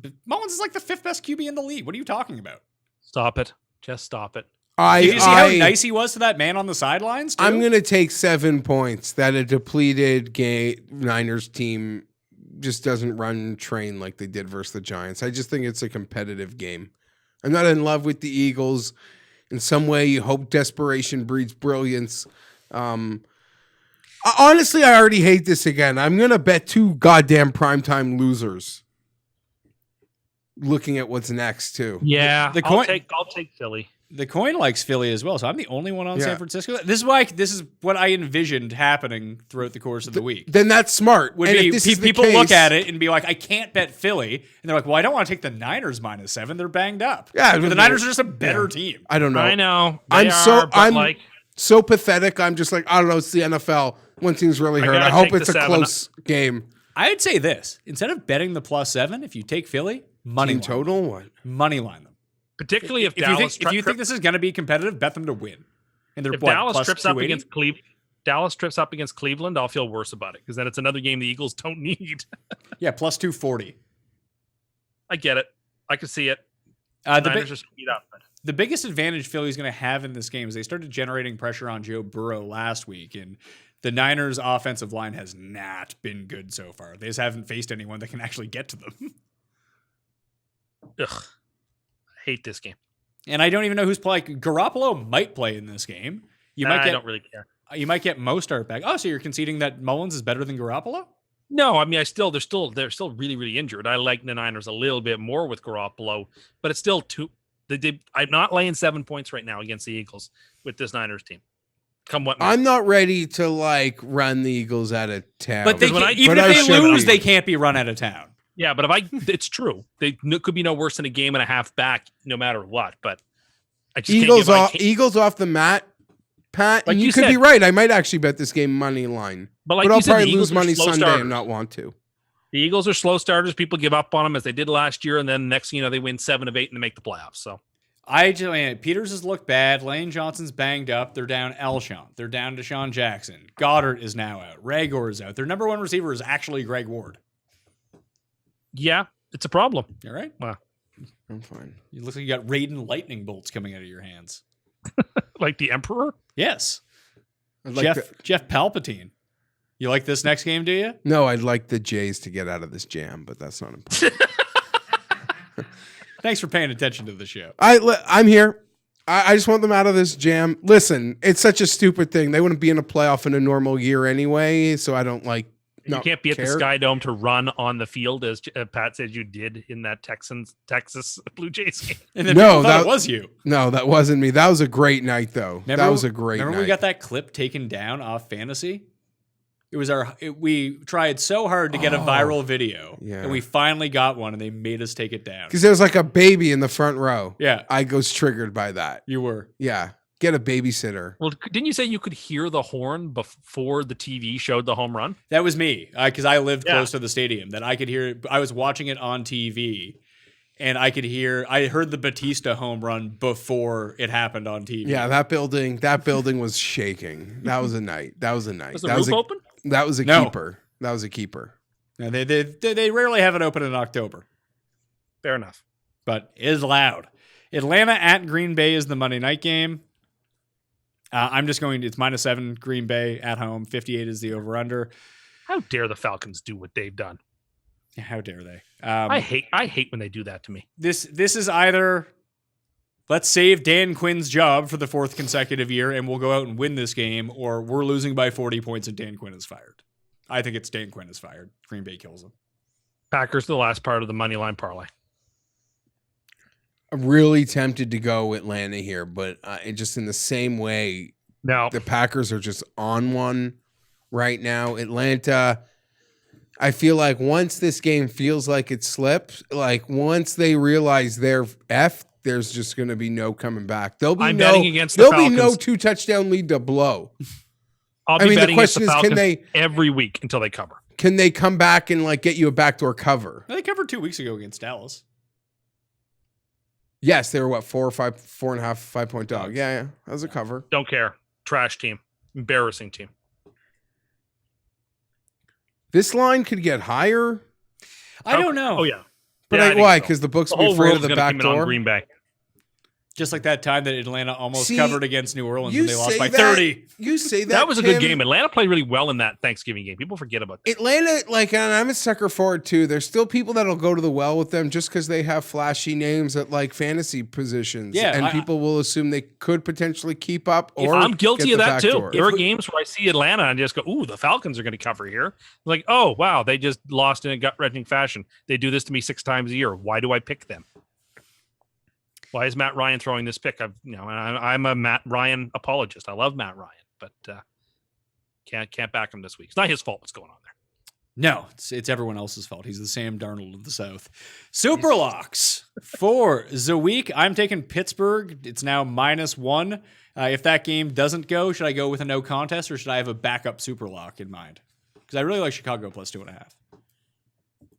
like the 5th best QB in the league. What are you talking about? Stop it. Just stop it. Did you see how nice he was to that man on the sidelines? I'm going to take 7 points that a depleted Niners team just doesn't run and train like they did versus the Giants. I just think it's a competitive game. I'm not in love with the Eagles. In some way, you hope desperation breeds brilliance. Honestly, I already hate this again. I'm going to bet 2 goddamn primetime losers. Looking at what's next, too. Yeah, The I'll coin- take Philly. The coin likes Philly as well, so I'm the only one on Yeah. San Francisco. This is what I envisioned happening throughout the course of the week. Then that's smart. Would And be if this is the people look case- at it and be like, I can't bet Philly, and they're like, well, I don't want to take the Niners -7. They're banged up. Yeah, but the Niners are just a better team. I don't know. I know. I'm They so- are, but I'm- like So pathetic. I'm just like, I don't know. It's the NFL. One team's really hurt. gotta I hope take it's the a 7. close game. I'd say this: instead of betting the +7, if you take Philly, money Team line total? What? money line them. particularly if If you Dallas think, if you think this is going to be competitive, bet them to win. And they're if what, Dallas plus trips up 280? against Cleveland, I'll feel worse about it because then it's another game the Eagles don't need. Yeah, plus 240. I get it. I can see it. The Niners are speed up. The biggest advantage Philly's going to have in this game is they started generating pressure on Joe Burrow last week, and the Niners' offensive line has not been good so far. They just haven't faced anyone that can actually get to them. Ugh. I hate this game. And I don't even know who's playing. Garoppolo might play in this game. I don't really care. You might get Mostert back. Oh, so you're conceding that Mullins is better than Garoppolo? No, I mean, they're still really, really injured. I like the Niners a little bit more with Garoppolo, but it's still too. I'm not laying 7 points right now against the Eagles with this Niners team. Come what may. I'm not ready to like run the Eagles out of town. But they when I- even but I if they should lose, be. they can't be run out of town. Yeah, but it's true. They could be no worse than a game and a half back, no matter what. But I just Eagles off the mat, Pat. Like And you you could be said- right. I might actually bet this game money line, But like but I'll you said, the probably Eagles lose are money slow Sunday starters. and not want to. The Eagles are slow starters. People give up on them as they did last year, and then next thing you know, they win 7 of 8 and they make the playoffs. So Peters has looked bad. Lane Johnson's banged up. They're down Elshon. They're down Deshaun Jackson. Goddard is now out. Rager is out. Their number one receiver is actually Greg Ward. yeah, it's a problem. All right. I'm fine. It looks like you got Raiden lightning bolts coming out of your hands. Like the Emperor. Yes. I'd like Jeff Palpatine. You like this next game, do you? No, I'd like the Jays to get out of this jam, but that's not important. Thanks for paying attention to the show. I'm here. I just want them out of this jam. Listen, it's such a stupid thing. They wouldn't be in a playoff in a normal year anyway, so I don't like. You can't be at the care. Sky Dome to run on the field as Pat said you did in that Texas Blue Jays game. And then No, people thought that it was you. No, that wasn't me. That was a great night, though. That was a great Remember night. we got that clip taken down off Fantasy? It was we tried so hard to get a viral video, yeah. and we finally got one, and they made us take it down. Because there was like a baby in the front row. Yeah, I was triggered by that. you were. Yeah. Get a babysitter. Well, didn't you say you could hear the horn before the TV showed the home run? That was me, because I lived Yeah. close to the stadium. That I could hear it. I was watching it on TV, and I heard the Batista home run before it happened on TV. Yeah, that building was shaking. That was a night. Was the roof open? That was a No. keeper. That was a keeper. Now, they rarely have it open in October, Fair enough. but it is loud. Atlanta at Green Bay is the Monday night game. I'm just going. It's -7 Green Bay at home. 58 is the over/under. How dare the Falcons do what they've done? How dare they? I hate when they do that to me. This is either let's save Dan Quinn's job for the 4th consecutive year and we'll go out and win this game, or we're losing by 40 points and Dan Quinn is fired. I think it's Dan Quinn is fired. Green Bay kills him. Packers, the last part of the money line parlay. I'm really tempted to go Atlanta here, but it just in the same way, No, the Packers are just on one right now. Atlanta, I feel like once this game feels like it slips, like once they realize they're F, there's just going to be no coming back. I'm betting against the there'll be Falcons. no 2-touchdown lead to blow. I'll I be mean, the betting against the question is, Falcons every week until they cover. Can they come back and like get you a backdoor cover? They covered 2 weeks ago against Dallas. Yes, they were what, 4.5, 5 point dog. Yeah, that was a cover. Don't care. Trash team. Embarrassing team. This line could get higher, I don't know. Oh, yeah. but Yeah, I think why? so. Because the books The will be whole afraid of world's the going to back come in on door. Green Bay. Just like that time that Atlanta almost See, covered against New Orleans You and they lost say by that- 30. You say that. That was a good Tim. game. Atlanta played really well in that Thanksgiving game. People forget about that. Atlanta, like, and I'm a sucker for it too. There's still people that'll go to the well with them just because they have flashy names at like fantasy positions. Yeah, and I- people will assume they could potentially keep up. If Or I'm guilty get of the that back too. door. There are games where I see Atlanta and I just go, "Ooh, the Falcons are going to cover here." Like, oh wow, they just lost in a gut-wrenching fashion. They do this to me 6 times a year. Why do I pick them? Why is Matt Ryan throwing this pick? I'm a Matt Ryan apologist. I love Matt Ryan, but can't back him this week. It's not his fault what's going on there. No, it's everyone else's fault. He's the Sam Darnold of the South. Superlocks for the week. I'm taking Pittsburgh. It's now -1. If that game doesn't go, should I go with a no contest or should I have a backup Superlock in mind? Because I really like Chicago +2.5.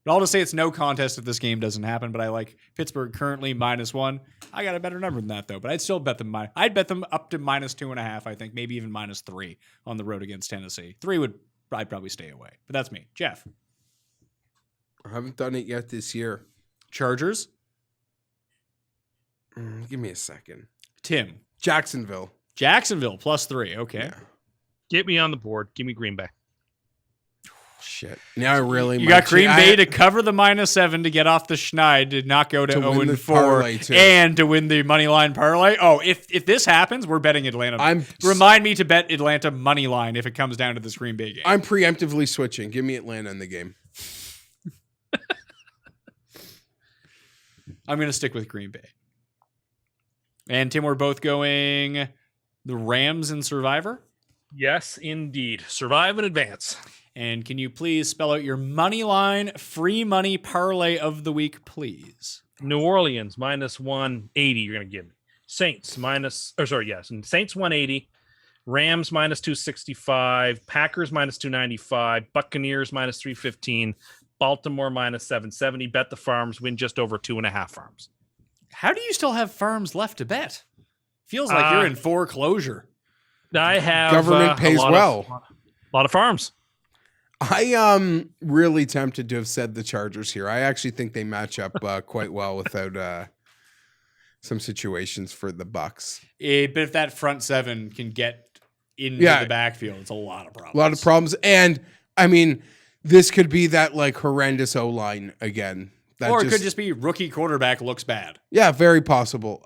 But I'll just say it's no contest if this game doesn't happen. But I like Pittsburgh currently -1. I got a better number than that though. But I'd still bet them. I'd bet them up to -2.5. I think maybe even -3 on the road against Tennessee. 3 I'd probably stay away. But that's me, Jeff. I haven't done it yet this year. Chargers, Give me a second. Tim. Jacksonville. Jacksonville +3. Okay. Yeah. Get me on the board. Give me Green Bay. Shit. Now I really You might got Green change- Bay to cover the -7 to get off the schneid, to not go to To win the 0-4, parlay, too. and to win the money line parlay. Oh, if this happens, we're betting Atlanta. Remind me to bet Atlanta money line if it comes down to this Green Bay game. I'm preemptively switching. Give me Atlanta in the game. I'm going to stick with Green Bay. And Tim, we're both going the Rams in Survivor. Yes, indeed. Survive and advance. And can you please spell out your money line free money parlay of the week, please? New Orleans -180. You're going to give me Saints Saints 180, Rams -265, Packers -295, Buccaneers -315, Baltimore -770. Bet the farms, win just over 2.5 farms. How do you still have farms left to bet? Feels like you're in foreclosure. I have Government pays well. A lot of farms. I am really tempted to have said the Chargers here. I actually think they match up quite well without some situations for the Bucks. But if that front 7 can get into the backfield, it's a lot of problems. A lot of problems. And I mean, this could be that like horrendous O-line again. That Or it could just be rookie quarterback looks bad. Yeah, very possible.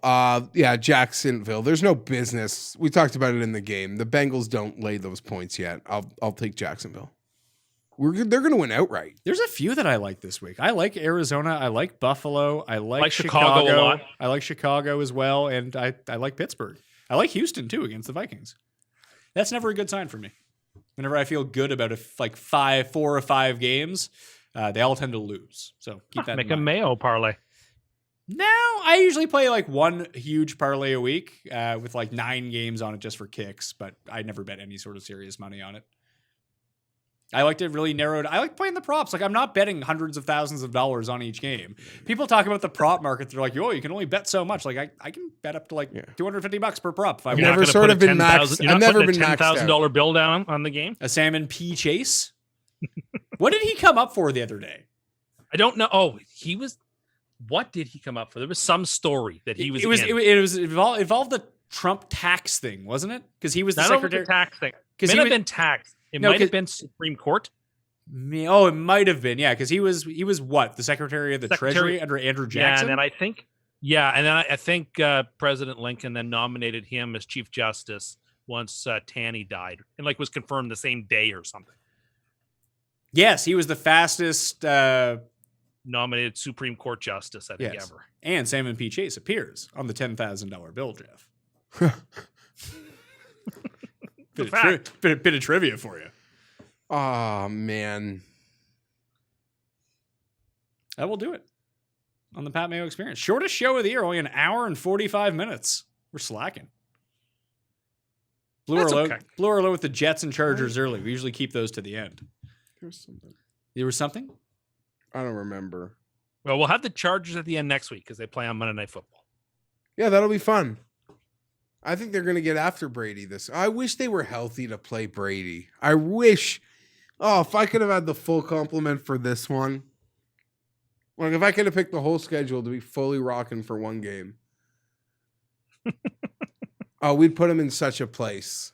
Jacksonville. There's no business. We talked about it in the game. The Bengals don't lay those points yet. I'll take Jacksonville. They're going to win outright. There's a few that I like this week. I like Arizona. I like Buffalo. I like Chicago a lot. I like Chicago as well. And I like Pittsburgh. I like Houston too against the Vikings. That's never a good sign for me. Whenever I feel good about 4 or 5 games, they all tend to lose. So keep that Make in a mind. Mayo parlay. No, I usually play like one huge parlay a week with like 9 games on it just for kicks, but I never bet any sort of serious money on it. I like to really narrow it. I like playing the props. Like I'm not betting hundreds of thousands of dollars on each game. People talk about the prop market. They're like, "Oh, you can only bet so much." Like I can bet up to like $250 per prop. If I You're want. not never gonna sort put of a been 10,000 maxed. You're I've not never putting been a maxed out. $10,000 bill down on the game. A salmon P chase. What did he come up for the other day? I don't know. Oh, he was. What did he come up for? There was some story that he was. It involved the Trump tax thing, wasn't it? Because he was the not over secretary. the tax thing. Because It he might have was, been tax. It No, might have 'cause- been Supreme Court. Oh, it might have been. Yeah, because he was what, the secretary of the Secretary- Treasury under Andrew Yeah, Jackson. and then I think President Lincoln then nominated him as Chief Justice once Taney died, and like was confirmed the same day or something. Yes, he was the fastest. Nominated Supreme Court Justice, I think, Yes. ever. And Salmon P. Chase appears on the $10,000 bill, Jeff. bit of trivia for you. Oh man. That will do it on the Pat Mayo Experience. Shortest show of the year, only an hour and 45 minutes. We're slacking. Blew That's our okay. low with the Jets and Chargers early. We usually keep those to the end. There's something. There was something? I don't remember. Well, we'll have the Chargers at the end next week because they play on Monday Night Football. Yeah, that'll be fun. I think they're going to get after Brady this. I wish they were healthy to play Brady. I wish. Oh, if I could have had the full complement for this one. Like, if I could have picked the whole schedule to be fully rocking for one game. Oh, we'd put them in such a place.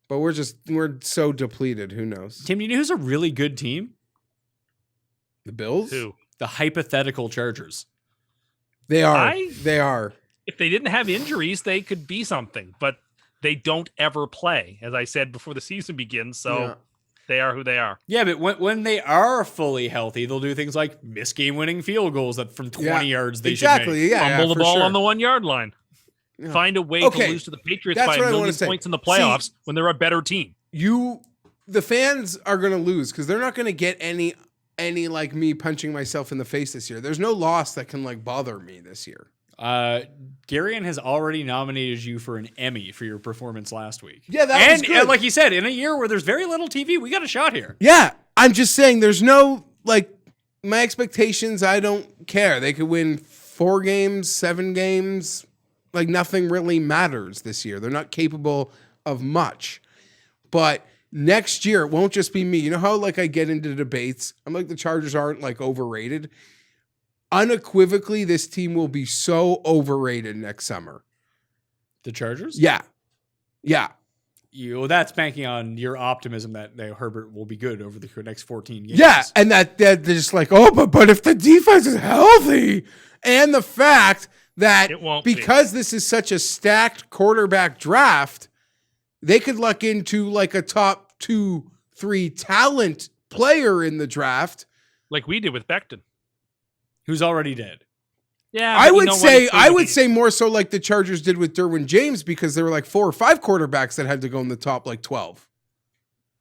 But we're so depleted. Who knows? Tim, you know who's a really good team? The Bills? Who? The hypothetical Chargers. They are. I- They are. If they didn't have injuries, they could be something, but they don't ever play, as I said before the season begins. So Yeah. they are who they are. Yeah, but when they are fully healthy, they'll do things like miss game-winning field goals that from 20 yards they should make. Exactly. Yeah, Fumble the for ball sure. on the 1 yard line. Yeah. Find a way Okay, to lose to the Patriots that's by a what I wanna million say. points in the playoffs when they're a better team. The fans are going to lose because they're not going to get any like me punching myself in the face this year. There's no loss that can like bother me this year. Garion has already nominated you for an Emmy for your performance last week. Yeah, that was and good. like you said, in a year where there's very little TV, we got a shot here. Yeah, I'm just saying there's no like my expectations. I don't care. They could win 4 games, 7 games. Like nothing really matters this year. They're not capable of much. But next year, it won't just be me. You know how like I get into debates? I'm like the Chargers aren't like overrated. Unequivocally, this team will be so overrated next summer. The Chargers? Yeah. Yeah. That's banking on your optimism that Herbert will be good over the next 14 games. Yeah. And that they're just like, oh, but if the defense is healthy, and the fact that It won't be. because this is such a stacked quarterback draft, they could luck into like a top 2-3 talent player in the draft. Like we did with Becton. Who's already dead. Yeah, I but would you know say what? I would say more so like the Chargers did with Derwin James because there were like 4 or 5 quarterbacks that had to go in the top like 12.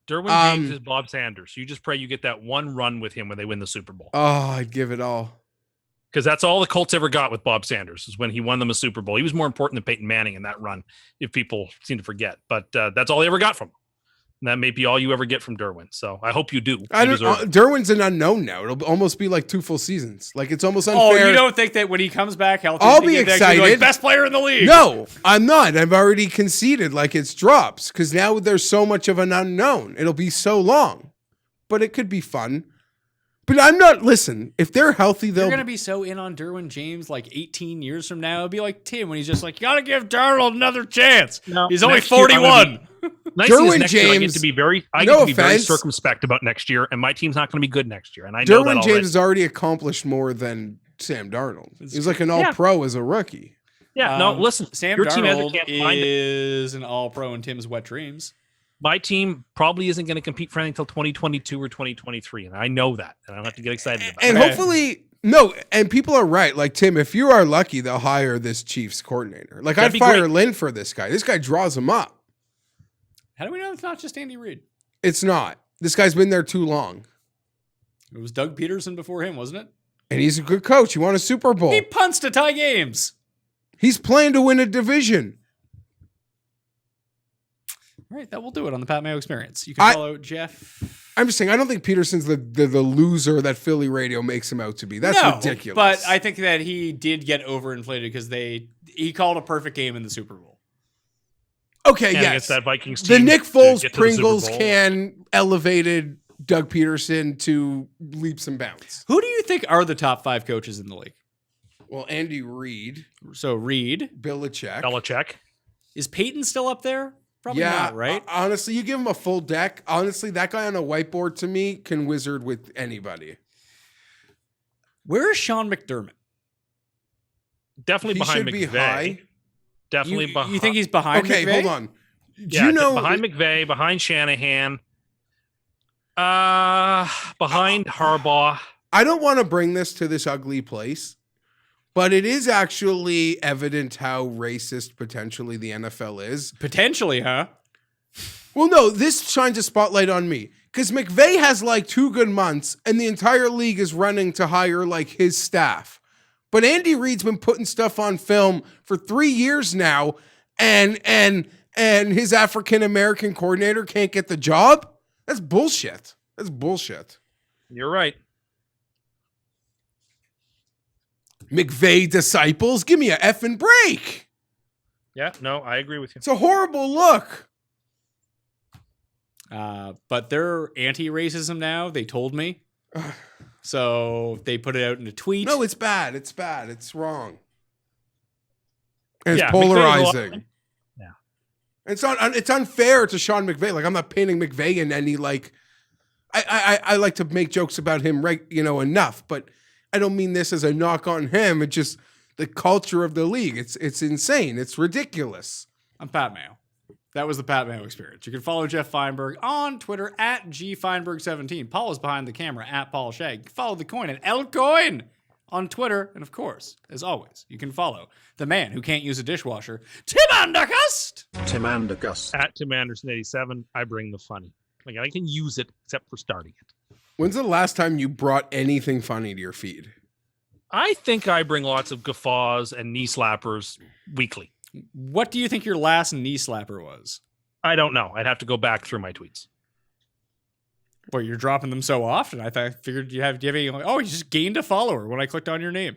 Derwin James is Bob Sanders. You just pray you get that one run with him when they win the Super Bowl. Oh, I'd give it all. Because that's all the Colts ever got with Bob Sanders is when he won them a Super Bowl. He was more important than Peyton Manning in that run, if people seem to forget. But that's all they ever got from him. And that may be all you ever get from Derwin. So I hope you do. I You don't. deserve it. Derwin's an unknown now. It'll almost be like 2 full seasons. Like it's almost unfair. Oh, you don't think that when he comes back healthy, I'll he's be gonna get that, excited. best player in the league? No, I'm not. I've already conceded. Like it's drops because now there's so much of an unknown. It'll be so long, but it could be fun. But I'm not. Listen, if they're healthy, You're they'll. going to be so in on Derwin James like 18 years from now. It'll be like Tim when he's just like, you got to give Darnold another chance. No, He's only next year I'm gonna 41. Nice thing is Derwin next year I get James- to be very, no very offense. circumspect about next year, and my team's not going to be good next year. And I know that Derwin already. James has already accomplished more than Sam Darnold. He's like an All-Pro as a rookie. Yeah, no, listen. Sam your team Darnold can't find it. is an all-pro in Tim's wet dreams. My team probably isn't going to compete for anything until 2022 or 2023, and I know that, and I don't have to get excited about And it. hopefully, no, and people are right. Like, Tim, if you are lucky, they'll hire this Chiefs coordinator. Like, That'd I'd be fire great. Lynn for this guy. This guy draws them up. How do we know it's not just Andy Reid? It's not. This guy's been there too long. It was Doug Peterson before him, wasn't it? And he's a good coach. He won a Super Bowl. He punts to tie games. He's playing to win a division. All right, that will do it on the Pat Mayo Experience. You can follow Geoff. I'm just saying, I don't think Peterson's the loser that Philly radio makes him out to be. That's ridiculous. But I think that he did get overinflated because he called a perfect game in the Super Bowl. Okay, And yes. against that Vikings The team Nick to Foles get to the Pringles Super Bowl. can elevated Doug Peterson to leaps and bounds. Who do you think are the top 5 coaches in the league? Well, Andy Reid, So Reid. Belichick. Belichick. Is Peyton still up there? Probably Yeah, not, right? Honestly, you give him a full deck. Honestly, that guy on a whiteboard to me can wizard with anybody. Where is Sean McDermott? Definitely He behind should be McVay. high. Definitely behind. You think he's behind Okay, McVay? hold on. Do Yeah, you know behind McVay, behind Shanahan, behind Harbaugh. I don't want to bring this to this ugly place, but it is actually evident how racist potentially the NFL is. Potentially, huh? Well, no, this shines a spotlight on me because McVay has like 2 good months and the entire league is running to hire like his staff. But Andy Reid's been putting stuff on film for 3 years now and his African-American coordinator can't get the job? That's bullshit. That's bullshit. You're right. McVay disciples, give me a effing break. Yeah, no, I agree with you. It's a horrible look. But they're anti-racism now. They told me. So they put it out in a tweet. No, it's bad. It's bad. It's wrong. And it's Yeah, polarizing. Yeah. It's unfair to Sean McVay. Like, I'm not painting McVay in any like. I like to make jokes about him, right? Enough, but I don't mean this as a knock on him. It's just the culture of the league. It's insane. It's ridiculous. I'm Pat Mayo. That was the Pat Mayo Experience. You can follow Geoff Fienberg on Twitter at GFienberg17. Paul is behind the camera at Paul Shag. Follow the coin at El Coin on Twitter. And of course, as always, you can follow the man who can't use a dishwasher, Tim Andergust. Tim Andergust. At Tim Anderson 87, I bring the funny. Like, I can use it except for starting it. When's the last time you brought anything funny to your feed? I think I bring lots of guffaws and knee slappers weekly. What do you think your last knee slapper was? I don't know. I'd have to go back through my tweets. Boy, you're dropping them so often. Figured you have any, you just gained a follower when I clicked on your name.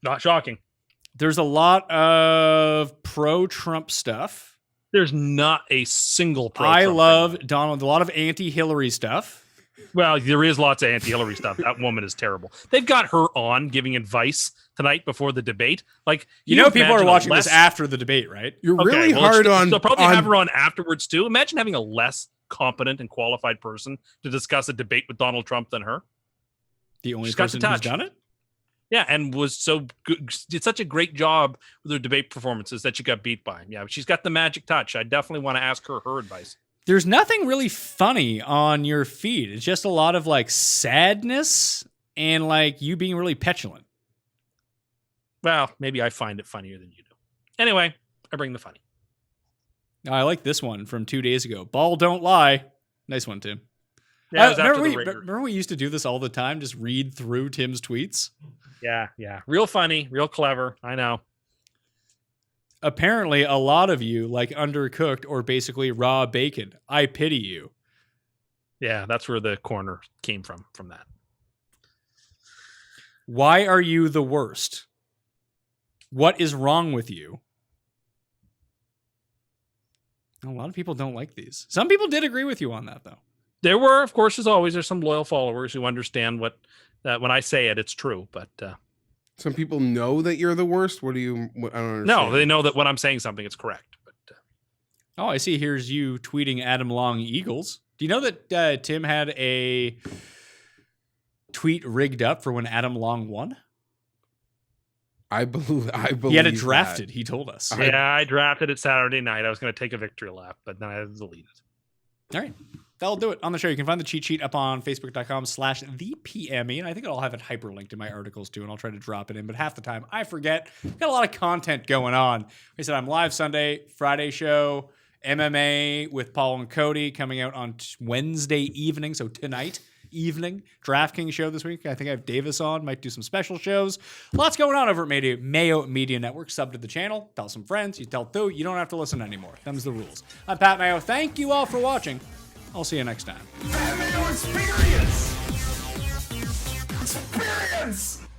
Not shocking. There's a lot of pro-Trump stuff. There's not a single pro. I love Donald. A lot of anti-Hillary stuff. Well, there is lots of anti-Hillary stuff. That woman is terrible. They've got her on giving advice tonight before the debate. Like, You know, people are imagine watching less- this after the debate, right? You're really hard on. They'll probably on- have her on afterwards too. Imagine having a less competent and qualified person to discuss a debate with Donald Trump than her. The only She's got the person who's touch. done it. Yeah, and was so good, did such a great job with her debate performances that she got beat by him. Yeah, she's got the magic touch. I definitely want to ask her advice. There's nothing really funny on your feed. It's just a lot of like sadness and like you being really petulant. Well, maybe I find it funnier than you do. Anyway, I bring the funny. I like this one from 2 days ago. Ball don't lie. Nice one, Tim. Yeah, it was after remember, the Raiders. remember we used to do this all the time? Just read through Tim's tweets? Yeah. Real funny, real clever. I know. Apparently, a lot of you like undercooked or basically raw bacon. I pity you. Yeah, that's where the corner came from that. Why are you the worst? What is wrong with you? A lot of people don't like these. Some people did agree with you on that, though. There were, of course, as always, there's some loyal followers who understand that when I say it, it's true. But Some people know that you're the worst. What do you? I don't understand. no, they know that when I'm saying something, it's correct. But Oh, I see. Here's you tweeting Adam Long Eagles. Do you know that Tim had a tweet rigged up for when Adam Long won? I believe. He had it drafted. He told us. yeah, I drafted it Saturday night. I was going to take a victory lap, but then I deleted it. All right. That'll do it on the show. You can find the cheat sheet up on facebook.com/thepme. And I think I'll have it hyperlinked in my articles too. And I'll try to drop it in. But half the time I forget. Got a lot of content going on. Like I said, I'm live Sunday, Friday show, MMA with Paul and Cody coming out on Wednesday evening. So tonight, evening DraftKings show this week. I think I have Davis on, might do some special shows. Lots going on over at Mayo Media Network. Sub to the channel, tell some friends, you tell two, you don't have to listen anymore. Them's the rules. I'm Pat Mayo. Thank you all for watching. I'll see you next time. Mayo experience! Experience!